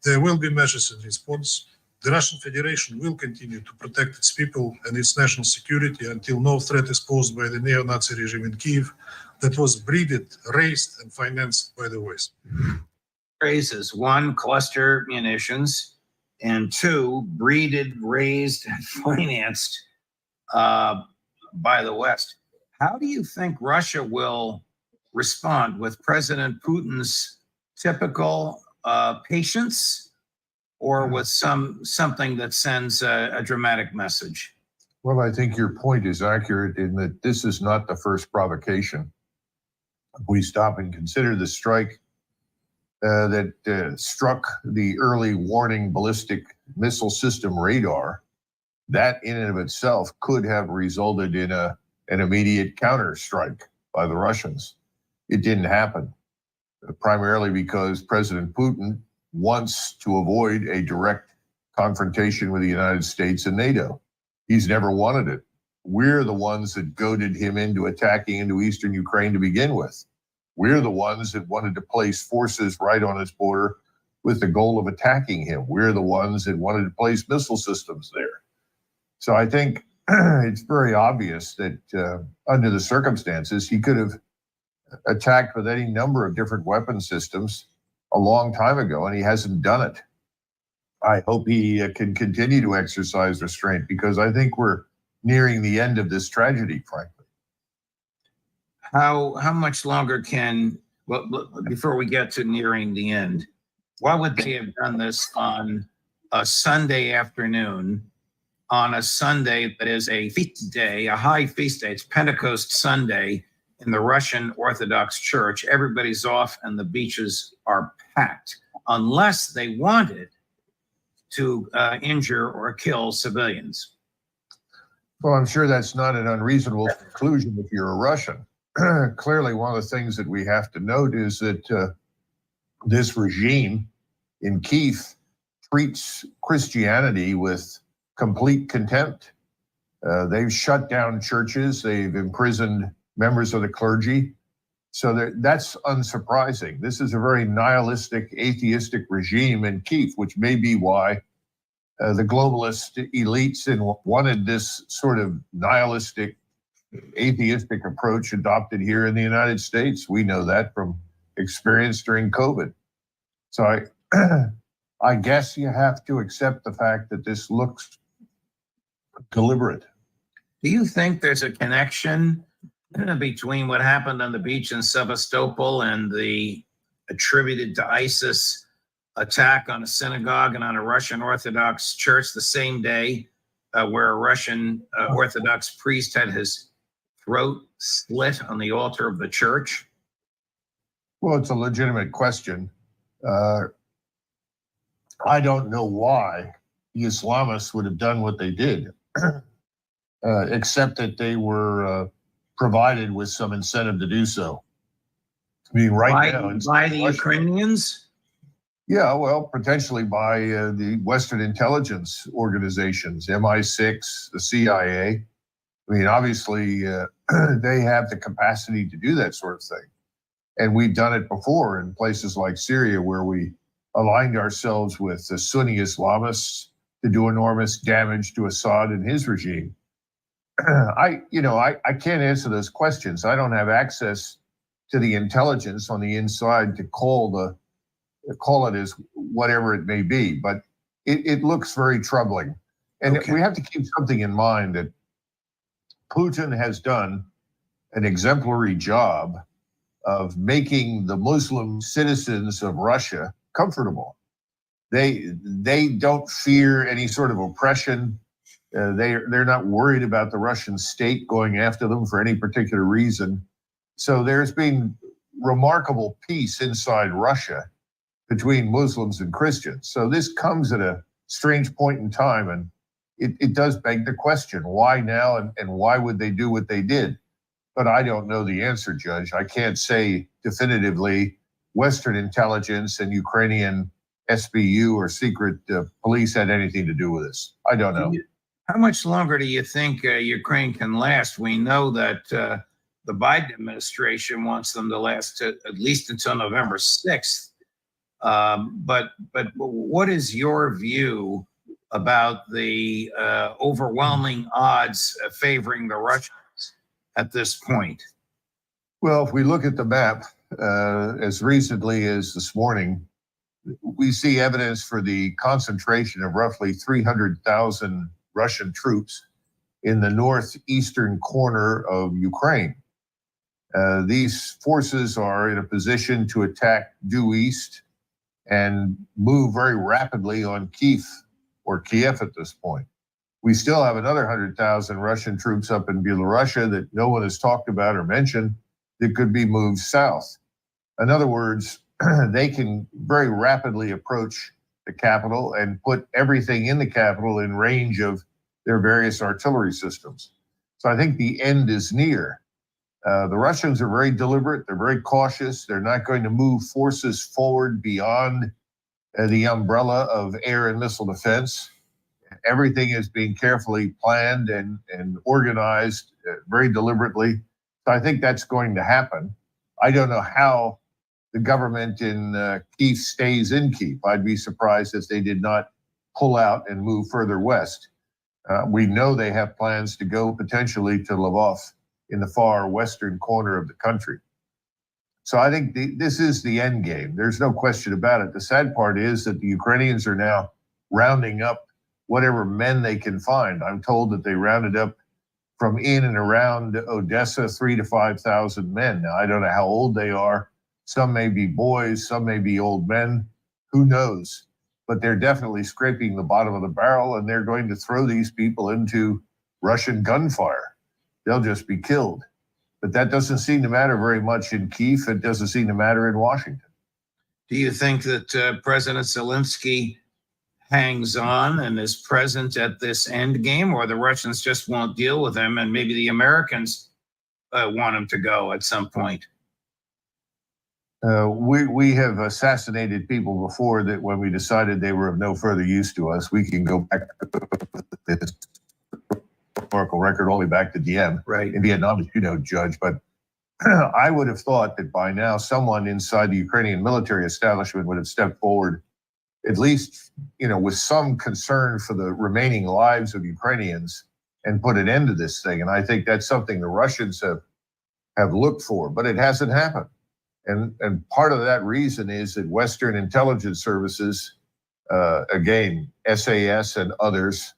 There will be measures in response. The Russian Federation will continue to protect its people and its national security until no threat is posed by the neo-Nazi regime in Kiev that was breeded, raised, and financed by the West. Phrases: 1, cluster munitions, and 2, breeded, raised, and financed by the West. How do you think Russia will respond with President Putin's typical patience, or with something that sends a dramatic message? Well, I think your point is accurate in that this is not the first provocation. If we stop and consider the strike that struck the early warning ballistic missile system radar, that in and of itself could have resulted in an immediate counter strike by the Russians. It didn't happen, primarily because President Putin wants to avoid a direct confrontation with the United States and NATO. He's never wanted it. We're the ones that goaded him into attacking into eastern Ukraine to begin with. We're the ones that wanted to place forces right on its border with the goal of attacking him. We're the ones that wanted to place missile systems there. So I think it's very obvious that under the circumstances, he could have attacked with any number of different weapon systems a long time ago, and he hasn't done it. I hope he can continue to exercise restraint, because I think we're nearing the end of this tragedy, frankly. How much longer can, well, before we get to nearing the end, why would they have done this on a Sunday afternoon, on a Sunday that is a feast day, a high feast day? It's Pentecost Sunday in the Russian Orthodox Church. Everybody's off and the beaches are packed, unless they wanted to injure or kill civilians. Well, I'm sure that's not an unreasonable conclusion if you're a Russian. Clearly, one of the things that we have to note is that this regime in Kiev treats Christianity with complete contempt. They've shut down churches. They've imprisoned members of the clergy. So that's unsurprising. This is a very nihilistic, atheistic regime in Kyiv, which may be why the globalist elites wanted this sort of nihilistic, atheistic approach adopted here in the United States. We know that from experience during COVID. So I guess you have to accept the fact that this looks deliberate. Do you think there's a connection between what happened on the beach in Sevastopol and the attributed to ISIS attack on a synagogue and on a Russian Orthodox church the same day, where a Russian Orthodox priest had his throat slit on the altar of the church? Well, it's a legitimate question. I don't know why the Islamists would have done what they did, except that they were provided with some incentive to do so. I mean, right now, by the Ukrainians? Yeah, well, potentially by the Western intelligence organizations, MI6, the CIA. I mean, obviously, they have the capacity to do that sort of thing. And we've done it before in places like Syria, where we aligned ourselves with the Sunni Islamists to do enormous damage to Assad and his regime. I can't answer those questions. I don't have access to the intelligence on the inside to call it as whatever it may be, but it looks very troubling. And we have to keep something in mind, that Putin has done an exemplary job of making the Muslim citizens of Russia comfortable. They don't fear any sort of oppression. They're not worried about the Russian state going after them for any particular reason. So there's been remarkable peace inside Russia between Muslims and Christians. So this comes at a strange point in time, and it does beg the question, why now and why would they do what they did? But I don't know the answer, Judge. I can't say definitively Western intelligence and Ukrainian SBU or secret police had anything to do with this. I don't know. How much longer do you think Ukraine can last? We know that the Biden administration wants them to last at least until November 6th. But what is your view about the overwhelming odds favoring the Russians at this point? Well, if we look at the map, as recently as this morning, we see evidence for the concentration of roughly 300,000 Russian troops in the northeastern corner of Ukraine. These forces are in a position to attack due east and move very rapidly on Kyiv at this point. We still have another 100,000 Russian troops up in Belarusia that no one has talked about or mentioned that could be moved south. In other words, they can very rapidly approach the capital and put everything in the capital in range of their various artillery systems. So I think the end is near. The Russians are very deliberate. They're very cautious. They're not going to move forces forward beyond the umbrella of air and missile defense. Everything is being carefully planned and organized very deliberately. So I think that's going to happen. I don't know how the government in Kyiv stays in Kyiv. I'd be surprised if they did not pull out and move further west. We know they have plans to go potentially to Lvov in the far western corner of the country. So I think this is the end game. There's no question about it. The sad part is that the Ukrainians are now rounding up whatever men they can find. I'm told that they rounded up from in and around Odessa 3,000 to 5,000 men. Now, I don't know how old they are. Some may be boys, some may be old men. Who knows? But they're definitely scraping the bottom of the barrel, and they're going to throw these people into Russian gunfire. They'll just be killed. But that doesn't seem to matter very much in Kyiv. It doesn't seem to matter in Washington. Do you think that President Zelensky hangs on and is present at this end game, or the Russians just won't deal with him and maybe the Americans want him to go at some point? We have assassinated people before that when we decided they were of no further use to us. We can go back to this historical record all the way back to Diem. Right. In Vietnam, as you know, Judge, but I would have thought that by now someone inside the Ukrainian military establishment would have stepped forward, at least, with some concern for the remaining lives of Ukrainians, and put an end to this thing. And I think that's something the Russians have looked for, but it hasn't happened. And part of that reason is that Western intelligence services, again, SAS and others,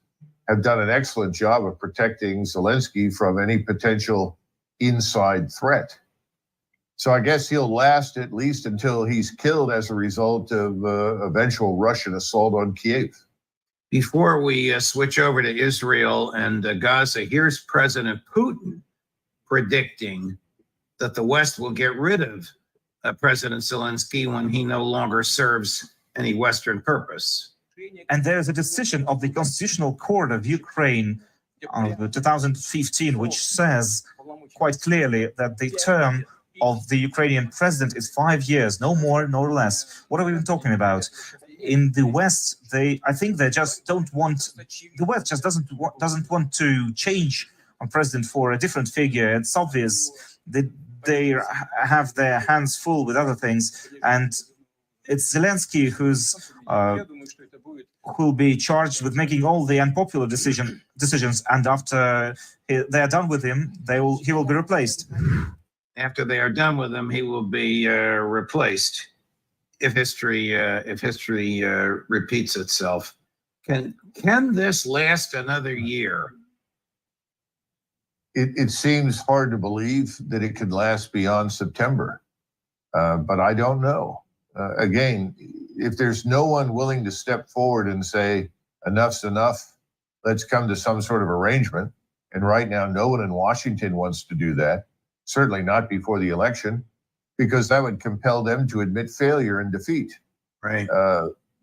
have done an excellent job of protecting Zelensky from any potential inside threat. So I guess he'll last at least until he's killed as a result of eventual Russian assault on Kiev. Before we switch over to Israel and Gaza, here's President Putin predicting that the West will get rid of President Zelensky when he no longer serves any Western purpose. And there is a decision of the Constitutional Court of Ukraine of 2015, which says quite clearly that the term of the Ukrainian president is 5 years, no more nor less. What are we even talking about? In the West, I think they just don't want, the West just doesn't want to change a president for a different figure. It's obvious that they have their hands full with other things, and it's Zelensky who'll be charged with making all the unpopular decisions, and after they are done with him, he will be replaced. After they are done with him, he will be replaced. If history repeats itself, can this last another year? It seems hard to believe that it could last beyond September, but I don't know. Again, if there's no one willing to step forward and say, enough's enough, let's come to some sort of arrangement, and right now no one in Washington wants to do that, certainly not before the election, because that would compel them to admit failure and defeat. Right.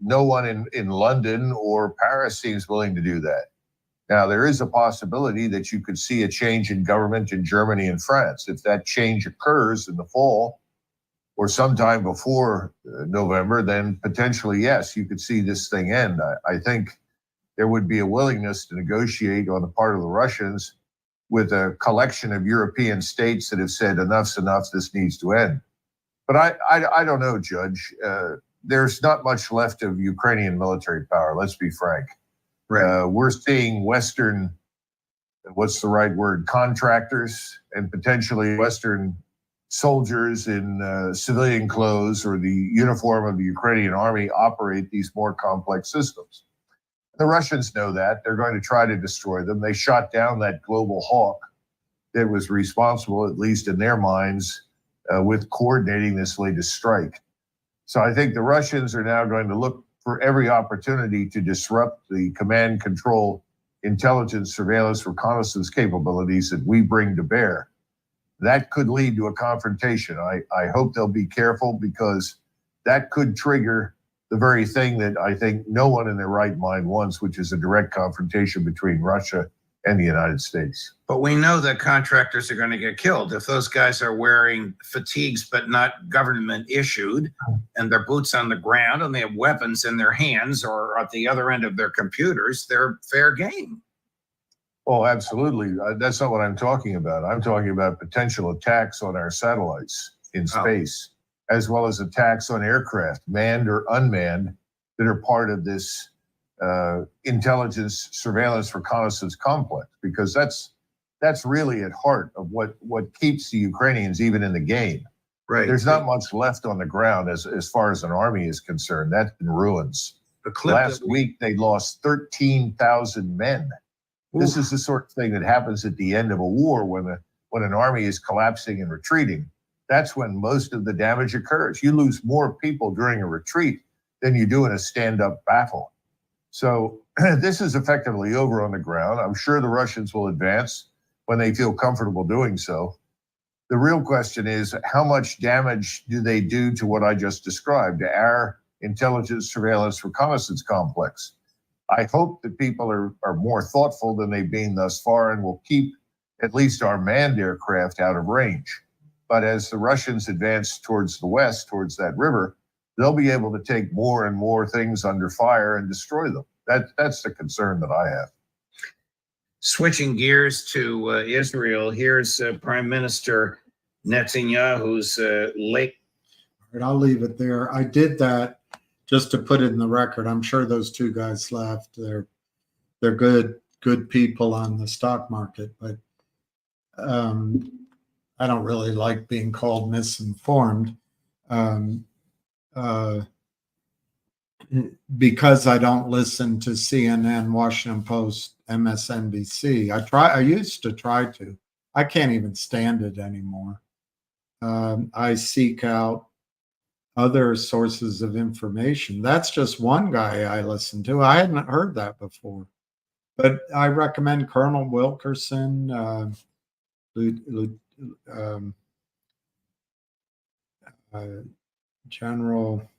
No one in London or Paris seems willing to do that. Now, there is a possibility that you could see a change in government in Germany and France. If that change occurs in the fall or sometime before November, then potentially, yes, you could see this thing end. I think there would be a willingness to negotiate on the part of the Russians with a collection of European states that have said enough's enough, this needs to end. But I don't know, Judge. There's not much left of Ukrainian military power, let's be frank. Right. We're seeing Western, what's the right word, contractors and potentially Western soldiers in civilian clothes or the uniform of the Ukrainian army operate these more complex systems. The Russians know that. They're going to try to destroy them. They shot down that global hawk that was responsible, at least in their minds, with coordinating this latest strike. So I think the Russians are now going to look for every opportunity to disrupt the command, control, intelligence, surveillance, reconnaissance capabilities that we bring to bear. That could lead to a confrontation. I hope they'll be careful, because that could trigger the very thing that I think no one in their right mind wants, which is a direct confrontation between Russia and the United States. But we know that contractors are going to get killed if those guys are wearing fatigues but not government issued, and their boots on the ground, and they have weapons in their hands or at the other end of their computers. They're fair game. Oh, absolutely. That's not what I'm talking about. I'm talking about potential attacks on our satellites in space, as well as attacks on aircraft, manned or unmanned, that are part of this intelligence, surveillance, reconnaissance complex, because that's really at heart of what keeps the Ukrainians even in the game. Right. There's not much left on the ground as far as an army is concerned. That's in ruins. Last week, they lost 13,000 men. Ooh. This is the sort of thing that happens at the end of a war when an army is collapsing and retreating. That's when most of the damage occurs. You lose more people during a retreat than you do in a stand-up battle. So this is effectively over on the ground. I'm sure the Russians will advance when they feel comfortable doing so. The real question is, how much damage do they do to what I just described, to our intelligence, surveillance, reconnaissance complex? I hope that people are more thoughtful than they've been thus far and will keep at least our manned aircraft out of range. But as the Russians advance towards the west, towards that river, they'll be able to take more and more things under fire and destroy them. That's the concern that I have. Switching gears to Israel, here's Prime Minister Netanyahu's late. All right, I'll leave it there. I did that just to put it in the record. I'm sure those two guys left. They're good people on the stock market, but I don't really like being called misinformed. Because I don't listen to CNN, Washington Post, MSNBC. I used to try to. I can't even stand it anymore. I seek out other sources of information. That's just one guy I listen to. I hadn't heard that before. But I recommend Colonel Wilkerson, General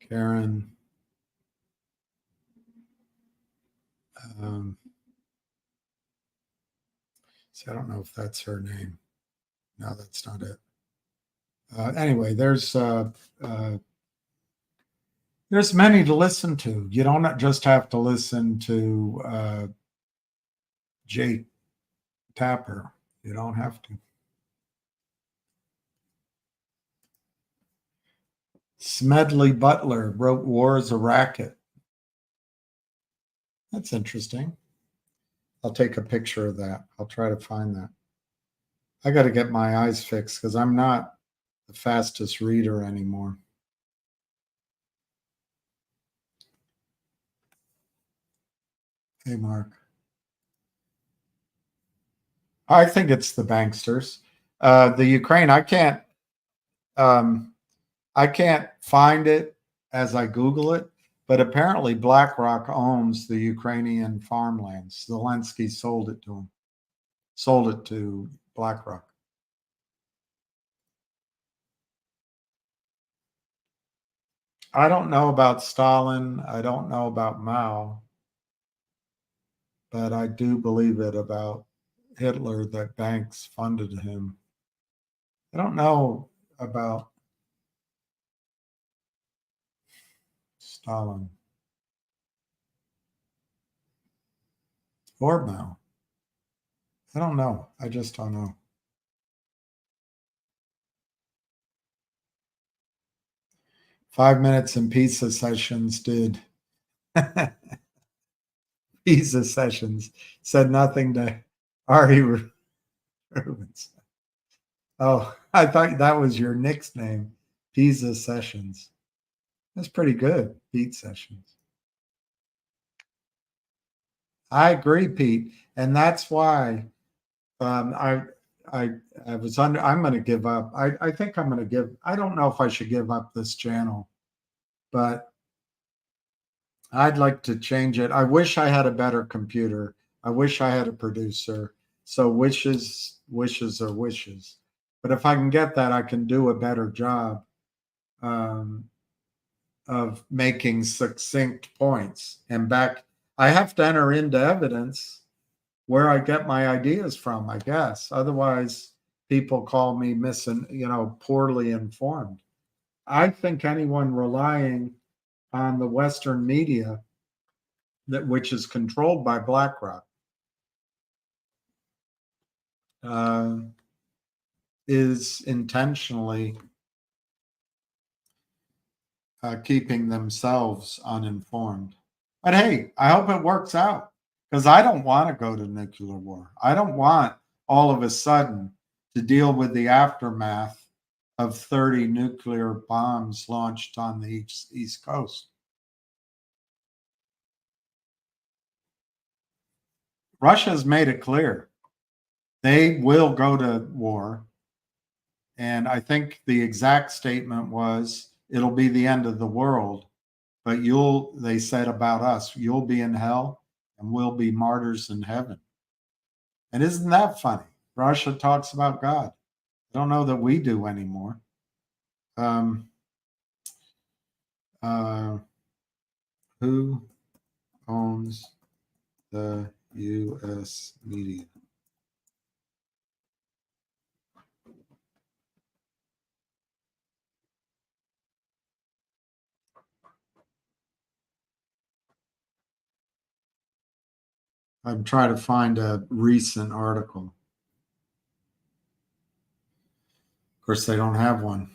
Karen. See, I don't know if that's her name. No, that's not it. Anyway, there's many to listen to. You don't just have to listen to Jake Tapper. You don't have to. Smedley Butler wrote War is a Racket. That's interesting. I'll take a picture of that. I'll try to find that. I got to get my eyes fixed because I'm not the fastest reader anymore. Hey, Mark. I think it's the banksters. The Ukraine, I can't find it as I Google it, but apparently BlackRock owns the Ukrainian farmlands. Zelensky sold it to him. Sold it to BlackRock. I don't know about Stalin. I don't know about Mao. But I do believe it about Hitler that banks funded him. I don't know about Stalin or Mao. I don't know. I just don't know. "5 minutes in pizza sessions" did. Pizza sessions said nothing to Artie Rubens. Oh, I thought that was your nickname, Pizza Sessions. That's pretty good, Pete Sessions. I agree, Pete, and that's why I was under. I'm going to give up. I think I'm going to give. I don't know if I should give up this channel, but I'd like to change it. I wish I had a better computer. I wish I had a producer. So wishes are wishes. But if I can get that, I can do a better job of making succinct points. And back, I have to enter into evidence where I get my ideas from, I guess. Otherwise, people call me poorly informed. I think anyone relying on the Western media, which is controlled by BlackRock, is intentionally keeping themselves uninformed. But hey, I hope it works out because I don't want to go to nuclear war. I don't want all of a sudden to deal with the aftermath of 30 nuclear bombs launched on the East Coast. Russia's made it clear they will go to war. And I think the exact statement was, it'll be the end of the world, but they said about us, you'll be in hell and we'll be martyrs in heaven. And isn't that funny? Russia talks about God. I don't know that we do anymore. Who owns the U.S. media? I'm trying to find a recent article. course, they don't have one.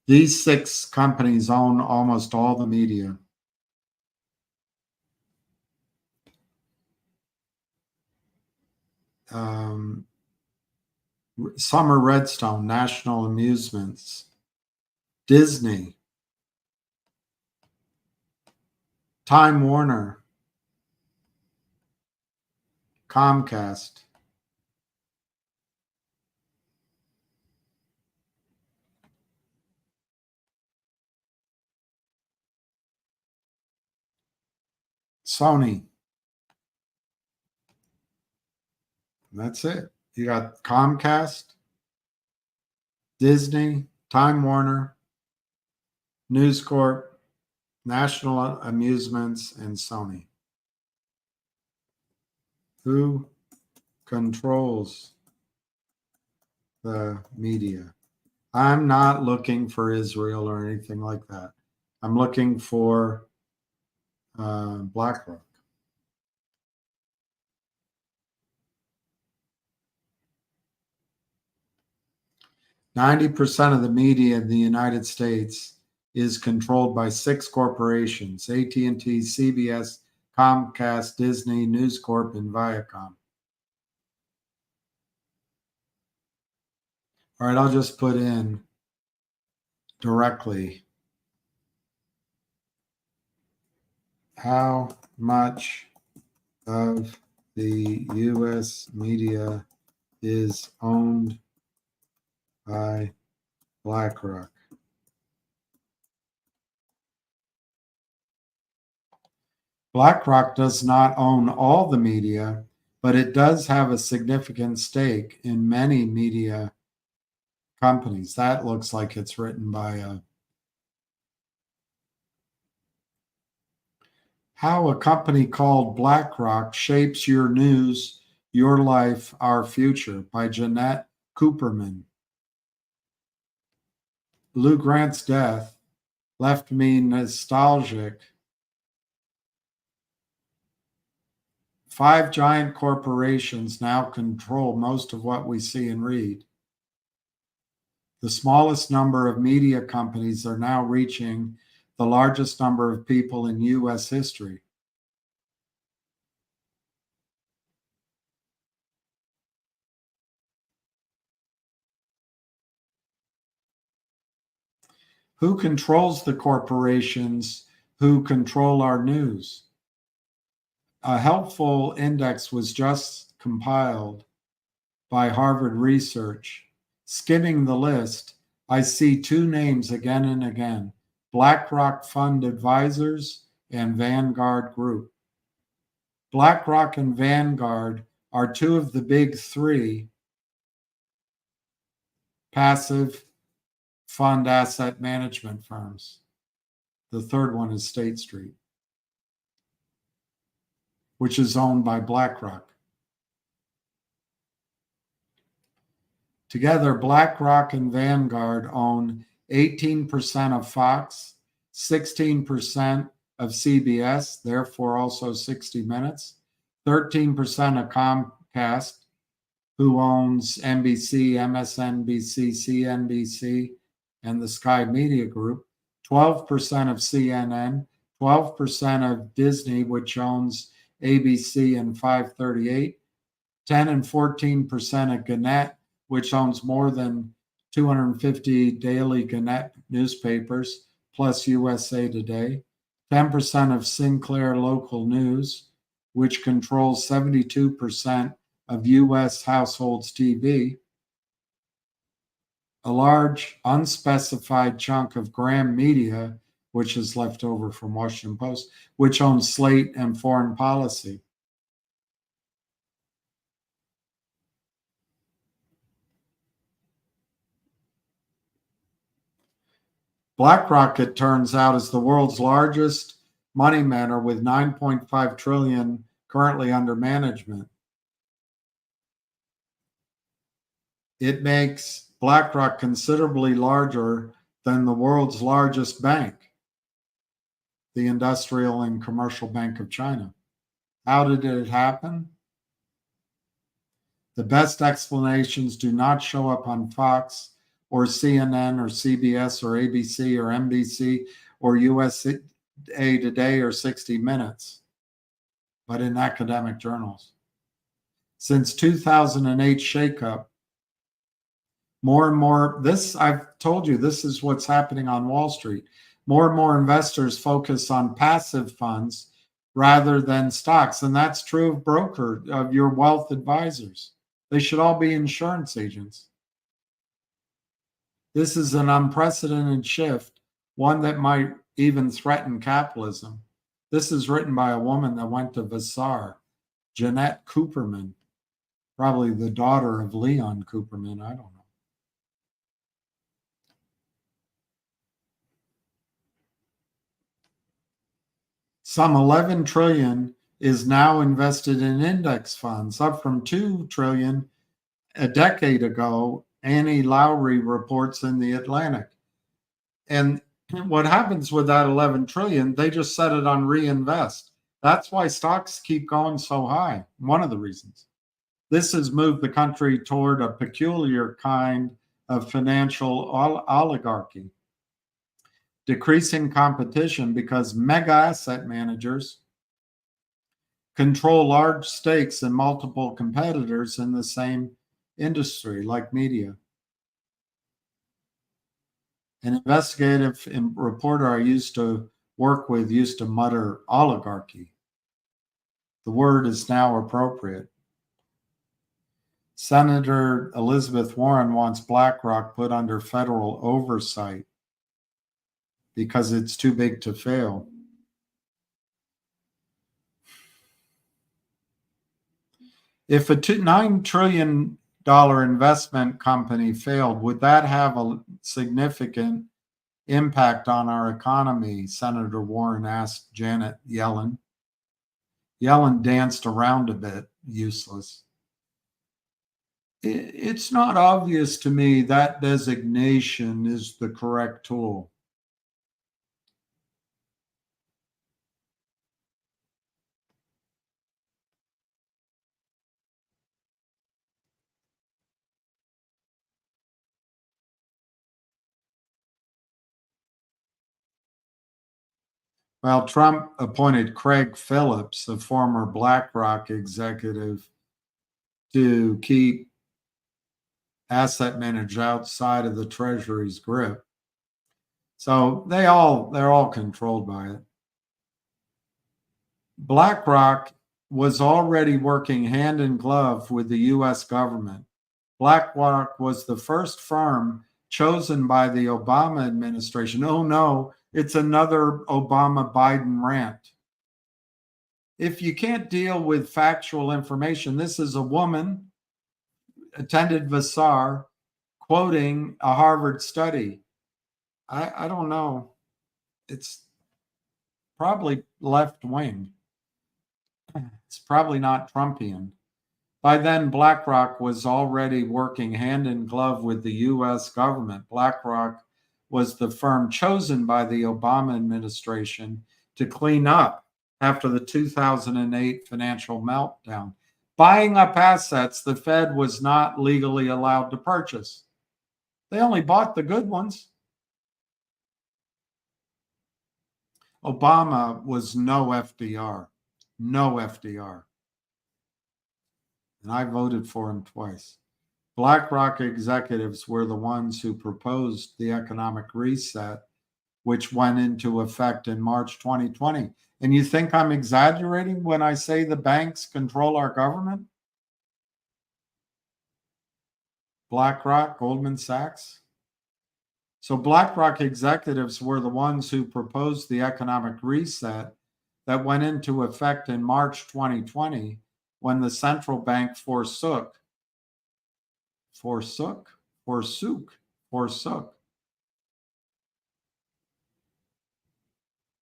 These 6 companies own almost all the media. Summer Redstone, National Amusements, Disney, Time Warner, Comcast, Sony. And that's it. You got Comcast, Disney, Time Warner, News Corp, National Amusements, and Sony. Who controls the media? I'm not looking for Israel or anything like that. I'm looking for BlackRock. %90 of the media in the United States is controlled by 6 corporations: AT&T, CBS, Comcast, Disney, News Corp, and Viacom. All right, I'll just put in directly how much of the U.S. media is owned by BlackRock. BlackRock does not own all the media, but it does have a significant stake in many media companies. That looks like it's written by How a Company Called BlackRock Shapes Your News, Your Life, Our Future by Jeanette Cooperman. Lou Grant's death left me nostalgic. 5 giant corporations now control most of what we see and read. The smallest number of media companies are now reaching the largest number of people in U.S. history. Who controls the corporations who control our news? A helpful index was just compiled by Harvard Research. Skimming the list, I see 2 names again and again: BlackRock Fund Advisors and Vanguard Group. BlackRock and Vanguard are 2 of the big 3 passive fund asset management firms. The third one is State Street, which is owned by BlackRock. Together, BlackRock and Vanguard own 18% of Fox, 16% of CBS, therefore also 60 Minutes, 13% of Comcast, who owns NBC, MSNBC, CNBC, and the Sky Media Group, 12% of CNN, 12% of Disney, which owns ABC and 538, 10 and 14% of Gannett, which owns more than 250 daily Gannett newspapers, plus USA Today, 10% of Sinclair Local News, which controls 72% of U.S. households' TV, a large unspecified chunk of Graham Media, which is left over from Washington Post, which owns Slate and Foreign Policy. BlackRock, it turns out, is the world's largest money manager with $9.5 trillion currently under management. It makes BlackRock considerably larger than the world's largest bank, the Industrial and Commercial Bank of China. How did it happen? The best explanations do not show up on Fox or CNN or CBS or ABC or NBC or USA Today or 60 Minutes, but in academic journals. Since 2008 shakeup, more and more, I've told you, this is what's happening on Wall Street. More and more investors focus on passive funds rather than stocks. And that's true of your wealth advisors. They should all be insurance agents. This is an unprecedented shift, one that might even threaten capitalism. This is written by a woman that went to Vassar, Jeanette Cooperman, probably the daughter of Leon Cooperman. I don't know. Some 11 trillion is now invested in index funds, up from 2 trillion a decade ago, Annie Lowry reports in The Atlantic. And what happens with that 11 trillion, they just set it on reinvest. That's why stocks keep going so high. One of the reasons. This has moved the country toward a peculiar kind of financial oligarchy. Decreasing competition because mega asset managers control large stakes in multiple competitors in the same industry, like media. An investigative reporter I used to work with used to mutter oligarchy. The word is now appropriate. Senator Elizabeth Warren wants BlackRock put under federal oversight because it's too big to fail. If a $9 trillion investment company failed, would that have a significant impact on our economy? Senator Warren asked Janet Yellen. Yellen danced around a bit, useless. It's not obvious to me that designation is the correct tool. Well, Trump appointed Craig Phillips, a former BlackRock executive, to keep asset managers outside of the Treasury's grip. So they're all controlled by it. BlackRock was already working hand in glove with the US government. BlackRock was the first firm chosen by the Obama administration. Oh no, it's another Obama-Biden rant. If you can't deal with factual information, this is a woman, attended Vassar, quoting a Harvard study. I don't know. It's probably left-wing. It's probably not Trumpian. By then, BlackRock was already working hand in glove with the US government. BlackRock was the firm chosen by the Obama administration to clean up after the 2008 financial meltdown, buying up assets the Fed was not legally allowed to purchase. They only bought the good ones. Obama was no FDR. No FDR. And I voted for him twice. BlackRock executives were the ones who proposed the economic reset, which went into effect in March 2020. And you think I'm exaggerating when I say the banks control our government? BlackRock, Goldman Sachs. So BlackRock executives were the ones who proposed the economic reset that went into effect in March 2020 when the central bank forsook,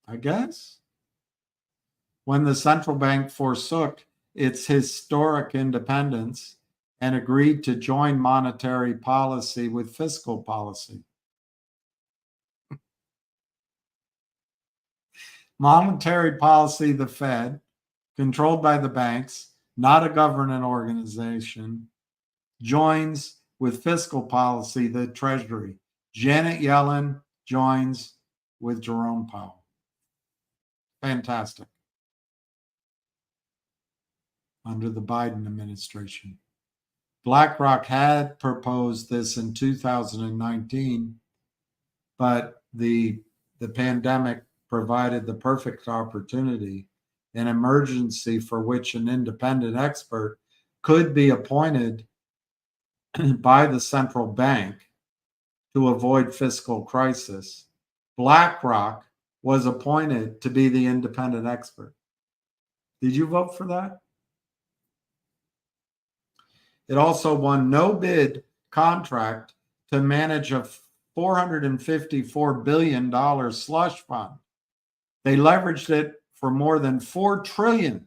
I guess, when the central bank forsook its historic independence and agreed to join monetary policy with fiscal policy. Monetary policy, the Fed, controlled by the banks, not a government organization, joins with fiscal policy, the Treasury. Janet Yellen joins with Jerome Powell. Fantastic. Under the Biden administration. BlackRock had proposed this in 2019, but the pandemic provided the perfect opportunity, an emergency for which an independent expert could be appointed by the central bank to avoid fiscal crisis. BlackRock was appointed to be the independent expert. Did you vote for that? It also won no bid contract to manage a $454 billion slush fund. They leveraged it for more than $4 trillion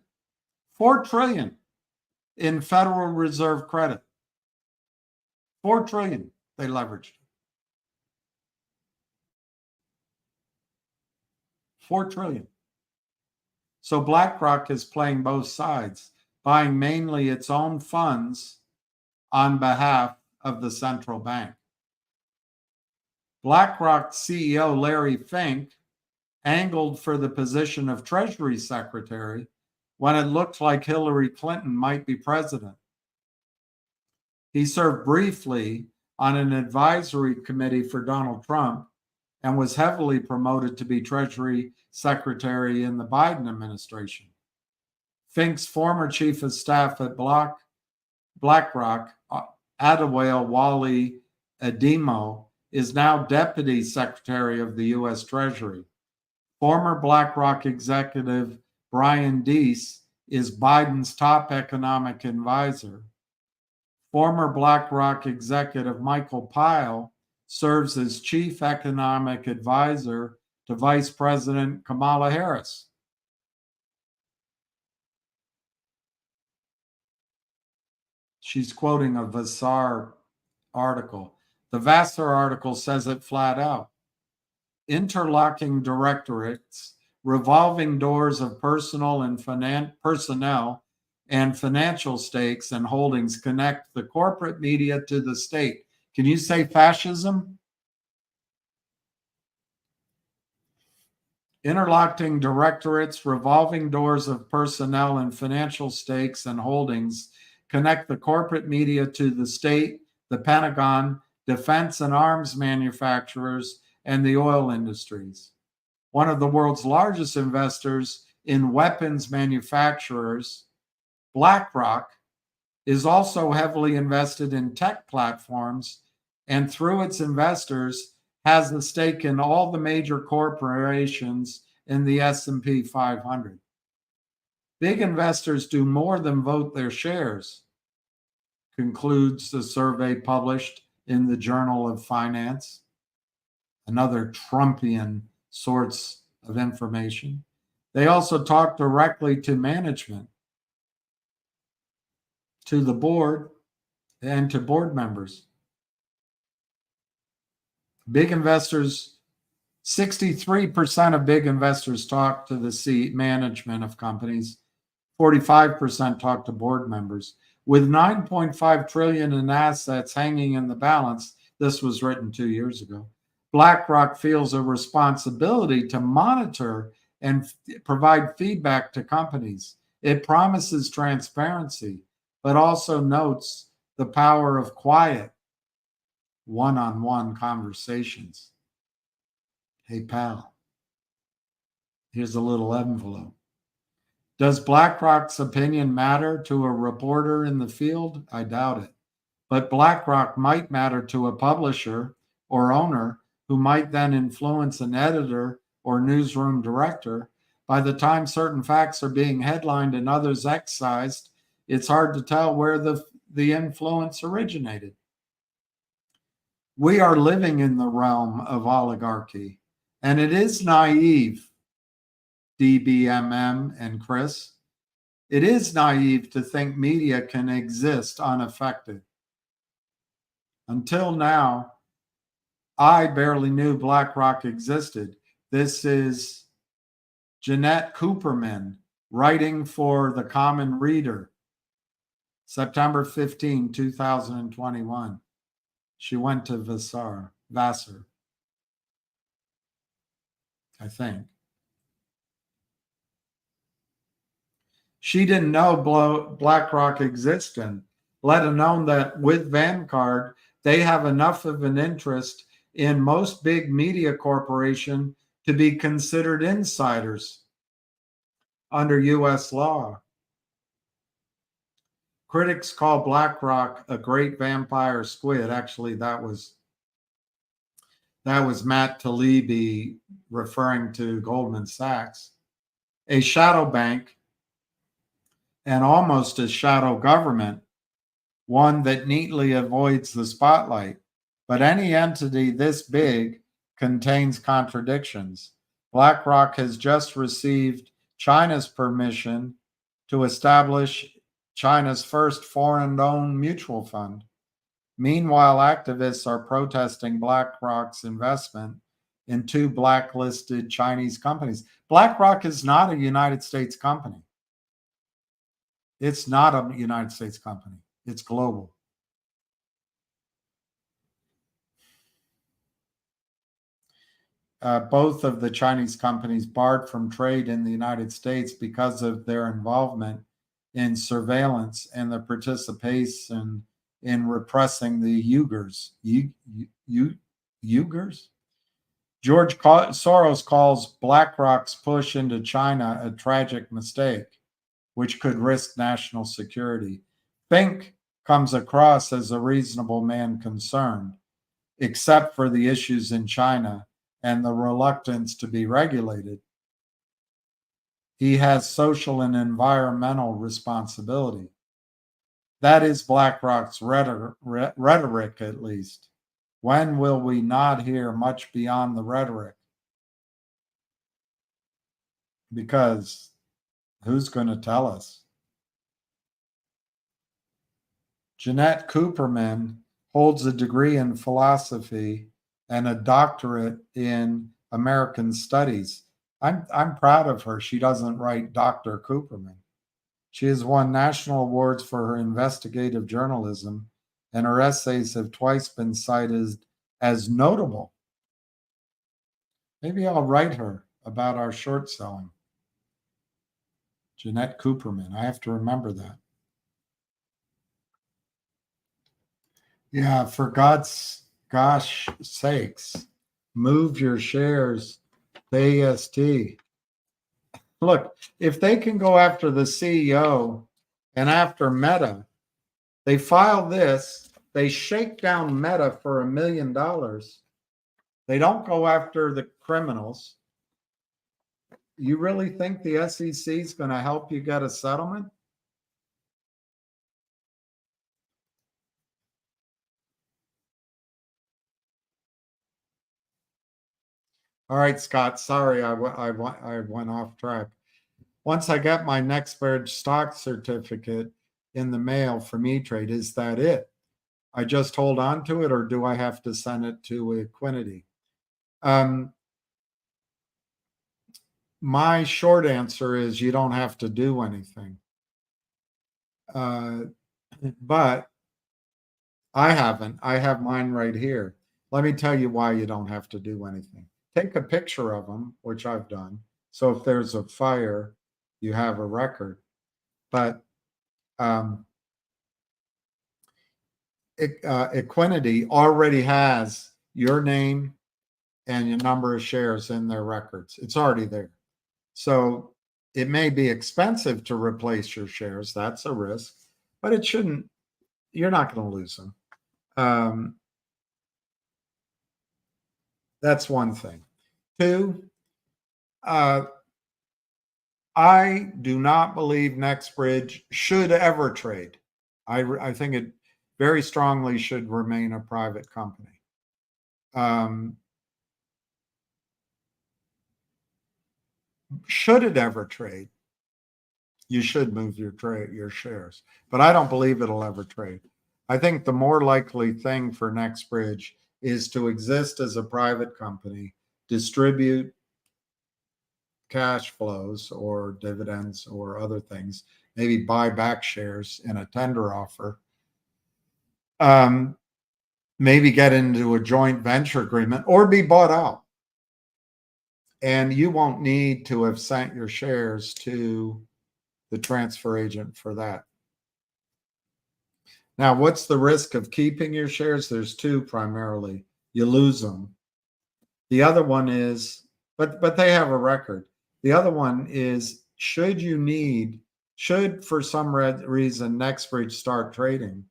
in Federal Reserve credit. $4 trillion they leveraged. $4 trillion. So BlackRock is playing both sides, buying mainly its own funds on behalf of the central bank. BlackRock CEO Larry Fink angled for the position of Treasury Secretary when it looked like Hillary Clinton might be president. He served briefly on an advisory committee for Donald Trump and was heavily promoted to be Treasury Secretary in the Biden administration. Fink's former chief of staff at BlackRock, Adewale Wally Ademo, is now Deputy Secretary of the U.S. Treasury. Former BlackRock executive Brian Deese is Biden's top economic advisor. Former BlackRock executive Michael Pyle serves as chief economic advisor to Vice President Kamala Harris. She's quoting a Vassar article. The Vassar article says it flat out. Interlocking directorates, revolving doors of personnel and financial stakes and holdings connect the corporate media to the state. Can you say fascism? Interlocking directorates, revolving doors of personnel and financial stakes and holdings connect the corporate media to the state, the Pentagon, defense and arms manufacturers, and the oil industries. One of the world's largest investors in weapons manufacturers, BlackRock, is also heavily invested in tech platforms and through its investors has a stake in all the major corporations in the S&P 500. Big investors do more than vote their shares, concludes the survey published in the Journal of Finance, another Trumpian source of information. They also talk directly to management, to the board, and to board members. Big investors, 63% of big investors talk to the management of companies. 45% talk to board members. With $9.5 trillion in assets hanging in the balance, this was written 2 years ago, BlackRock feels a responsibility to monitor and provide feedback to companies. It promises transparency, but also notes the power of quiet, one-on-one conversations. Hey, pal, here's a little envelope. Does BlackRock's opinion matter to a reporter in the field? I doubt it. But BlackRock might matter to a publisher or owner who might then influence an editor or newsroom director. By the time certain facts are being headlined and others excised, it's hard to tell where the influence originated. We are living in the realm of oligarchy, and it is naive, DBMM and Chris. It is naive to think media can exist unaffected. Until now, I barely knew BlackRock existed. This is Jeanette Cooperman writing for the common reader. September 15, 2021. She went to Vassar, I think. She didn't know BlackRock existed, let alone that with Vanguard, they have enough of an interest in most big media corporation to be considered insiders under US law. Critics call BlackRock a great vampire squid. Actually, that was Matt Taibbi referring to Goldman Sachs. A shadow bank and almost a shadow government, one that neatly avoids the spotlight. But any entity this big contains contradictions. BlackRock has just received China's permission to establish China's first foreign-owned mutual fund. Meanwhile, activists are protesting BlackRock's investment in 2 blacklisted Chinese companies. BlackRock is not a United States company. It's not a United States company. It's global. Both of the Chinese companies barred from trade in the United States because of their involvement in surveillance and the participation in repressing the Uyghurs. Uyghurs? George Soros calls BlackRock's push into China a tragic mistake, which could risk national security. Fink comes across as a reasonable man concerned, except for the issues in China and the reluctance to be regulated. He has social and environmental responsibility. That is BlackRock's rhetoric, at least. When will we not hear much beyond the rhetoric? Because who's going to tell us? Jeanette Cooperman holds a degree in philosophy and a doctorate in American studies. I'm proud of her. She doesn't write Dr. Cooperman. She has won national awards for her investigative journalism, and her essays have twice been cited as notable. Maybe I'll write her about our short selling. Jeanette Cooperman. I have to remember that. Yeah, for God's gosh sakes, move your shares to AST. Look, if they can go after the CEO and after Meta, they file this, they shake down Meta for $1 million. They don't go after the criminals. You really think the SEC is going to help you get a settlement? All right, Scott, sorry, I went off track. Once I get my NextBridge stock certificate in the mail from E-Trade, is that it? I just hold on to it, or do I have to send it to Equinity? My short answer is you don't have to do anything. But I haven't. I have mine right here. Let me tell you why you don't have to do anything. Take a picture of them, which I've done. So if there's a fire, you have a record. But Equinity already has your name and your number of shares in their records. It's already there. So it may be expensive to replace your shares. That's a risk, but it shouldn't. You're not going to lose them. That's one thing. 2, I do not believe NextBridge should ever trade. I think it very strongly should remain a private company. Should it ever trade, you should move your shares. But I don't believe it'll ever trade. I think the more likely thing for NextBridge is to exist as a private company, distribute cash flows or dividends or other things, maybe buy back shares in a tender offer. Maybe get into a joint venture agreement or be bought out. And you won't need to have sent your shares to the transfer agent for that. Now, what's the risk of keeping your shares? There's two primarily. You lose them. The other one is, but they have a record. The other one is, should for some reason NextBridge start trading,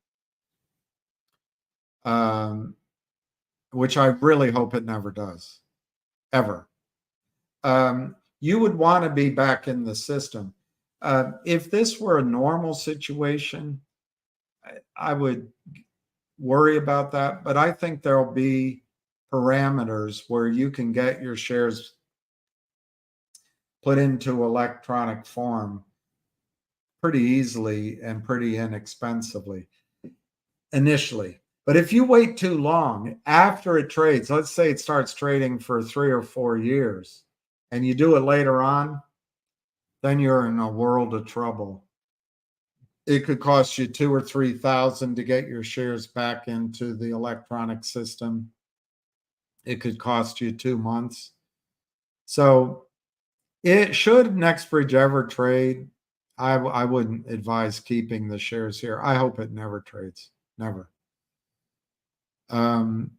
which I really hope it never does, ever. You would want to be back in the system. If this were a normal situation, I would worry about that, but I think there'll be parameters where you can get your shares put into electronic form pretty easily and pretty inexpensively initially. But if you wait too long after it trades, let's say it starts trading for 3 or 4 years, and you do it later on, then you're in a world of trouble. It could cost you $2,000 or $3,000 to get your shares back into the electronic system. It could cost you 2 months. So should NextBridge ever trade, I wouldn't advise keeping the shares here. I hope it never trades, never. One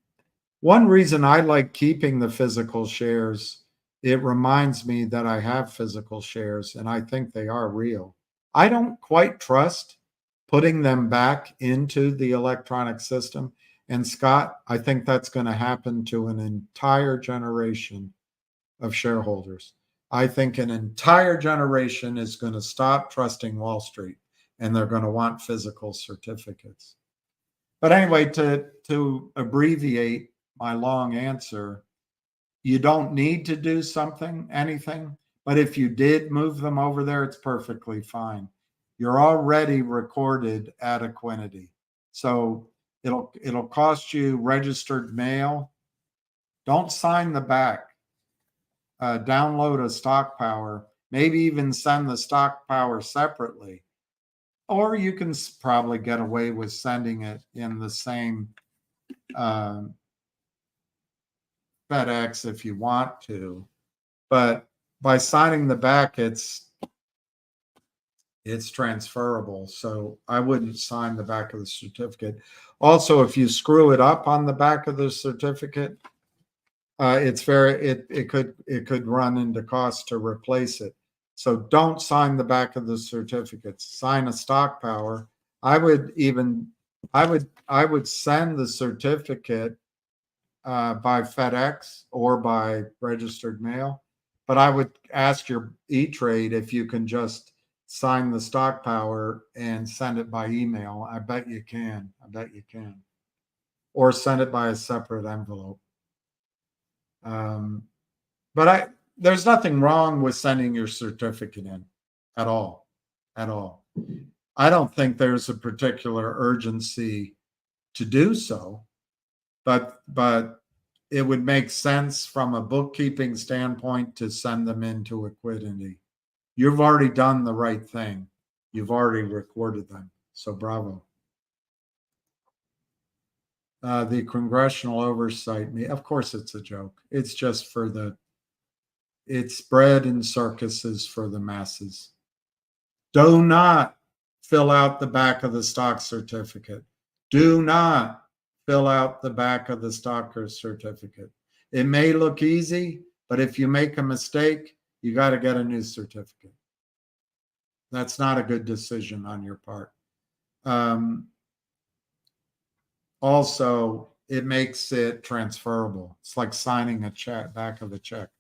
reason I like keeping the physical shares, it reminds me that I have physical shares and I think they are real. I don't quite trust putting them back into the electronic system. And Scott, I think that's going to happen to an entire generation of shareholders. I think an entire generation is going to stop trusting Wall Street and they're going to want physical certificates. But anyway, to abbreviate my long answer, you don't need to do anything, but if you did move them over there, it's perfectly fine. You're already recorded at Equinity. So it'll cost you registered mail. Don't sign the back. Download a stock power, maybe even send the stock power separately. Or you can probably get away with sending it in the same FedEx if you want to. But by signing the back, it's transferable. So I wouldn't sign the back of the certificate. Also, if you screw it up on the back of the certificate, it could run into cost to replace it. So don't sign the back of the certificates. Sign a stock power. I would send the certificate by FedEx or by registered mail, but I would ask your E-Trade if you can just sign the stock power and send it by email. I bet you can. Or send it by a separate envelope. But there's nothing wrong with sending your certificate in at all. I don't think there's a particular urgency to do so, but it would make sense from a bookkeeping standpoint to send them into Equinity. You've already done the right thing. You've already recorded them. So bravo. The congressional oversight, of course it's a joke. It's just it's bread and circuses for the masses. Do not fill out the back of the stock certificate. Do not fill out the back of the stock certificate. It may look easy, but if you make a mistake, you got to get a new certificate. That's not a good decision on your part. Also, it makes it transferable. It's like signing a check, back of a check.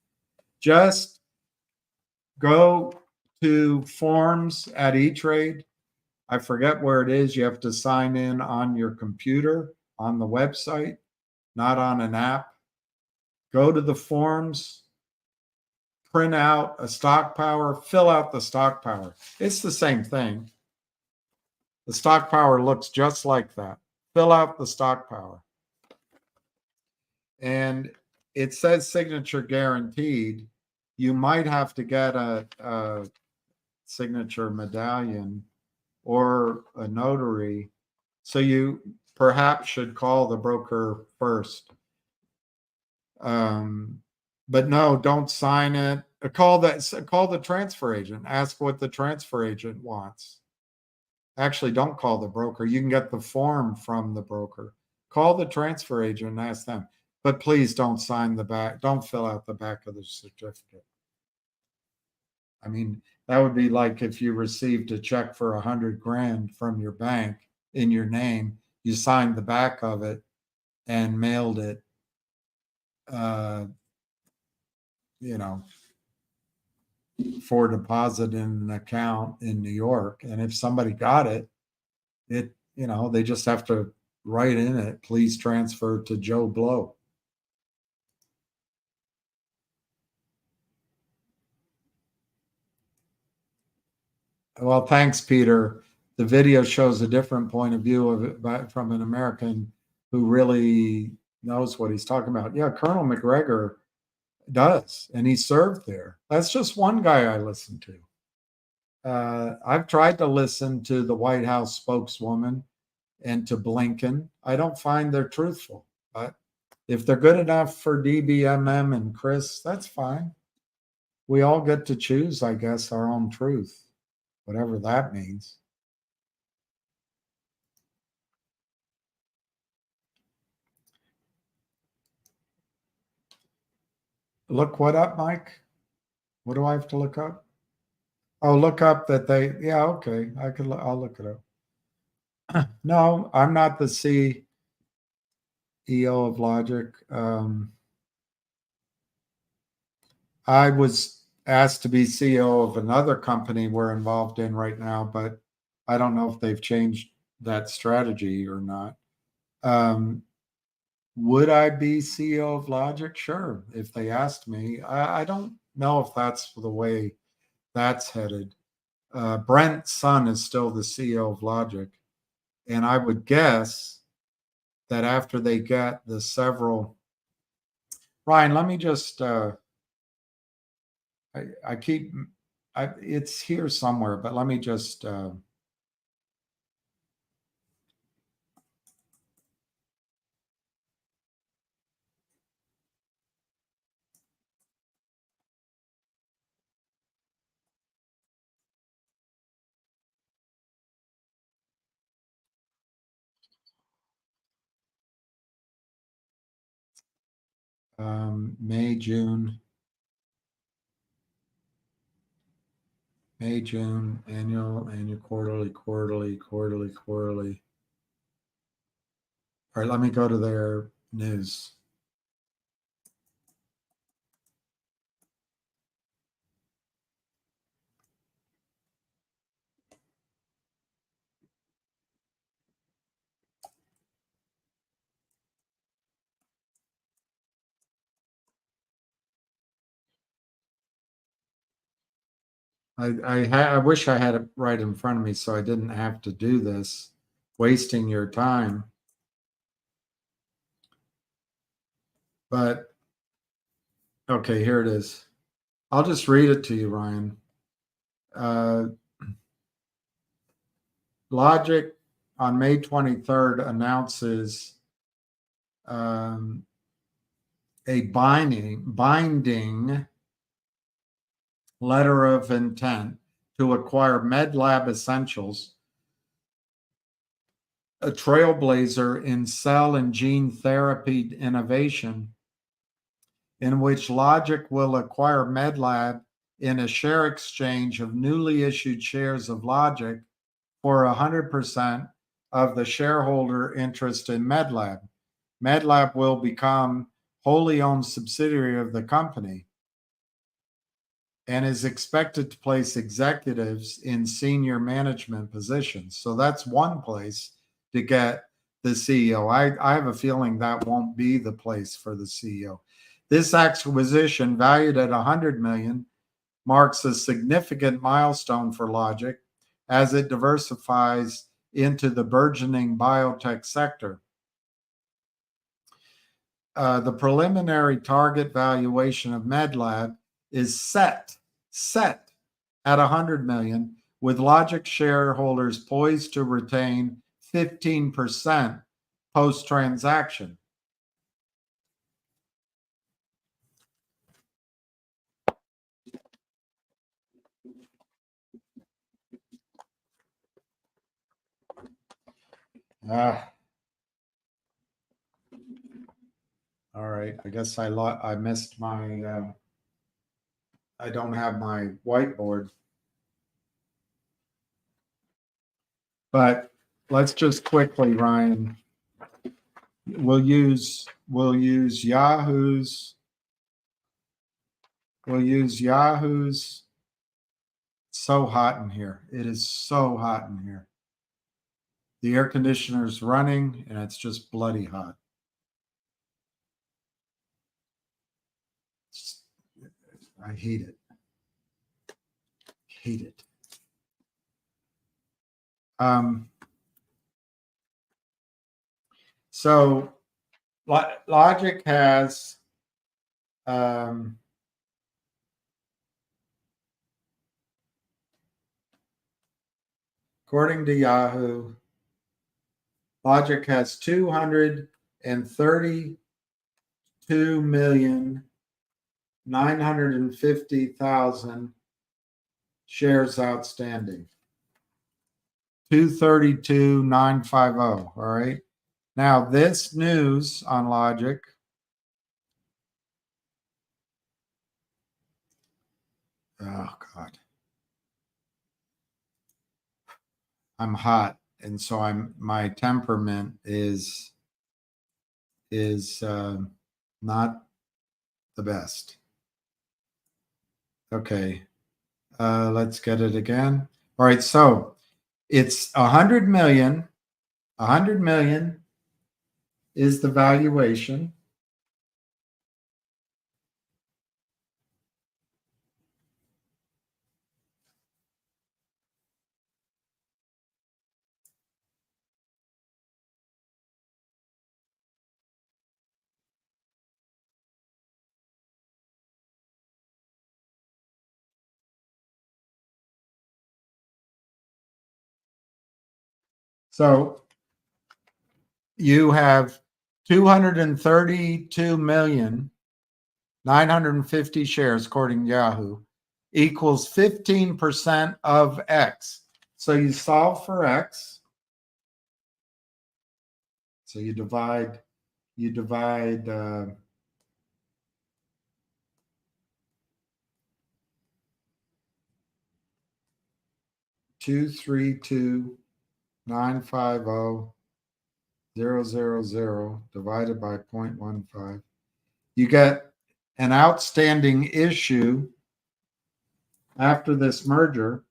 Just go to forms at E-Trade. I forget where it is. You have to sign in on your computer on the website, not on an app. Go to the forms, print out a stock power, fill out the stock power. It's the same thing. The stock power looks just like that. Fill out the stock power. And it says signature guaranteed, you might have to get a signature medallion or a notary. So you perhaps should call the broker first. But no, don't sign it. Call the transfer agent. Ask what the transfer agent wants. Actually, don't call the broker. You can get the form from the broker. Call the transfer agent and ask them. But please don't sign the back. Don't fill out the back of the certificate. I mean, that would be like if you received a check for $100,000 from your bank in your name, you signed the back of it and mailed it, for deposit in an account in New York. And if somebody got it, they just have to write in it, please transfer to Joe Blow. Well, thanks, Peter. The video shows a different point of view of it from an American who really knows what he's talking about. Yeah, Colonel McGregor does, and he served there. That's just one guy I listen to. I've tried to listen to the White House spokeswoman and to Blinken. I don't find they're truthful, but if they're good enough for DBMM and Chris, that's fine. We all get to choose, I guess, our own truth, whatever that means. Look what up, Mike? What do I have to look up? Oh, look up that yeah, okay. I'll look it up. No, I'm not the CEO of Logic. I was asked to be CEO of another company we're involved in right now, but I don't know if they've changed that strategy or not. Would I be CEO of Logic? Sure, if they asked me. I don't know if that's the way that's headed. Brent Sun is still the CEO of Logic. And I would guess that after they get the several... Ryan, let me just... it's here somewhere, but let me just... May, June, annual, quarterly. All right, let me go to their news. I wish I had it right in front of me so I didn't have to do this, wasting your time. But, okay, here it is. I'll just read it to you, Ryan. Logic on May 23rd announces a binding letter of intent to acquire MedLab Essentials, a trailblazer in cell and gene therapy innovation, in which Logic will acquire MedLab in a share exchange of newly issued shares of Logic for 100% of the shareholder interest in MedLab. MedLab will become wholly owned subsidiary of the company and is expected to place executives in senior management positions. So that's one place to get the CEO. I have a feeling that won't be the place for the CEO. This acquisition, valued at $100 million, marks a significant milestone for Logic as it diversifies into the burgeoning biotech sector. The preliminary target valuation of MedLab is set at 100 million, with Logic shareholders poised to retain 15% post-transaction. All right, I guess I missed my I don't have my whiteboard. But let's just quickly, Ryan. We'll use Yahoo's. So hot in here. It is so hot in here. The air conditioner's running and it's just bloody hot. I hate it. Hate it. So Logic has according to Yahoo, Logic has 232,950,000 shares outstanding. 232,950. All right. Now this news on Logic. Oh God. I'm hot, and so my temperament is not the best. Okay. Let's get it again. All right, so it's 100 million. 100 million is the valuation. So you have 232,950,000 shares, according to Yahoo, equals 15% of X. So you solve for X. So you divide 232,950,000 divided by 0.15. You get an outstanding issue after this merger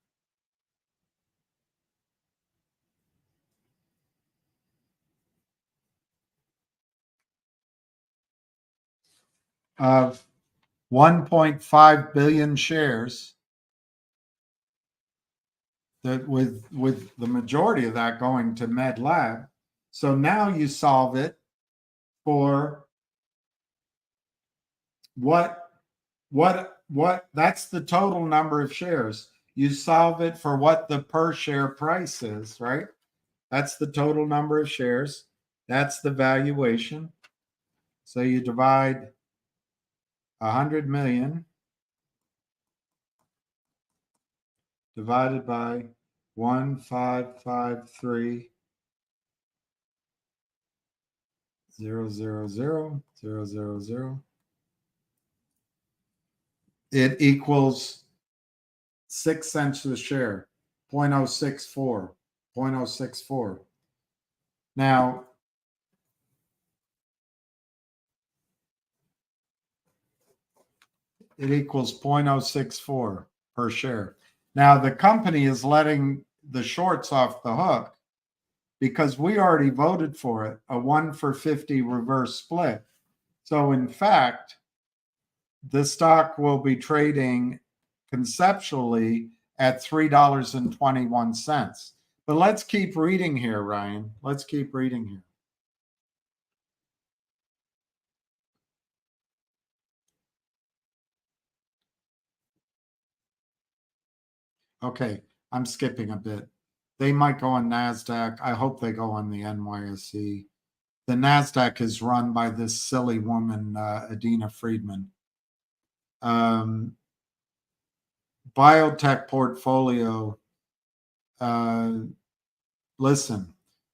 of 1.5 billion shares, that with the majority of that going to MedLab. So now you solve it for what that's the total number of shares. You solve it for what the per share price is, right? That's the total number of shares. That's the valuation. So you divide 100 million divided by 1,553,000,000. It equals 6 cents a share, 0.064, 0.064. Now, it equals 0.064 per share. Now, the company is letting the shorts off the hook because we already voted for it, a 1-for-50 reverse split. So, in fact, the stock will be trading conceptually at $3.21. But let's keep reading here, Ryan. Let's keep reading here. Okay, I'm skipping a bit. They might go on NASDAQ. I hope they go on the NYSE. The NASDAQ is run by this silly woman, Adina Friedman. Biotech portfolio. Listen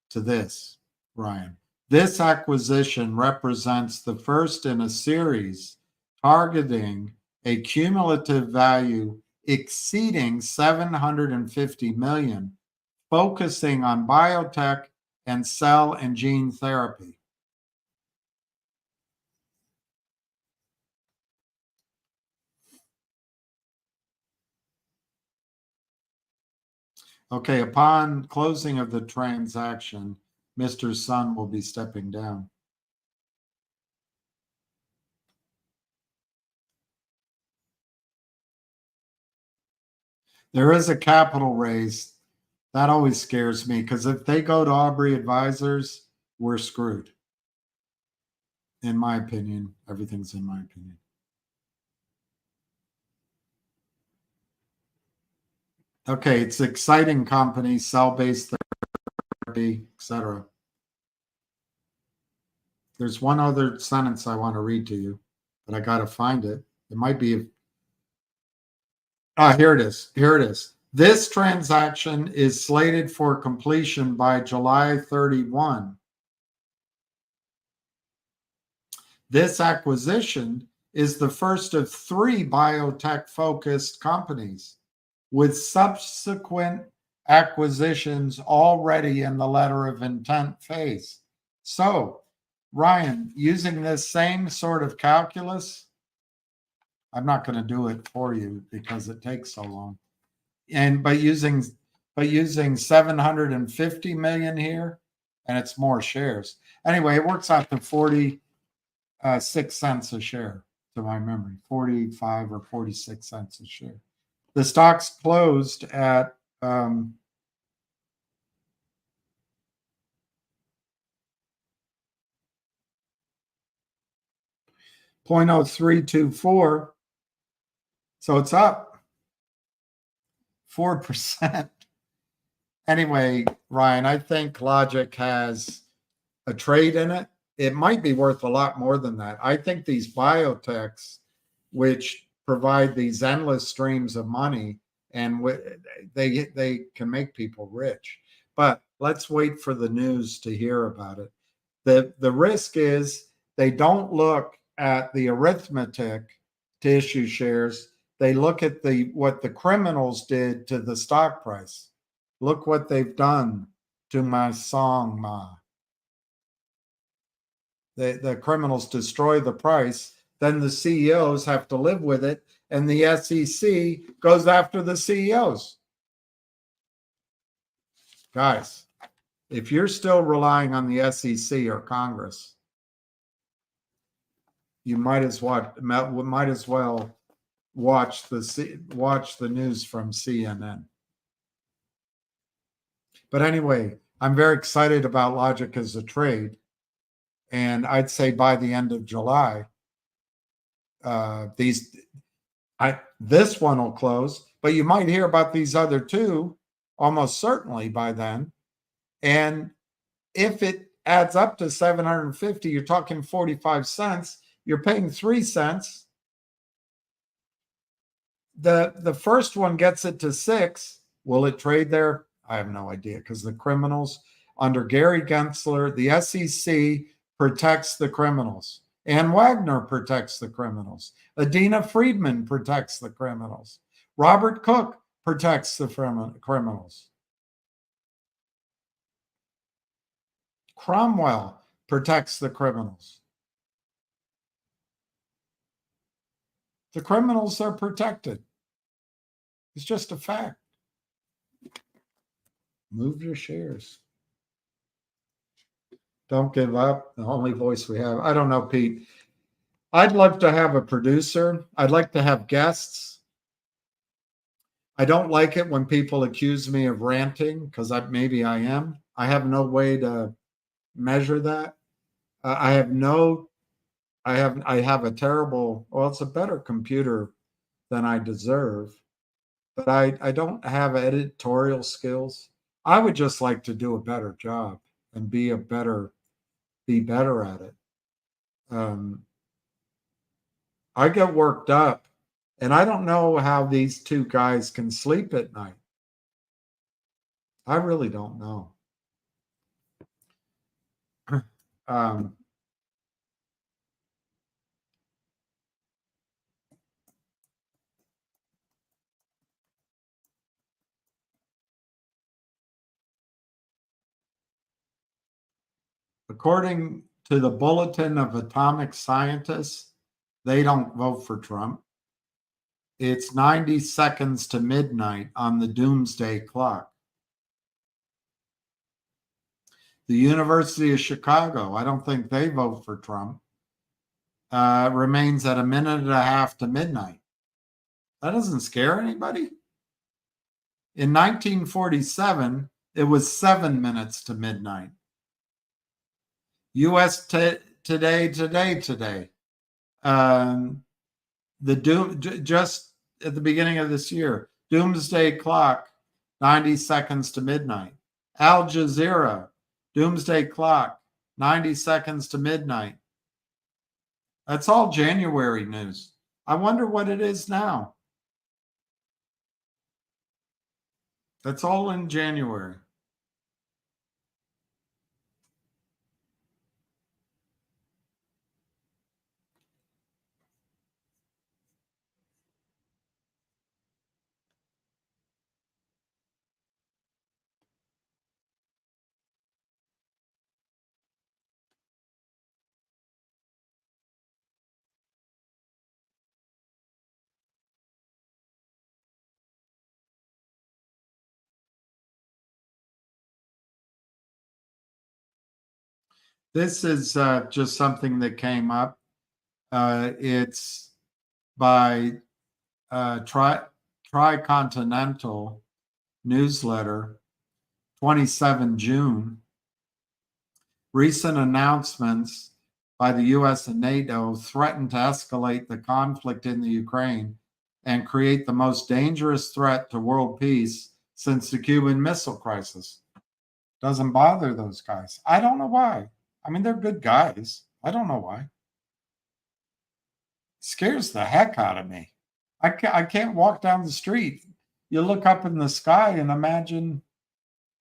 to this, Ryan. This acquisition represents the first in a series targeting a cumulative value exceeding 750 million, focusing on biotech and cell and gene therapy. Okay, upon closing of the transaction, Mr. Sun will be stepping down. There is a capital raise. That always scares me because if they go to Aubrey Advisors, we're screwed. In my opinion, everything's in my opinion. Okay, it's exciting company, cell-based therapy, etc. There's one other sentence I want to read to you, but I got to find it. It might be. Here it is. Here it is. This transaction is slated for completion by July 31. This acquisition is the first of 3 biotech-focused companies, with subsequent acquisitions already in the letter of intent phase. So, Ryan, using this same sort of calculus, I'm not going to do it for you because it takes so long. But using 750 million here, and it's more shares. Anyway, it works out to 46 cents a share, to my memory, 45 or 46 cents a share. The stock's closed at 0.0324. So it's up 4%. Anyway, Ryan, I think Logic has a trade in it. It might be worth a lot more than that. I think these biotechs, which provide these endless streams of money, and they can make people rich. But let's wait for the news to hear about it. The risk is they don't look at the arithmetic to issue shares. They look at what the criminals did to the stock price. Look what they've done to my song, Ma. The criminals destroy the price. Then the CEOs have to live with it, and the SEC goes after the CEOs. Guys, if you're still relying on the SEC or Congress, you might as well watch the news from CNN. But anyway, I'm very excited about Logic as a trade, and I'd say by the end of July, this one will close, but you might hear about these other 2 almost certainly by then. And if it adds up to 750, you're talking 45 cents. You're paying 3 cents. The first one gets it to 6. Will it trade there? I have no idea, because the criminals under Gary Gensler, the SEC protects the criminals. Ann Wagner protects the criminals. Adina Friedman protects the criminals. Robert Cook protects the criminals. Cromwell protects the criminals. The criminals are protected. It's just a fact. Move your shares. Don't give up. The only voice we have. I don't know, Pete. I'd love to have a producer. I'd like to have guests. I don't like it when people accuse me of ranting, because maybe I am. I have no way to measure that. I have a terrible, well, it's a better computer than I deserve. but I don't have editorial skills. I would just like to do a better job and be better at it. I get worked up, and I don't know how these two guys can sleep at night. I really don't know. According to the Bulletin of Atomic Scientists, they don't vote for Trump. It's 90 seconds to midnight on the doomsday clock. The University of Chicago, I don't think they vote for Trump, remains at a minute and a half to midnight. That doesn't scare anybody. In 1947, it was 7 minutes to midnight. U.S. today. Just at the beginning of this year, doomsday clock, 90 seconds to midnight. Al Jazeera, doomsday clock, 90 seconds to midnight. That's all January news. I wonder what it is now. That's all in January. This is just something that came up. It's by Tricontinental Newsletter, 27 June. Recent announcements by the US and NATO threaten to escalate the conflict in the Ukraine and create the most dangerous threat to world peace since the Cuban Missile Crisis. Doesn't bother those guys. I don't know why. I mean, they're good guys. I don't know why. Scares the heck out of me. I can't walk down the street. You look up in the sky and imagine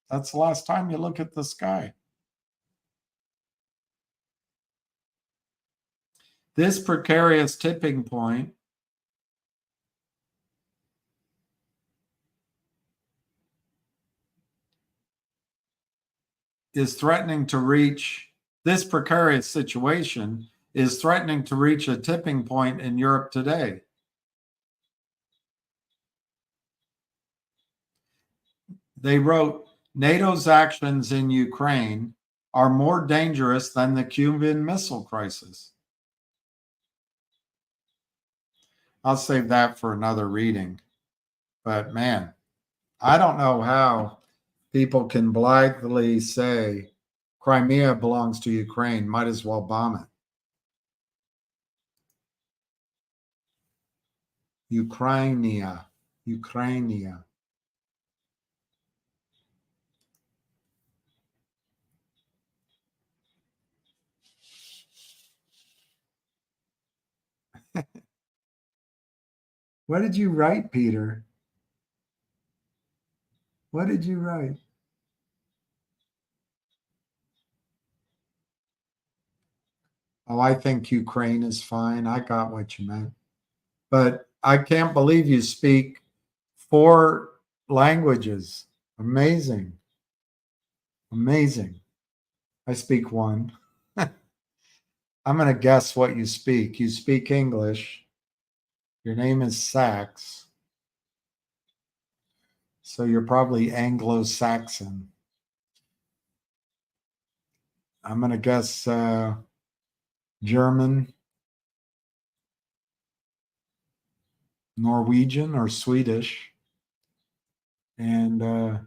that's the last time you look at the sky. This precarious tipping point is threatening to reach, this precarious situation is threatening to reach a tipping point in Europe today. They wrote, NATO's actions in Ukraine are more dangerous than the Cuban Missile Crisis. I'll save that for another reading. But man, I don't know how people can blithely say Crimea belongs to Ukraine, might as well bomb it. Ukrainia. What did you write, Peter? What did you write? Oh, I think Ukraine is fine. I got what you meant. But I can't believe you speak 4 languages. Amazing. Amazing. I speak 1. I'm going to guess what you speak. You speak English. Your name is Sachs. So you're probably Anglo-Saxon. I'm going to guess German, Norwegian, or Swedish. And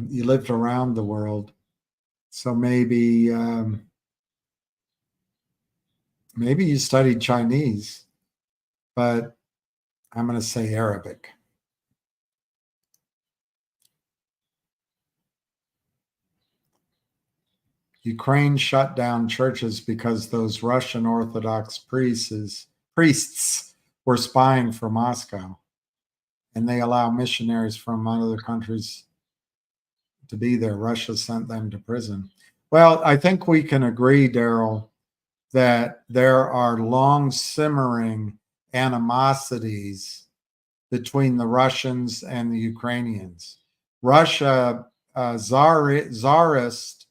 you lived around the world. So maybe Maybe you studied Chinese, but I'm going to say Arabic. Ukraine shut down churches because those Russian Orthodox priests were spying for Moscow, and they allow missionaries from other countries to be there. Russia sent them to prison. Well, I think we can agree, Daryl, that there are long simmering animosities between the Russians and the Ukrainians. Russia, czarist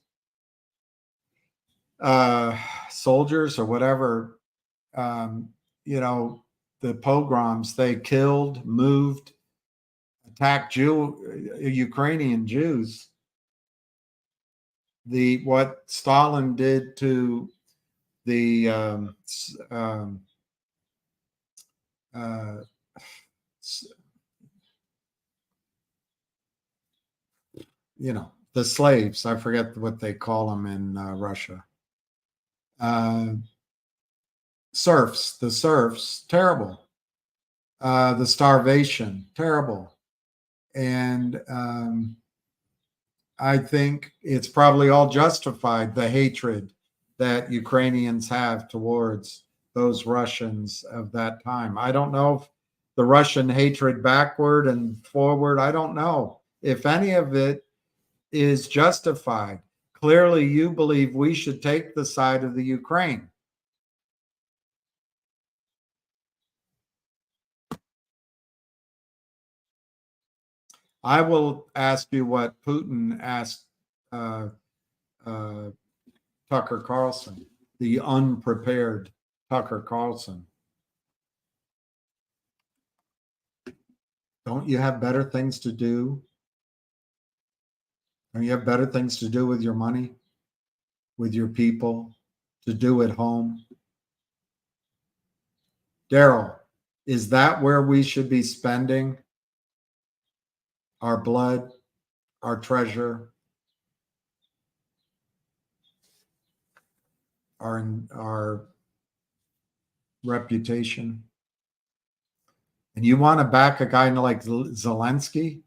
soldiers or whatever, the pogroms, they killed, moved, attacked Ukrainian Jews. What Stalin did to the the slaves, I forget what they call them in Russia. The serfs, terrible. The starvation, terrible. And I think it's probably all justified, the hatred that Ukrainians have towards those Russians of that time. I don't know if the Russian hatred backward and forward, I don't know if any of it is justified. Clearly, you believe we should take the side of the Ukraine. I will ask you what Putin asked Tucker Carlson, the unprepared Tucker Carlson. Don't you have better things to do? Don't you have better things to do with your money, with your people, to do at home? Daryl, is that where we should be spending our blood, our treasure, our reputation? And you want to back a guy like Zelensky,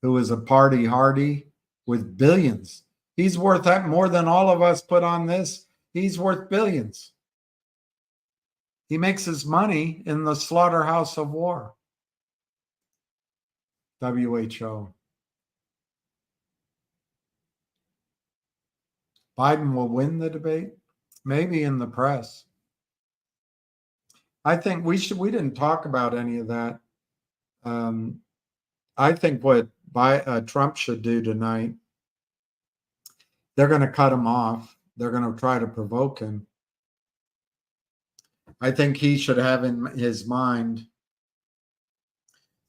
who is a party hardy with billions? He's worth that more than all of us put on this. He's worth billions. He makes his money in the slaughterhouse of war. WHO. Biden will win the debate, maybe in the press. I think we didn't talk about any of that. I think what Trump should do tonight, they're going to cut him off. They're going to try to provoke him. I think he should have in his mind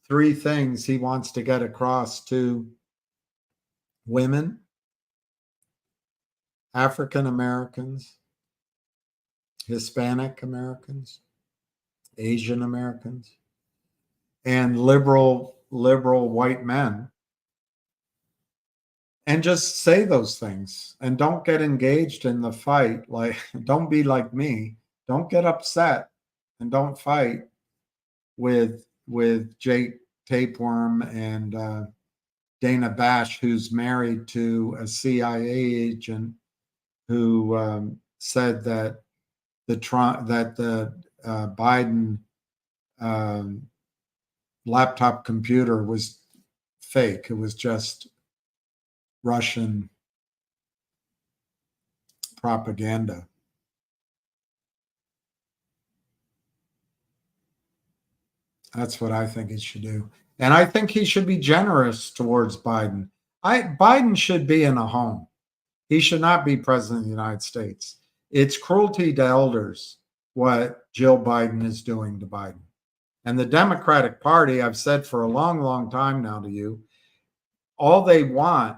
3 things he wants to get across to women, African Americans, Hispanic Americans, Asian Americans, and liberal white men. And just say those things and don't get engaged in the fight. Like, don't be like me. Don't get upset and don't fight with Jake Tapeworm and Dana Bash, who's married to a CIA agent who said that the Biden laptop computer was fake. It was just Russian propaganda. That's what I think he should do. And I think he should be generous towards Biden. Biden should be in a home. He should not be president of the United States. It's cruelty to elders what Jill Biden is doing to Biden. And the Democratic Party, I've said for a long, long time now to you, all they want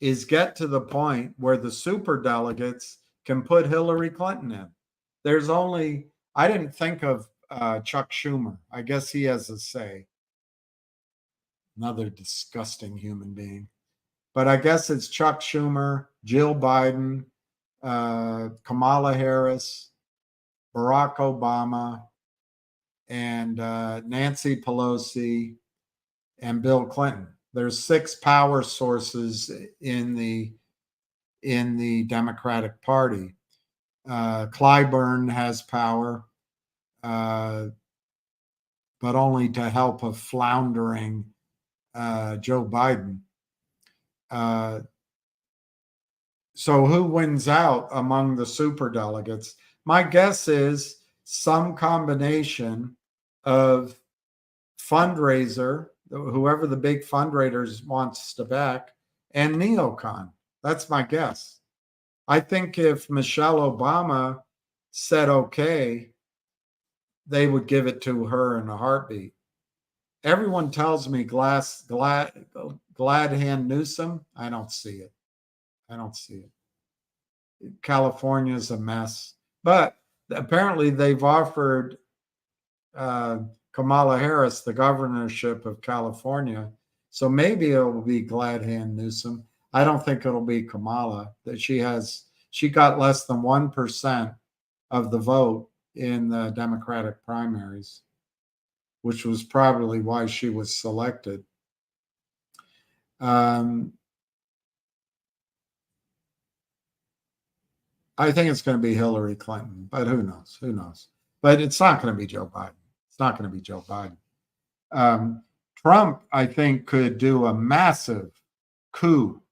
is get to the point where the super delegates can put Hillary Clinton in. There's only, I didn't think of Chuck Schumer. I guess he has a say. Another disgusting human being. But I guess it's Chuck Schumer, Jill Biden, Kamala Harris, Barack Obama, and Nancy Pelosi, and Bill Clinton. There's 6 power sources in the Democratic Party. Clyburn has power, but only to help a floundering Joe Biden. So who wins out among the superdelegates? My guess is some combination of fundraiser, whoever the big fundraisers wants to back, and neocon. That's my guess. I think if Michelle Obama said okay, they would give it to her in a heartbeat. Everyone tells me glad hand Newsom. I don't see it. I don't see it. California's a mess, but apparently they've offered Kamala Harris the governorship of California, so maybe it will be glad hand Newsom. I don't think it'll be Kamala. That she got less than 1% of the vote in the Democratic primaries, which was probably why she was selected. I think it's going to be Hillary Clinton, but who knows? Who knows? But it's not going to be Joe Biden. It's not going to be Joe Biden. Trump, I think, could do a massive coup.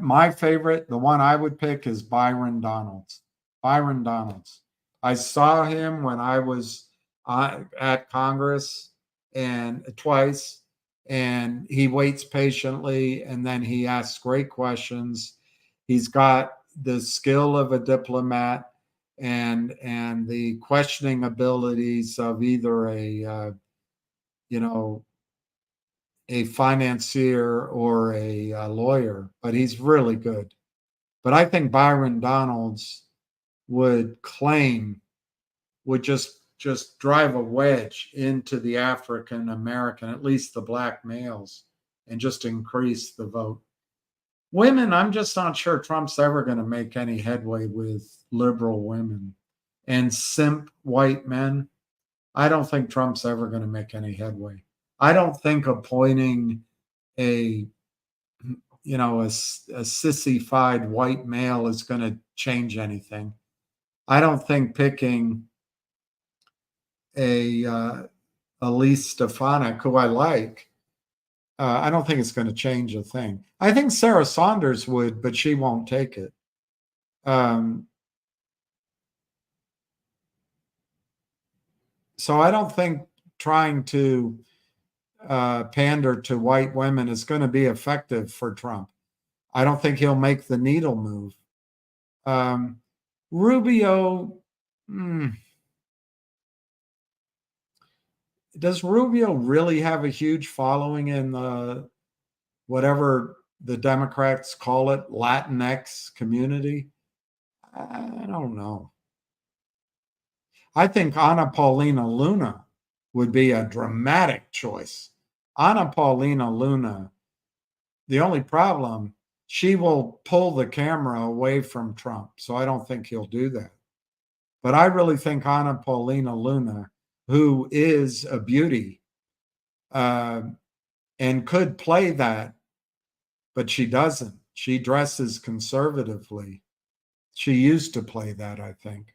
My favorite, the one I would pick, is Byron Donalds. Byron Donalds. I saw him when I was at Congress and twice, and he waits patiently, and then he asks great questions. He's got the skill of a diplomat and the questioning abilities of either a financier or a lawyer, but he's really good. But I think Byron Donalds would just drive a wedge into the African American, at least the black males, and just increase the vote. Women, I'm just not sure Trump's ever going to make any headway with liberal women. And simp white men, I don't think Trump's ever going to make any headway. I don't think appointing a sissified white male is going to change anything. I don't think picking a Elise Stefanik, who I like, I don't think it's going to change a thing. I think Sarah Saunders would, but she won't take it. So I don't think trying to pander to white women is going to be effective for Trump. I don't think he'll make the needle move. Rubio, does Rubio really have a huge following in the whatever the Democrats call it, Latinx community? I don't know. I think Ana Paulina Luna would be a dramatic choice. Ana Paulina Luna, the only problem, she will pull the camera away from Trump. So I don't think he'll do that. But I really think Ana Paulina Luna, who is a beauty and could play that, but she doesn't. She dresses conservatively. She used to play that, I think.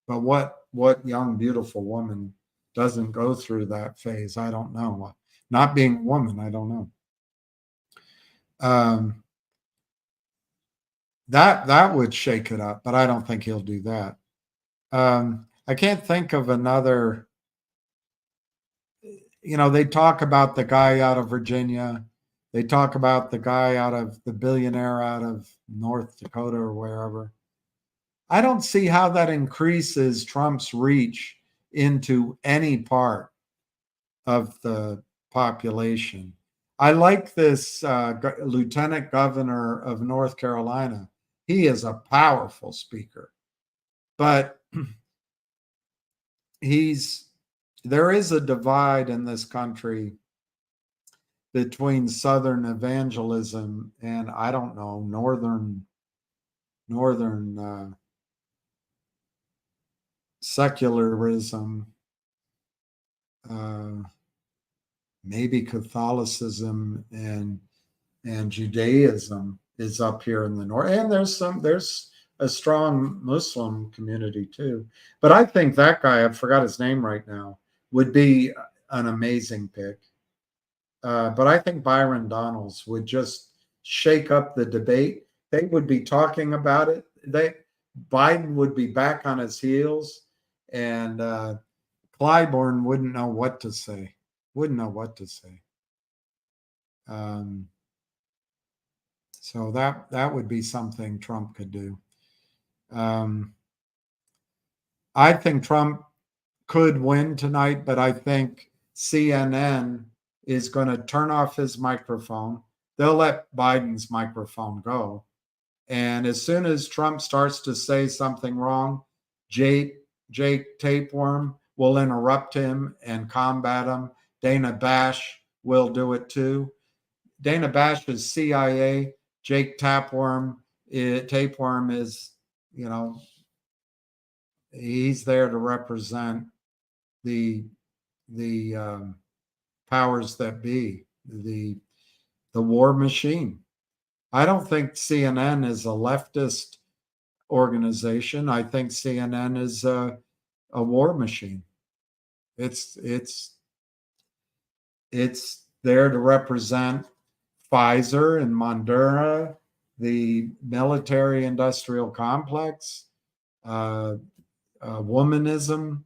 But what young, beautiful woman doesn't go through that phase? I don't know. Not being a woman, I don't know. That would shake it up, but I don't think he'll do that. I can't think of another. They talk about the guy out of Virginia. They talk about the guy the billionaire out of North Dakota or wherever. I don't see how that increases Trump's reach into any part of the population. I like this lieutenant governor of North Carolina. He is a powerful speaker, but there is a divide in this country between Southern evangelism and, I don't know, Northern northern secularism, maybe Catholicism and Judaism is up here in the north, and there's a strong Muslim community too. But I think that guy, I forgot his name right now, would be an amazing pick. But I think Byron Donalds would just shake up the debate. They would be talking about it. Biden would be back on his heels, and Clyburn wouldn't know what to say. Wouldn't know what to say. So that would be something Trump could do. I think Trump could win tonight, but I think CNN is going to turn off his microphone. They'll let Biden's microphone go. And as soon as Trump starts to say something wrong, Jake Tapeworm will interrupt him and combat him. Dana Bash will do it too. Dana Bash is CIA. Jake Tapeworm is, he's there to represent the powers that be, the war machine. I don't think CNN is a leftist organization. I think CNN is a war machine. It's there to represent Pfizer and Moderna, the military-industrial complex, womanism,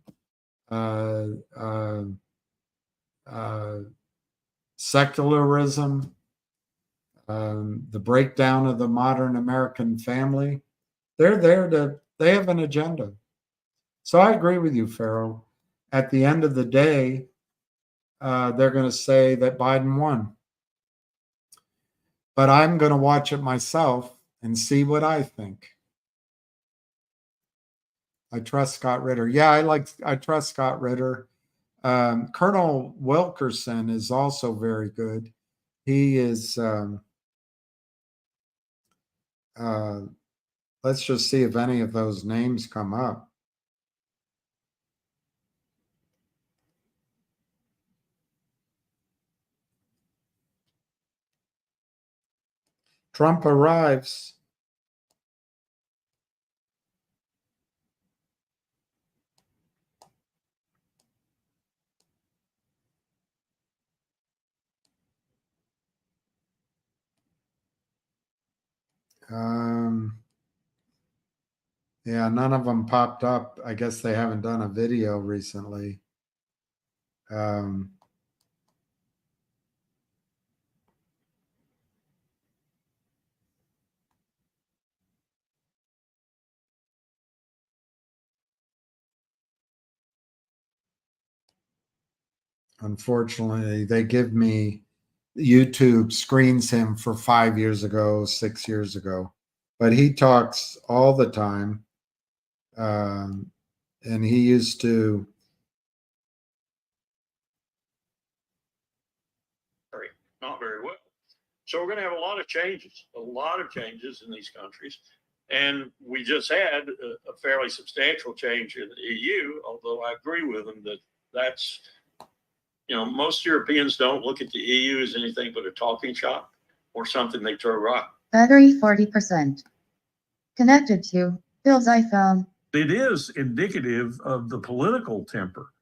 secularism, the breakdown of the modern American family. They have an agenda. So I agree with you, Farrell. At the end of the day, they're going to say that Biden won. But I'm going to watch it myself and see what I think. I trust Scott Ritter. Yeah, I trust Scott Ritter. Colonel Wilkerson is also very good. He is, let's just see if any of those names come up. Trump arrives. Yeah, none of them popped up. I guess they haven't done a video recently. Unfortunately, they give me YouTube screens him for 5 years ago, 6 years ago, but he talks all the time. And he used to. Not very well. So we're going to have a lot of changes in these countries. And we just had a fairly substantial change in the EU, although I agree with them that that's, most Europeans don't look at the EU as anything but a talking shop or something they throw rock. Battery 40%. Connected to Bill's iPhone. It is indicative of the political temper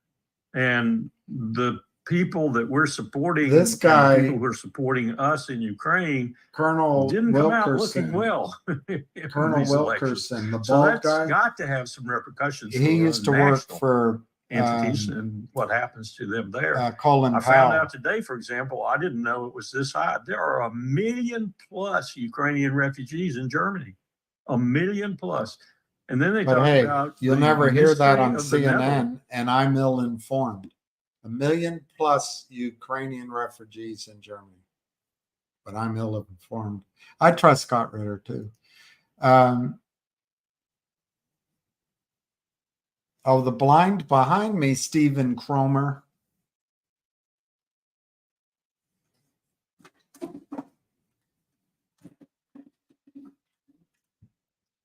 and the people that we're supporting. This guy, people who are supporting us in Ukraine, Colonel didn't Wilkerson, come out looking well. Colonel Wilkerson, the so bald that's guy, got to have some repercussions. He used to work for entities and what happens to them there. Colin I Powell. found out today, for example, I didn't know it was this high. There are 1 million plus Ukrainian refugees in Germany, 1 million plus. And then they talk about you'll never hear that on history of the CNN, and I'm ill-informed. 1 million plus Ukrainian refugees in Germany, but I'm ill-informed. I trust Scott Ritter too. The blind behind me, Stephen Cromer.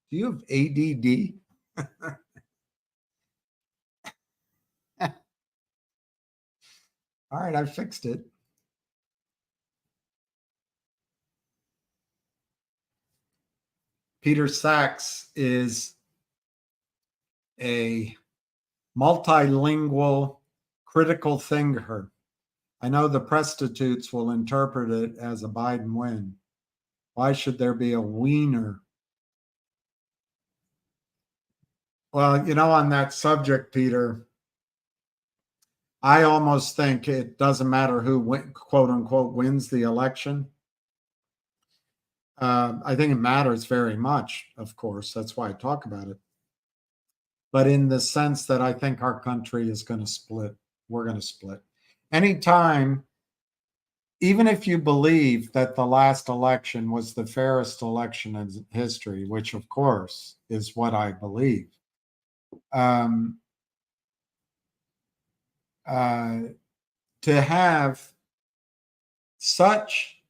Do you have ADD? All right, I fixed it. Peter Sachs is a multilingual critical thinker. I know the prostitutes will interpret it as a Biden win. Why should there be a wiener? Well, on that subject, Peter, I almost think it doesn't matter who, quote unquote, wins the election. I think it matters very much, of course. That's why I talk about it. But in the sense that I think our country is going to split. We're going to split. Anytime, even if you believe that the last election was the fairest election in history, which of course is what I believe, to have such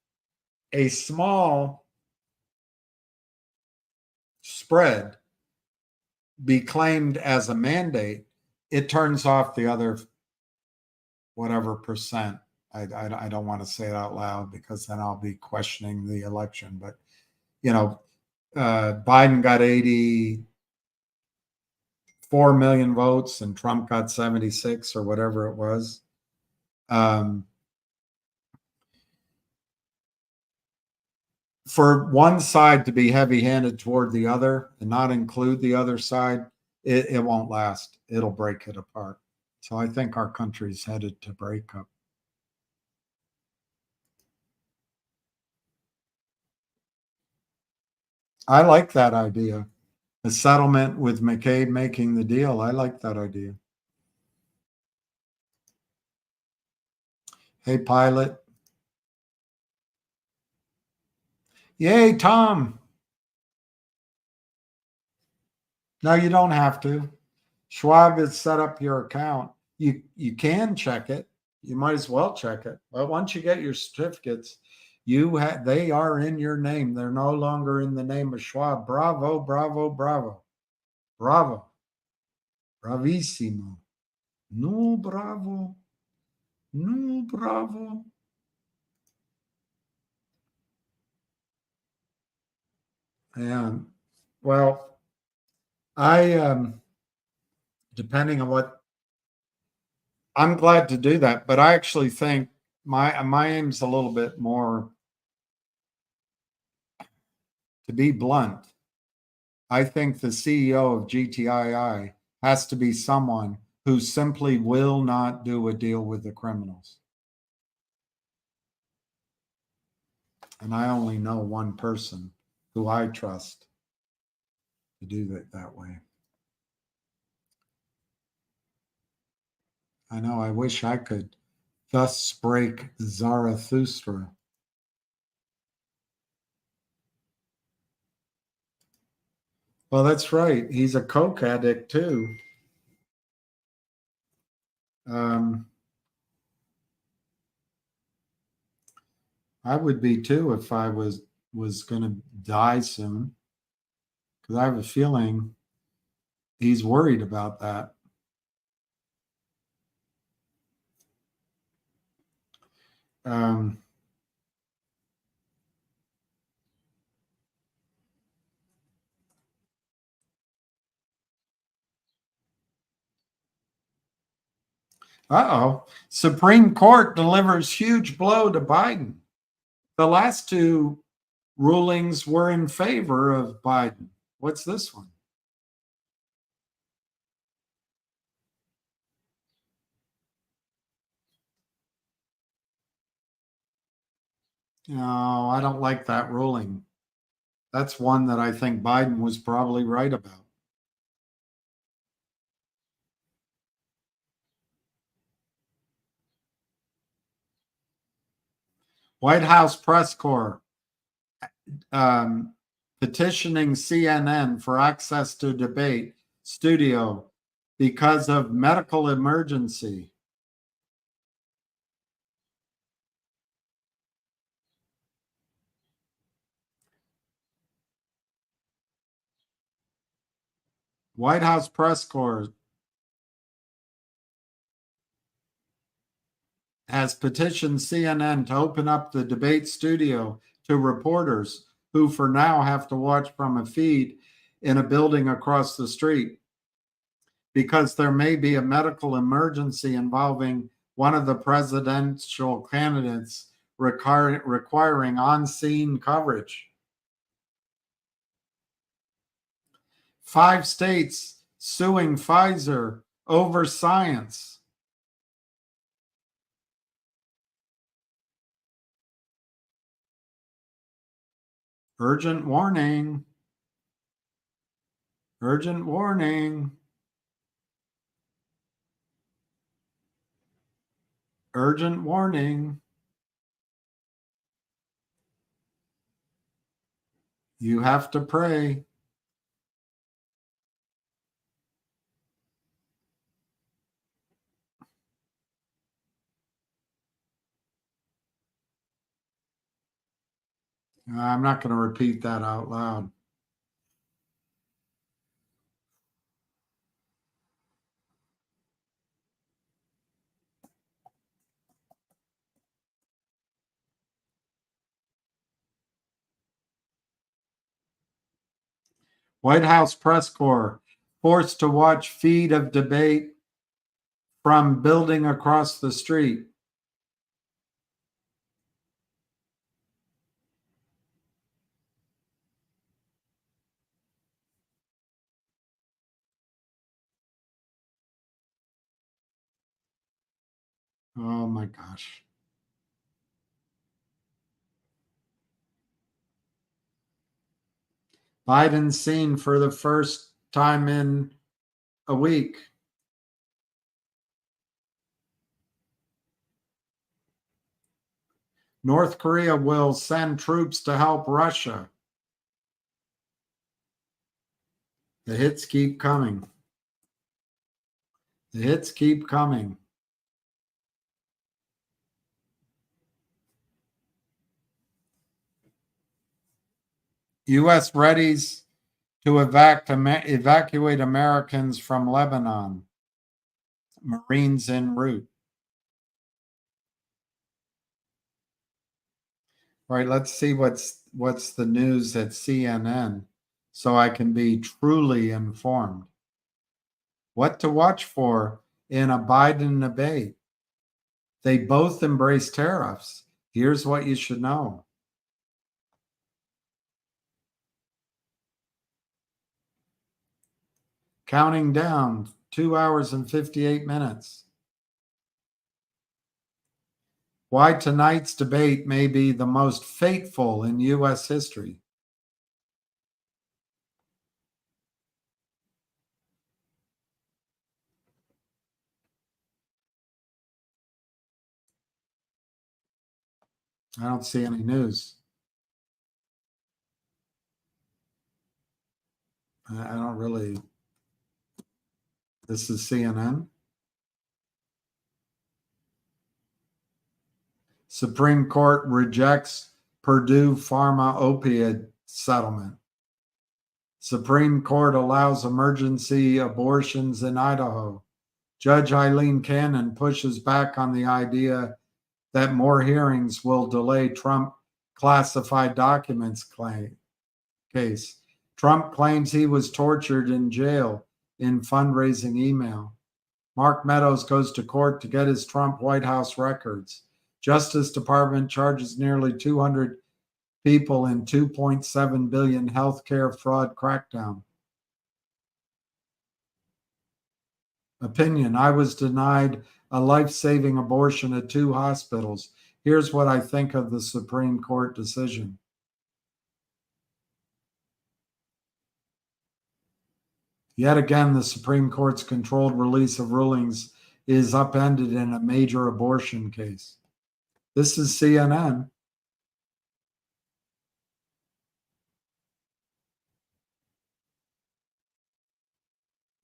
a small spread be claimed as a mandate, it turns off the other whatever percent. I don't want to say it out loud because then I'll be questioning the election. But, Biden got 84 million votes and Trump got 76 or whatever it was. For one side to be heavy-handed toward the other and not include the other side, it won't last. It'll break it apart. So I think our country's headed to breakup. I like that idea. The settlement with McCabe making the deal. I like that idea. Hey, pilot. Yay, Tom. No, you don't have to. Schwab has set up your account. You can check it. You might as well check it. But once you get your certificates, they are in your name. They're no longer in the name of Schwab. Bravo, bravo, bravo. Bravo. Bravissimo. No, bravo. No, bravo. And well, I depending on what, I'm glad to do that, but I actually think my aim's a little bit more, to be blunt. I think the CEO of GTII has to be someone who simply will not do a deal with the criminals. And I only know one person who I trust to do it that way. I know, I wish I could thus break Zarathustra. Well, that's right. He's a coke addict too. I would be too if I was going to die soon, because I have a feeling he's worried about that. Supreme Court delivers huge blow to Biden. The last two rulings were in favor of Biden. What's this one? No, I don't like that ruling. That's one that I think Biden was probably right about. White House press corps petitioning CNN for access to debate studio because of medical emergency. White House press corps has petitioned CNN to open up the debate studio to reporters who for now have to watch from a feed in a building across the street because there may be a medical emergency involving one of the presidential candidates requiring on-scene coverage. 5 states suing Pfizer over science. Urgent warning. Urgent warning. Urgent warning. You have to pray. I'm not going to repeat that out loud. White House press corps forced to watch feed of debate from building across the street. Oh my gosh. Biden seen for the first time in a week. North Korea will send troops to help Russia. The hits keep coming. The hits keep coming. U.S. readies to evacuate Americans from Lebanon. Marines en route. All right, let's see what's the news at CNN so I can be truly informed. What to watch for in a Biden debate. They both embrace tariffs. Here's what you should know. Counting down, 2 hours and 58 minutes. Why tonight's debate may be the most fateful in U.S. history. I don't see any news. I don't really. This is CNN. Supreme Court rejects Purdue Pharma opioid settlement. Supreme Court allows emergency abortions in Idaho. Judge Eileen Cannon pushes back on the idea that more hearings will delay Trump classified documents case. Trump claims he was tortured in jail in fundraising email. Mark Meadows goes to court to get his Trump White House records. Justice Department charges nearly 200 people in $2.7 billion healthcare fraud crackdown. Opinion: I was denied a life-saving abortion at 2 hospitals. Here's what I think of the Supreme Court decision. Yet again, the Supreme Court's controlled release of rulings is upended in a major abortion case. This is CNN.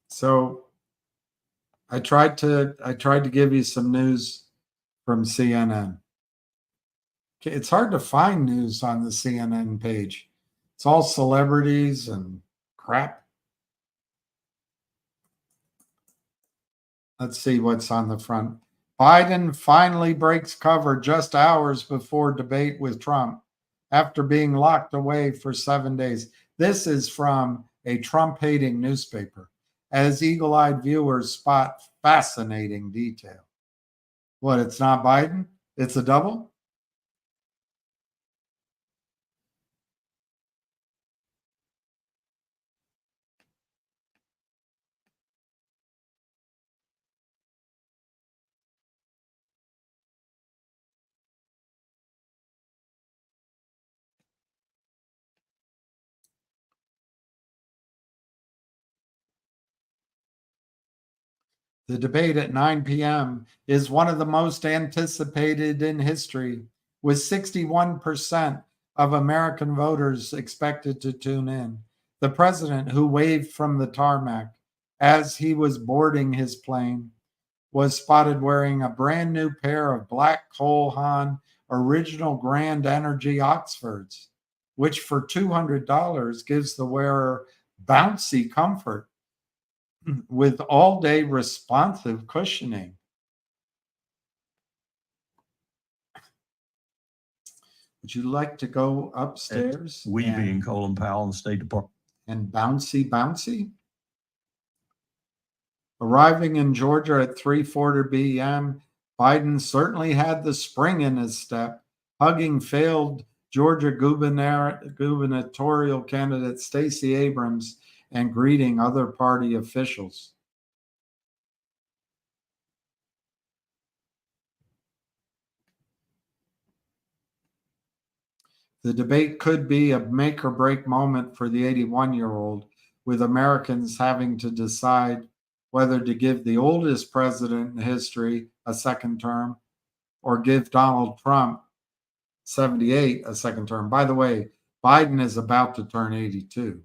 So I tried to give you some news from CNN. It's hard to find news on the CNN page. It's all celebrities and crap. Let's see what's on the front. Biden finally breaks cover just hours before debate with Trump after being locked away for 7 days. This is from a Trump-hating newspaper, as eagle-eyed viewers spot fascinating detail. What, it's not Biden? It's a double? The debate at 9 p.m. is one of the most anticipated in history, with 61% of American voters expected to tune in. The president, who waved from the tarmac as he was boarding his plane, was spotted wearing a brand new pair of black Cole Haan original Grand Energy Oxfords, which for $200 gives the wearer bouncy comfort with all-day responsive cushioning. Would you like to go upstairs? We being Colin Powell in the State Department. And bouncy? Arriving in Georgia at 3:40 p.m., Biden certainly had the spring in his step, hugging failed Georgia gubernatorial candidate Stacey Abrams and greeting other party officials. The debate could be a make or break moment for the 81-year-old, with Americans having to decide whether to give the oldest president in history a second term or give Donald Trump, 78, a second term. By the way, Biden is about to turn 82.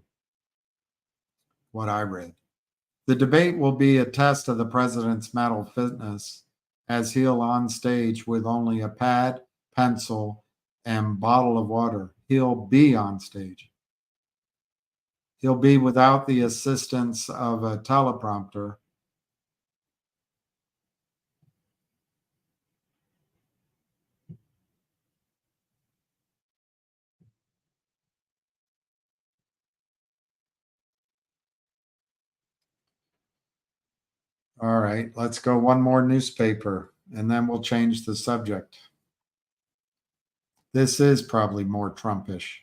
What I read. The debate will be a test of the president's mental fitness, as he'll on stage with only a pad, pencil, and bottle of water. He'll be on stage. He'll be without the assistance of a teleprompter. All right, let's go one more newspaper, and then we'll change the subject. This is probably more Trumpish.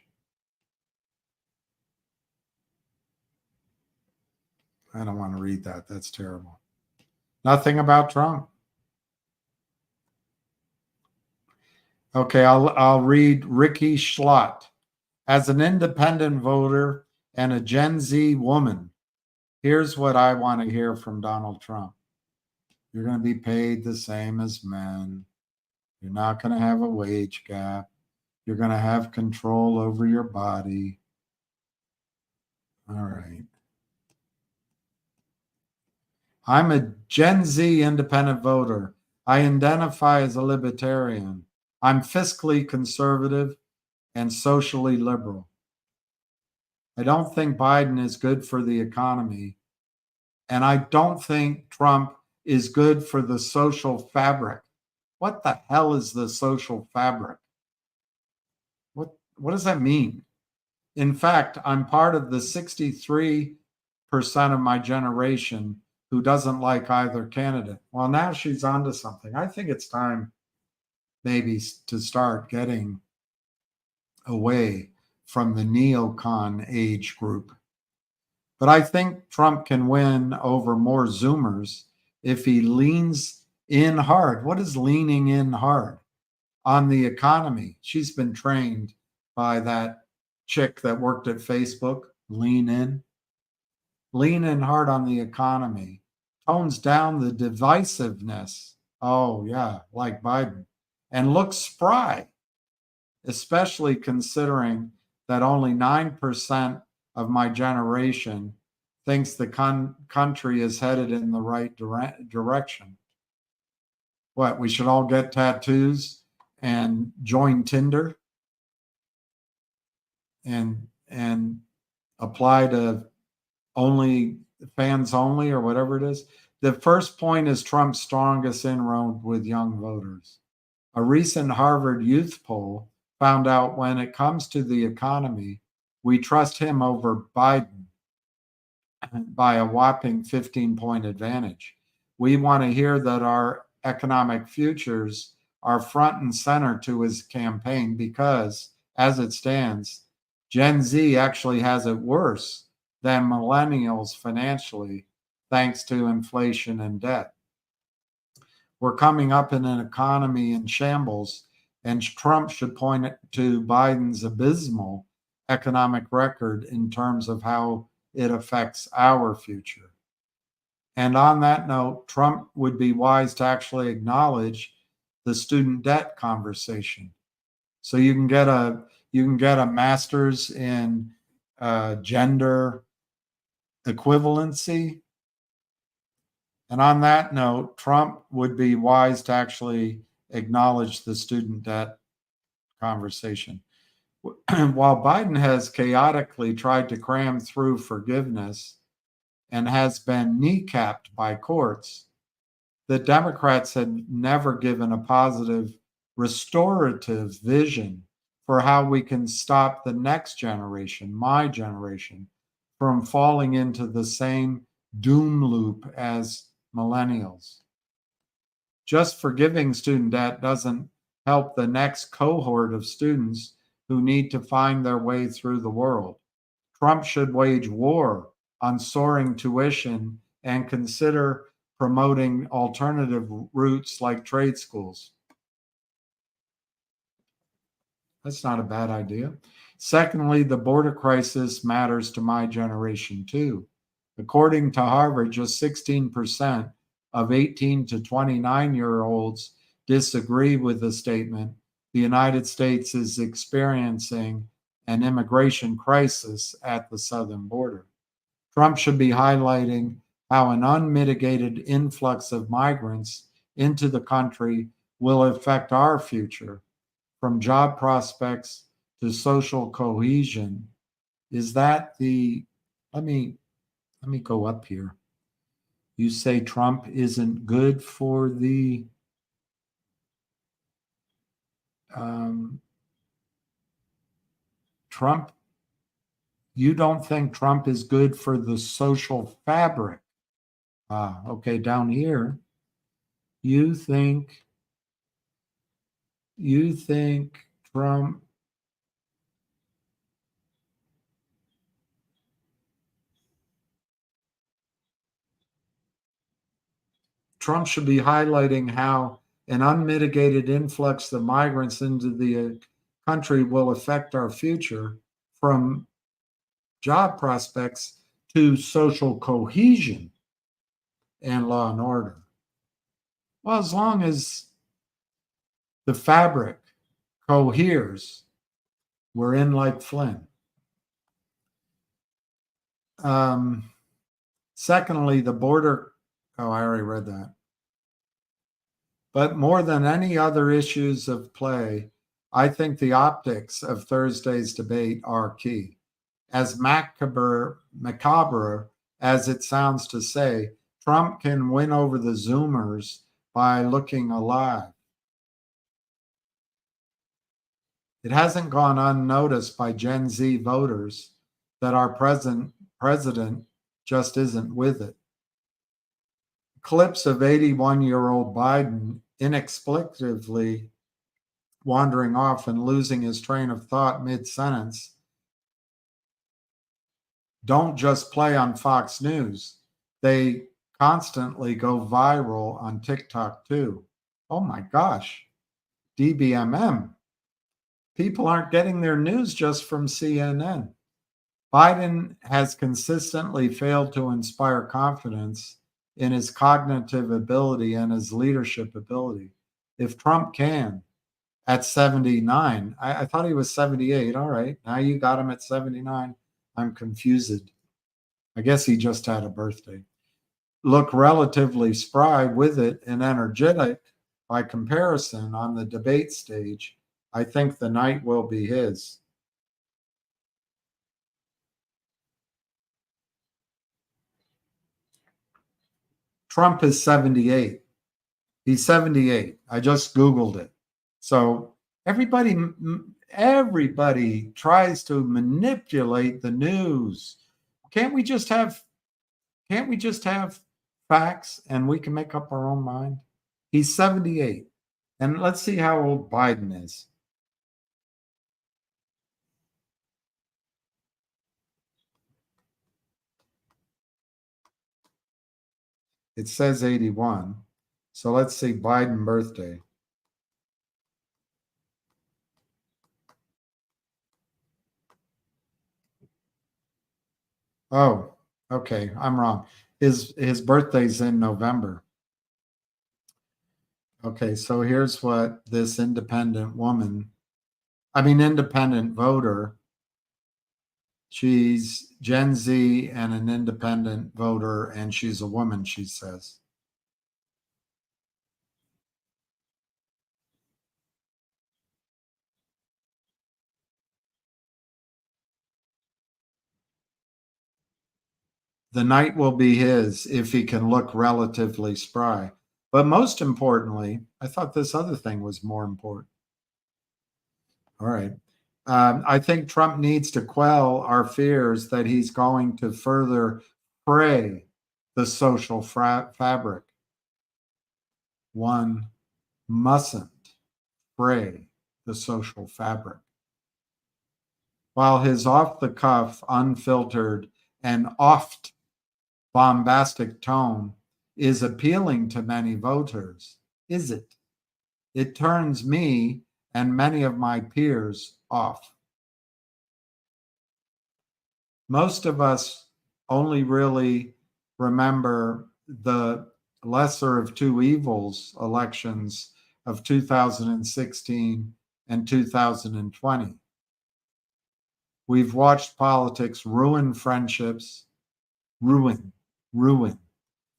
I don't want to read that. That's terrible. Nothing about Trump. Okay, I'll read Ricky Schlott. As an independent voter and a Gen Z woman, here's what I want to hear from Donald Trump. You're going to be paid the same as men. You're not going to have a wage gap. You're going to have control over your body. All right. I'm a Gen Z independent voter. I identify as a libertarian. I'm fiscally conservative and socially liberal. I don't think Biden is good for the economy. And I don't think Trump is good for the social fabric. What the hell is the social fabric? What does that mean? In fact, I'm part of the 63% of my generation who doesn't like either candidate. Well, now she's onto something. I think it's time maybe to start getting away from the neocon age group. But I think Trump can win over more Zoomers if he leans in hard. What is leaning in hard? On the economy. She's been trained by that chick that worked at Facebook. Lean in. Lean in hard on the economy. Tones down the divisiveness. Oh, yeah, like Biden. And looks spry, especially considering that only 9% of my generation thinks the country is headed in the right direction. What, we should all get tattoos and join Tinder and apply to only fans only or whatever it is? The first point is Trump's strongest inroad with young voters. A recent Harvard youth poll found out when it comes to the economy, we trust him over Biden by a whopping 15-point advantage. We want to hear that our economic futures are front and center to his campaign because, as it stands, Gen Z actually has it worse than millennials financially, thanks to inflation and debt. We're coming up in an economy in shambles, and Trump should point to Biden's abysmal economic record in terms of how it affects our future. And on that note, Trump would be wise to actually acknowledge the student debt conversation. So you can get a master's in gender equivalency. And on that note, Trump would be wise to actually acknowledge the student debt conversation. While Biden has chaotically tried to cram through forgiveness and has been kneecapped by courts, the Democrats had never given a positive restorative vision for how we can stop the next generation, my generation, from falling into the same doom loop as millennials. Just forgiving student debt doesn't help the next cohort of students who need to find their way through the world. Trump should wage war on soaring tuition and consider promoting alternative routes like trade schools. That's not a bad idea. Secondly, the border crisis matters to my generation too. According to Harvard, just 16% of 18 to 29-year-olds disagree with the statement the United States is experiencing an immigration crisis at the southern border. Trump should be highlighting how an unmitigated influx of migrants into the country will affect our future, from job prospects to social cohesion. Is that the, let me go up here. You say Trump isn't good for the Trump, you don't think Trump is good for the social fabric. Okay, down here, you think Trump should be highlighting how an unmitigated influx of migrants into the country will affect our future, from job prospects to social cohesion and law and order. Well, as long as the fabric coheres, we're in like Flynn. Secondly, the border. Oh, I already read that. But more than any other issues of play, I think the optics of Thursday's debate are key. As macabre as it sounds to say, Trump can win over the Zoomers by looking alive. It hasn't gone unnoticed by Gen Z voters that our president just isn't with it. Clips of 81-year-old Biden inexplicably wandering off and losing his train of thought mid-sentence don't just play on Fox News. They constantly go viral on TikTok too. Oh my gosh, DBMM. People aren't getting their news just from CNN. Biden has consistently failed to inspire confidence in his cognitive ability and his leadership ability. If Trump can, at 79, I thought he was 78. All right, now you got him at 79. I'm confused. I guess he just had a birthday. Look relatively spry with it and energetic by comparison on the debate stage. I think the night will be his. Trump is 78. He's 78. I just Googled it. So everybody tries to manipulate the news. Can't we just have facts and we can make up our own mind? He's 78. And let's see how old Biden is. It says 81. So let's see Biden birthday. Oh, okay, I'm wrong. His birthday's in November. Okay, so here's what this independent voter, she's Gen Z and an independent voter, and she's a woman, she says. The night will be his if he can look relatively spry. But most importantly, I thought this other thing was more important. All right. I think Trump needs to quell our fears that he's going to further fray the social fabric. One mustn't fray the social fabric. While his off-the-cuff, unfiltered, and oft bombastic tone is appealing to many voters, is it? It turns me and many of my peers off. Most of us only really remember the lesser of two evils elections of 2016 and 2020. We've watched politics ruin friendships, ruin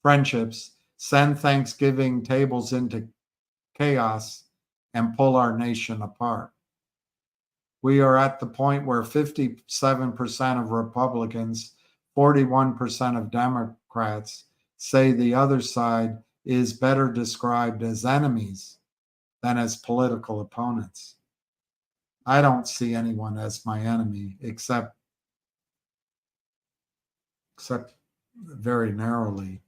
friendships, send Thanksgiving tables into chaos, and pull our nation apart. We are at the point where 57% of Republicans, 41% of Democrats say the other side is better described as enemies than as political opponents. I don't see anyone as my enemy except very narrowly.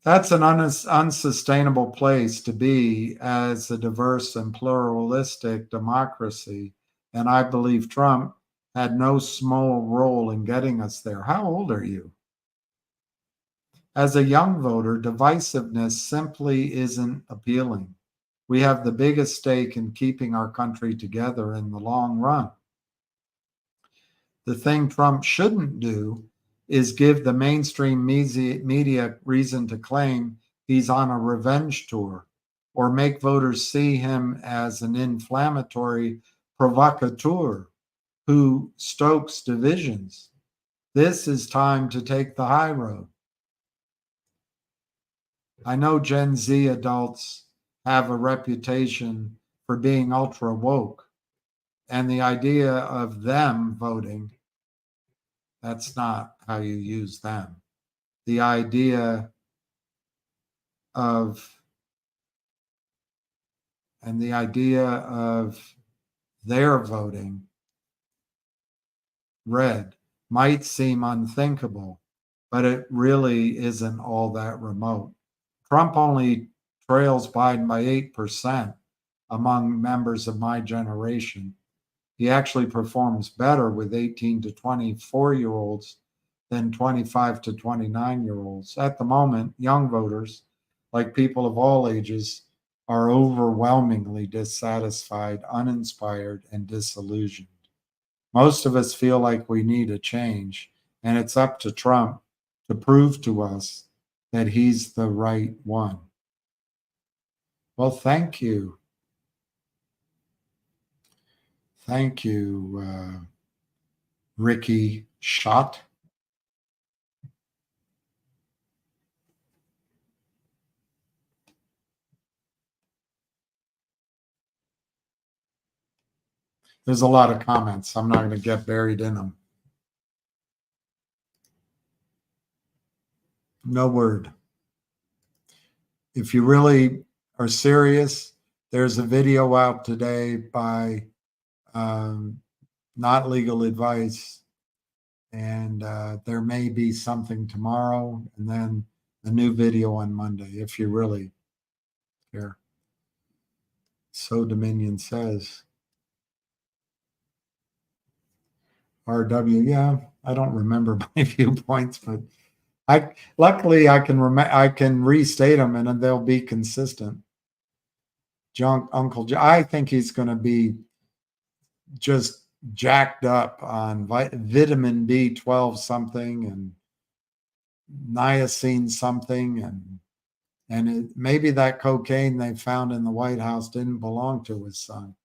That's an unsustainable place to be as a diverse and pluralistic democracy. And I believe Trump had no small role in getting us there. How old are you? As a young voter, divisiveness simply isn't appealing. We have the biggest stake in keeping our country together in the long run. The thing Trump shouldn't do is give the mainstream media reason to claim he's on a revenge tour or make voters see him as an inflammatory provocateur who stokes divisions. This is time to take the high road. I know Gen Z adults have a reputation for being ultra woke, and the idea of them voting, that's not how you use them. The idea of their voting red might seem unthinkable, but it really isn't all that remote. Trump only trails Biden by 8% among members of my generation. He actually performs better with 18 to 24-year-olds than 25 to 29-year-olds. At the moment, young voters, like people of all ages, are overwhelmingly dissatisfied, uninspired, and disillusioned. Most of us feel like we need a change, and it's up to Trump to prove to us that he's the right one. Well, thank you. Thank you, Ricky Schott. There's a lot of comments. I'm not going to get buried in them. No word. If you really are serious, there's a video out today by Not Legal Advice, and there may be something tomorrow, and then a new video on Monday, if you really care. So Dominion says. RW, yeah, I don't remember my viewpoints, but luckily I can restate them and then they'll be consistent. Uncle John, I think he's going to be just jacked up on vitamin B12 something and niacin something, and maybe that cocaine they found in the White House didn't belong to his son.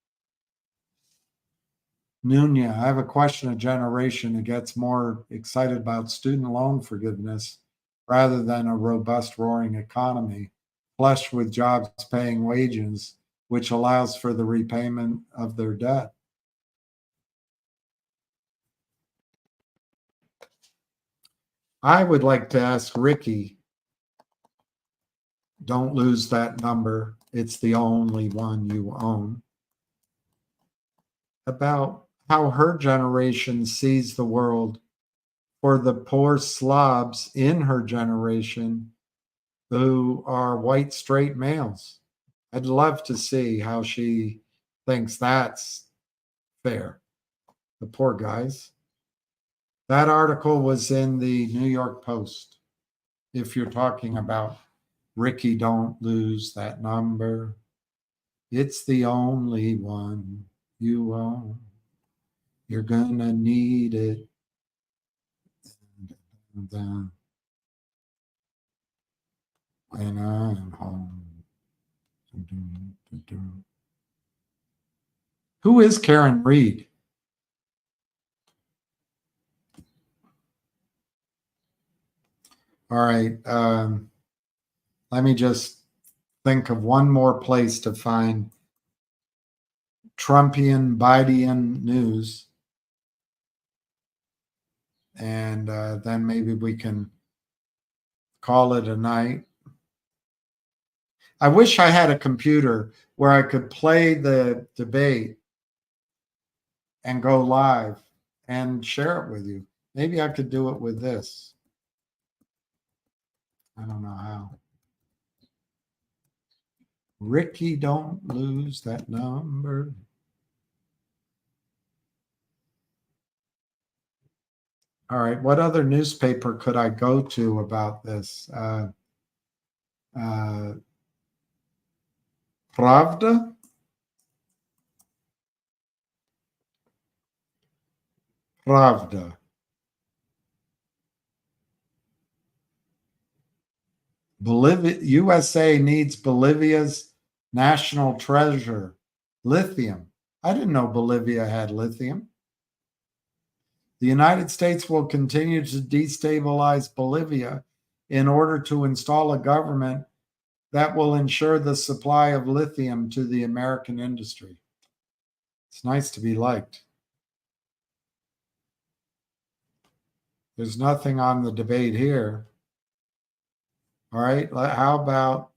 Nunya, I have a question. A generation who gets more excited about student loan forgiveness rather than a robust, roaring economy, flush with jobs paying wages, which allows for the repayment of their debt. I would like to ask Ricky, don't lose that number. It's the only one you own. About how her generation sees the world for the poor slobs in her generation who are white straight males. I'd love to see how she thinks that's fair. The poor guys. That article was in the New York Post. If you're talking about Ricky, don't lose that number. It's the only one you own. You're gonna need it. When I'm home. Who is Karen Reed? All right. Let me just think of one more place to find Trumpian, Bidenian news. And then maybe we can call it a night. I wish I had a computer where I could play the debate and go live and share it with you. Maybe I could do it with this. I don't know how. Ricky, don't lose that number. All right. What other newspaper could I go to about this? Pravda? Pravda. Bolivia, USA needs Bolivia's national treasure, lithium. I didn't know Bolivia had lithium. The United States will continue to destabilize Bolivia in order to install a government that will ensure the supply of lithium to the American industry. It's nice to be liked. There's nothing on the debate here. All right, how about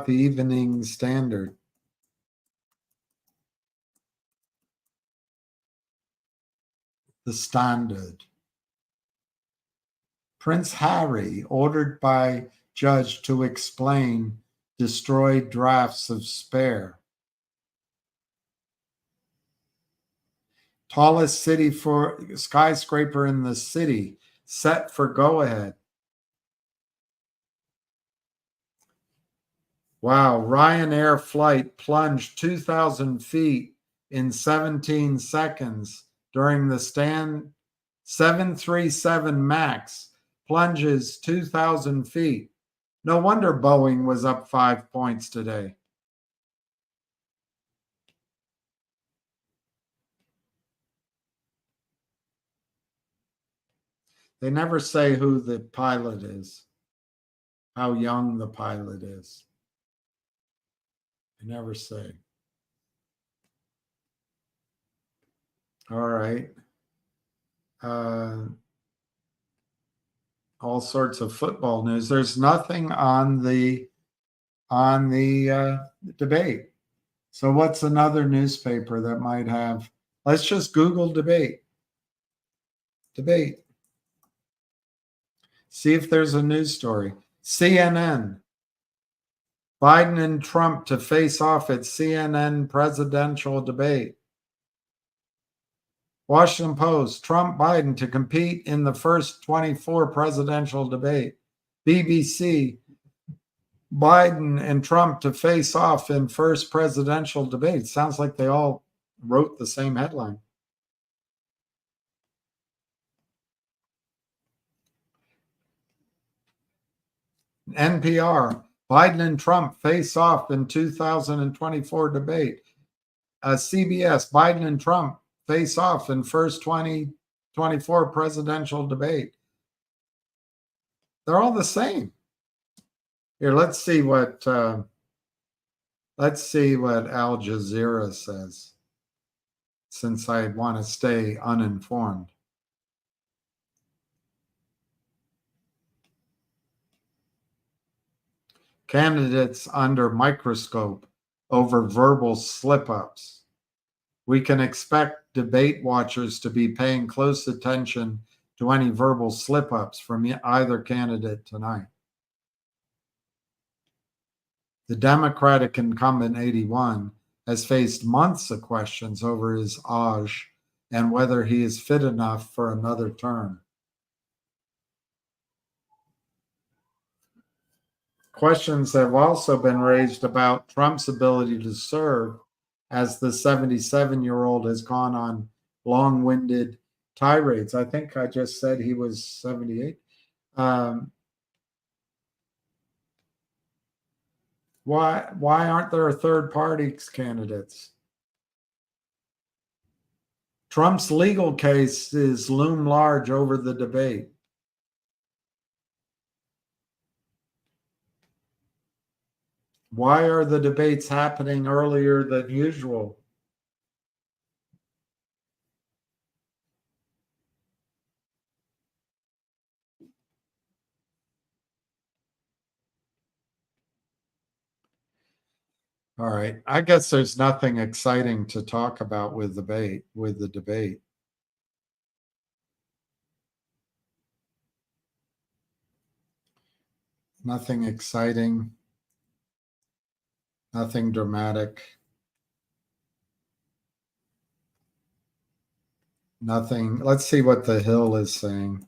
the Evening Standard? The Standard. Prince Harry ordered by judge to explain destroyed drafts of spare. Tallest city for skyscraper in the city set for go-ahead. Wow, Ryanair flight plunged 2,000 feet in 17 seconds during the 737 MAX plunges 2,000 feet. No wonder Boeing was up 5 points today. They never say who the pilot is, how young the pilot is. They never say. All right. all sorts of football news. There's nothing on the debate. So what's another newspaper that might have? Let's just Google debate. Debate. See if there's a news story. CNN. Biden and Trump to face off at CNN presidential debate. Washington Post, Trump Biden to compete in the first 24 presidential debate. BBC, Biden and Trump to face off in first presidential debate. Sounds like they all wrote the same headline. NPR, Biden and Trump face off in 2024 debate. CBS, Biden and Trump face off in first 2024 presidential debate. They're all the same. Here, let's see what Al Jazeera says, since I want to stay uninformed. Candidates under microscope over verbal slip-ups. We can expect debate watchers to be paying close attention to any verbal slip-ups from either candidate tonight. The Democratic incumbent 81 has faced months of questions over his age and whether he is fit enough for another term. Questions have also been raised about Trump's ability to serve, as the 77-year-old has gone on long-winded tirades. I think I just said he was 78. Why aren't there third party candidates? Trump's legal cases loom large over the debate. Why are the debates happening earlier than usual? All right. I guess there's nothing exciting to talk about with the debate. Nothing exciting. Nothing dramatic. Nothing. Let's see what the Hill is saying.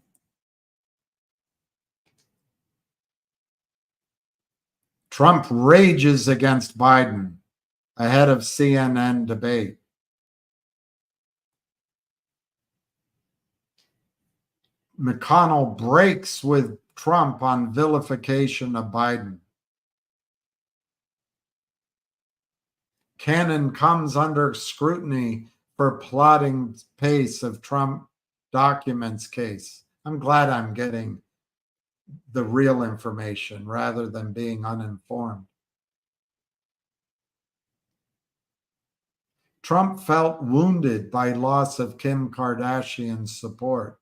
Trump rages against Biden ahead of CNN debate. McConnell breaks with Trump on vilification of Biden. Cannon comes under scrutiny for plotting pace of Trump documents case. I'm glad I'm getting the real information rather than being uninformed. Trump felt wounded by loss of Kim Kardashian's support.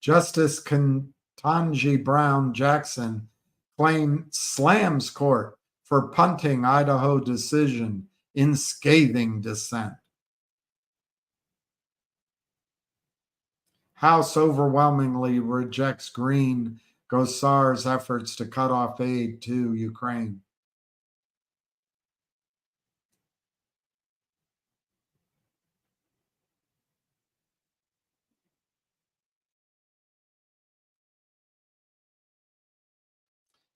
Justice Ketanji Brown Jackson slams court for punting Idaho decision in scathing dissent. House overwhelmingly rejects Green Gosar's efforts to cut off aid to Ukraine.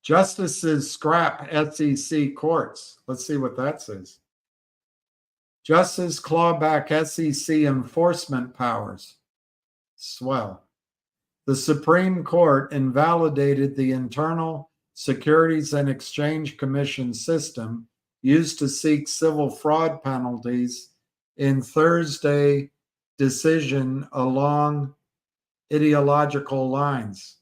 Justices scrap SEC courts. Let's see what that says. Justices claw back SEC enforcement powers. Swell. The Supreme Court invalidated the internal Securities and Exchange Commission system used to seek civil fraud penalties in Thursday decision along ideological lines.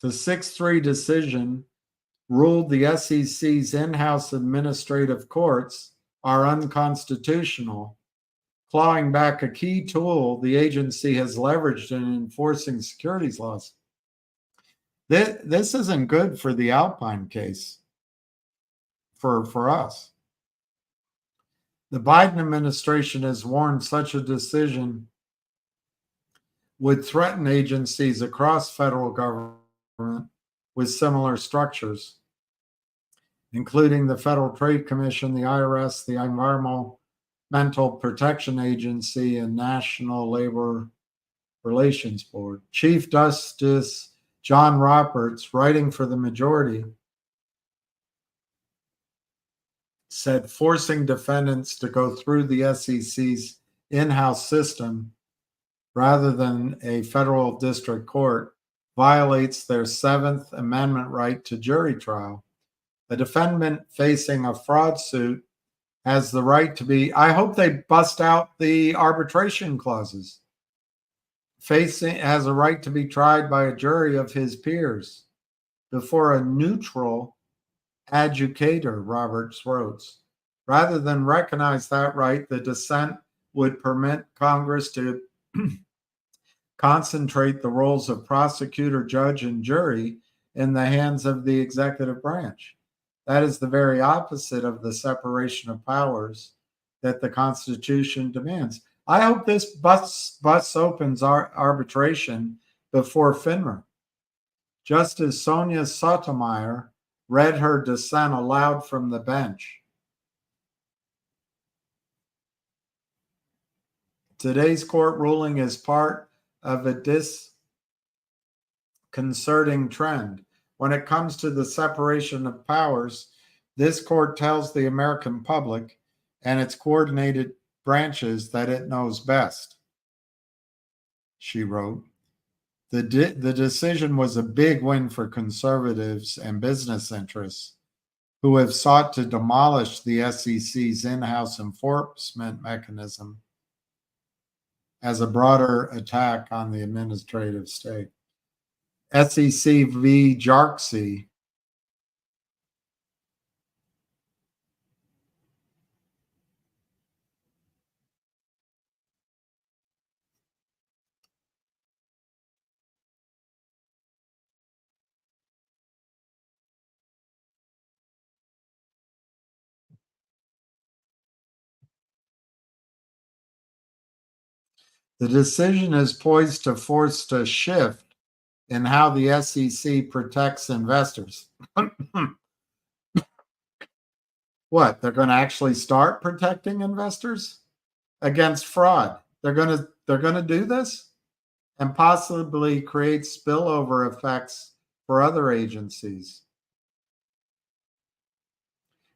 The 6-3 decision ruled the SEC's in-house administrative courts are unconstitutional, clawing back a key tool the agency has leveraged in enforcing securities laws. This isn't good for the Alpine case for us. The Biden administration has warned such a decision would threaten agencies across federal government with similar structures, including the Federal Trade Commission, the IRS, the Environmental Protection Agency, and National Labor Relations Board. Chief Justice John Roberts, writing for the majority, said forcing defendants to go through the SEC's in-house system rather than a federal district court violates their Seventh Amendment right to jury trial. A defendant facing a fraud suit has the right to be, I hope they bust out the arbitration clauses, has a right to be tried by a jury of his peers before a neutral adjudicator, Roberts wrote. Rather than recognize that right, the dissent would permit Congress to concentrate the roles of prosecutor, judge, and jury in the hands of the executive branch. That is the very opposite of the separation of powers that the Constitution demands. I hope this busts opens arbitration before FINRA. Justice Sonia Sotomayor read her dissent aloud from the bench. Today's court ruling is part of a disconcerting trend. When it comes to the separation of powers, this court tells the American public and its coordinated branches that it knows best, she wrote. The decision was a big win for conservatives and business interests who have sought to demolish the SEC's in-house enforcement mechanism as a broader attack on the administrative state. SEC v. JARCSI. The decision is poised to force a shift in how the SEC protects investors. What? They're going to actually start protecting investors against fraud? They're going to do this and possibly create spillover effects for other agencies.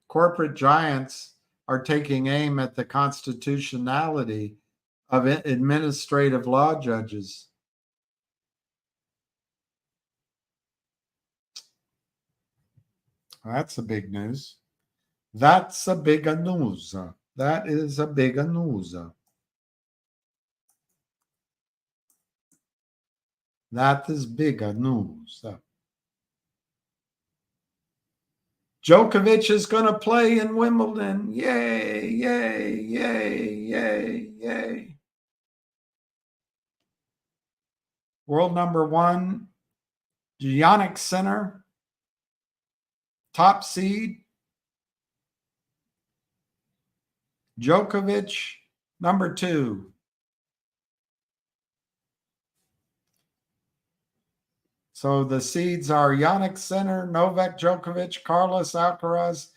Corporate giants are taking aim at the constitutionality of administrative law judges. That's a big news. That's a big news. That is a big news. That is big news. Djokovic is going to play in Wimbledon. Yay, yay, yay, yay, yay. World number one, Jannik Sinner, top seed. Djokovic, number 2. So the seeds are Jannik Sinner, Novak Djokovic, Carlos Alcaraz,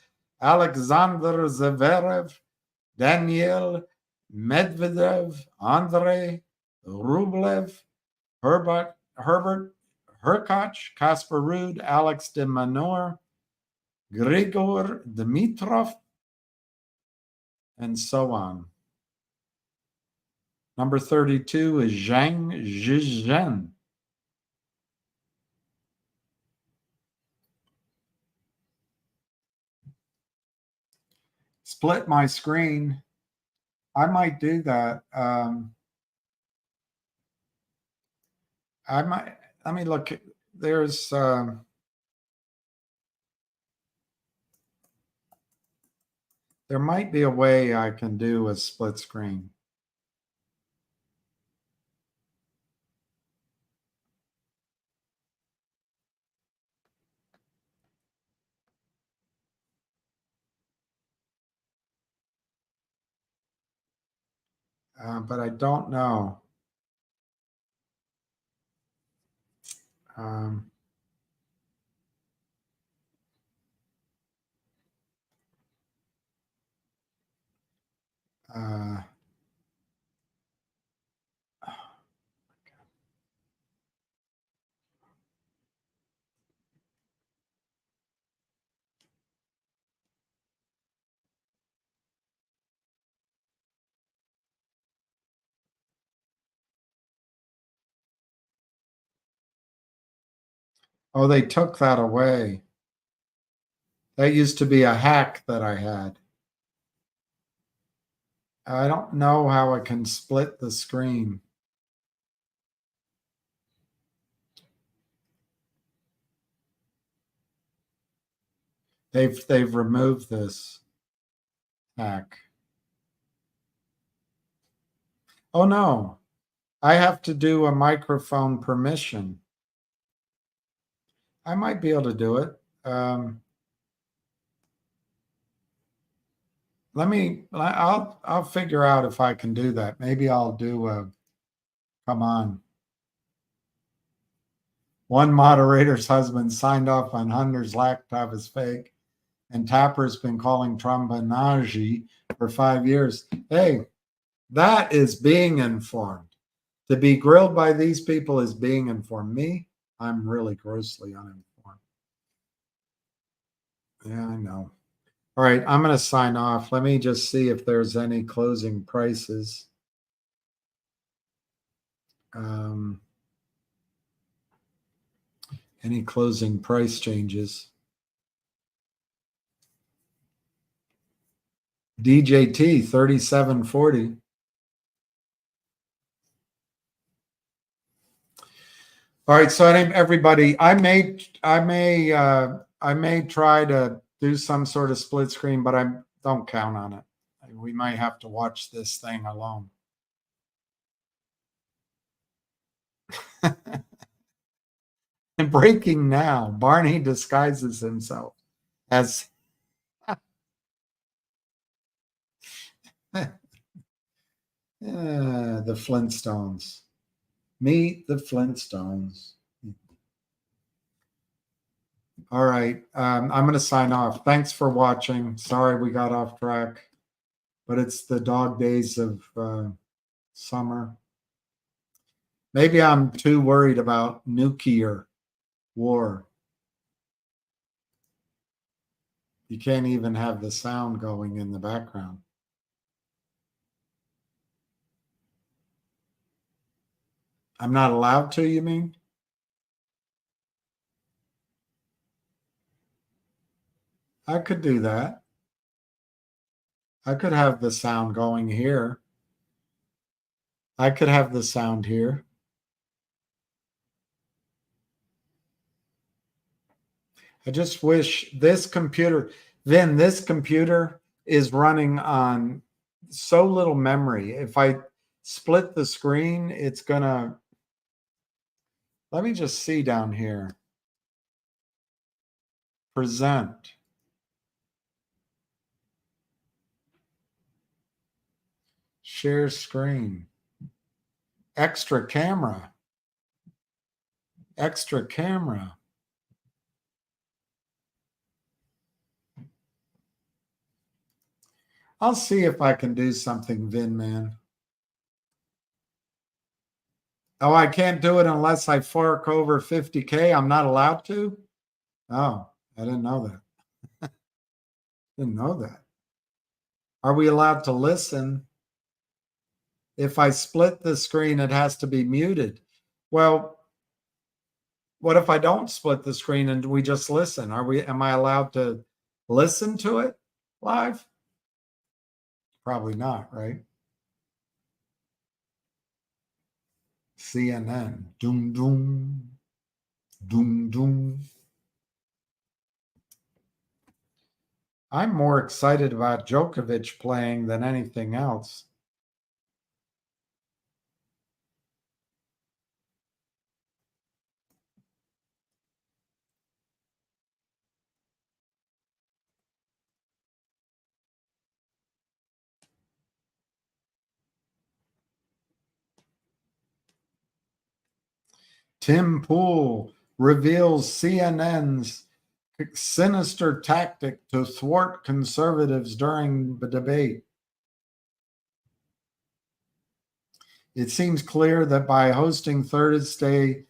Alexander Zverev, Daniil Medvedev, Andrei Rublev, Herbert Hurkacz, Casper Ruud, Alex de Minaur, Grigor Dimitrov, and so on. Number 32 is Zhang Zhizhen. Split my screen. I might do that. Let me look. there's there might be a way I can do a split screen. But I don't know. Um, uh, oh, they took that away. That used to be a hack that I had. I don't know how I can split the screen. They've removed this hack. Oh no, I have to do a microphone permission. I might be able to do it. I'll figure out if I can do that. Maybe I'll do a, come on. One moderator's husband signed off on Hunter's laptop as fake, and Tapper's been calling Trombonagi for 5 years. Hey, that is being informed. To be grilled by these people is being informed. Me, I'm really grossly uninformed. Yeah, I know. All right, I'm going to sign off. Let me just see if there's any closing prices. Any closing price changes? DJT 37.40. All right, so I think everybody, I may try to do some sort of split screen, but I don't count on it. We might have to watch this thing alone. And breaking now, Barney disguises himself as the Flintstones. Meet the Flintstones. All right, I'm going to sign off. Thanks for watching. Sorry we got off track, but it's the dog days of summer. Maybe I'm too worried about nuclear war. You can't even have the sound going in the background. I'm not allowed to, you mean? I could do that. I could have the sound going here. I could have the sound here. I just wish this computer, Vin, this computer is running on so little memory. If I split the screen, it's gonna, let me just see down here. Present. Share screen. Extra camera. Extra camera. I'll see if I can do something, Vin, man. Oh, I can't do it unless I fork over 50K. I'm not allowed to? Oh, I didn't know that. Didn't know that. Are we allowed to listen? If I split the screen, it has to be muted. Well, what if I don't split the screen and we just listen? Am I allowed to listen to it live? Probably not, right? CNN. Doom, doom. Doom, doom. I'm more excited about Djokovic playing than anything else. Tim Pool reveals CNN's sinister tactic to thwart conservatives during the debate. It seems clear that by hosting Thursday's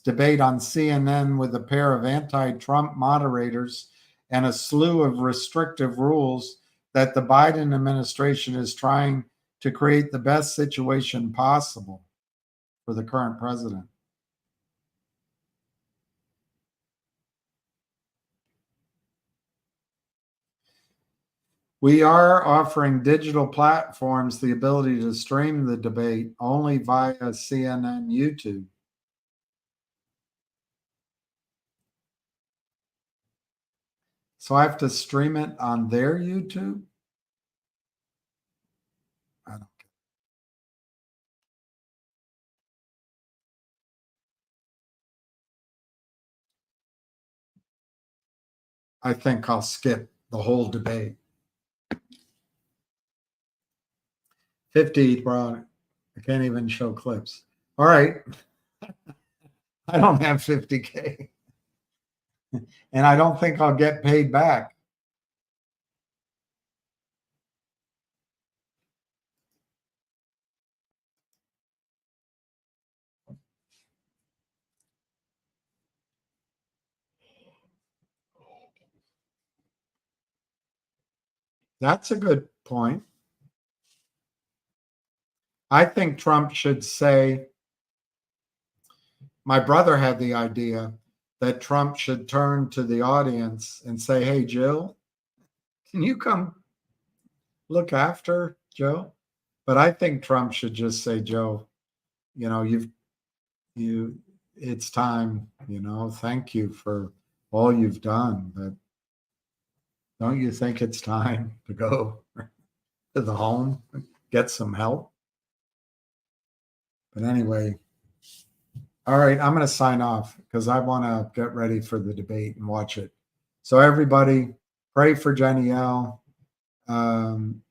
debate on CNN with a pair of anti-Trump moderators and a slew of restrictive rules, that the Biden administration is trying to create the best situation possible for the current president. We are offering digital platforms the ability to stream the debate only via CNN YouTube. So I have to stream it on their YouTube? I don't care. I think I'll skip the whole debate. 50, bro. I can't even show clips. All right. I don't have 50K. And I don't think I'll get paid back. That's a good point. I think Trump should say, my brother had the idea that Trump should turn to the audience and say, hey, Jill, can you come look after Joe? But I think Trump should just say, Joe, it's time, thank you for all you've done. But don't you think it's time to go to the home, get some help? But anyway, all right, I'm going to sign off because I want to get ready for the debate and watch it. So everybody, pray for Jenielle. And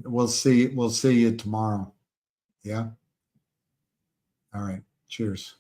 we'll see you tomorrow. Yeah. All right. Cheers.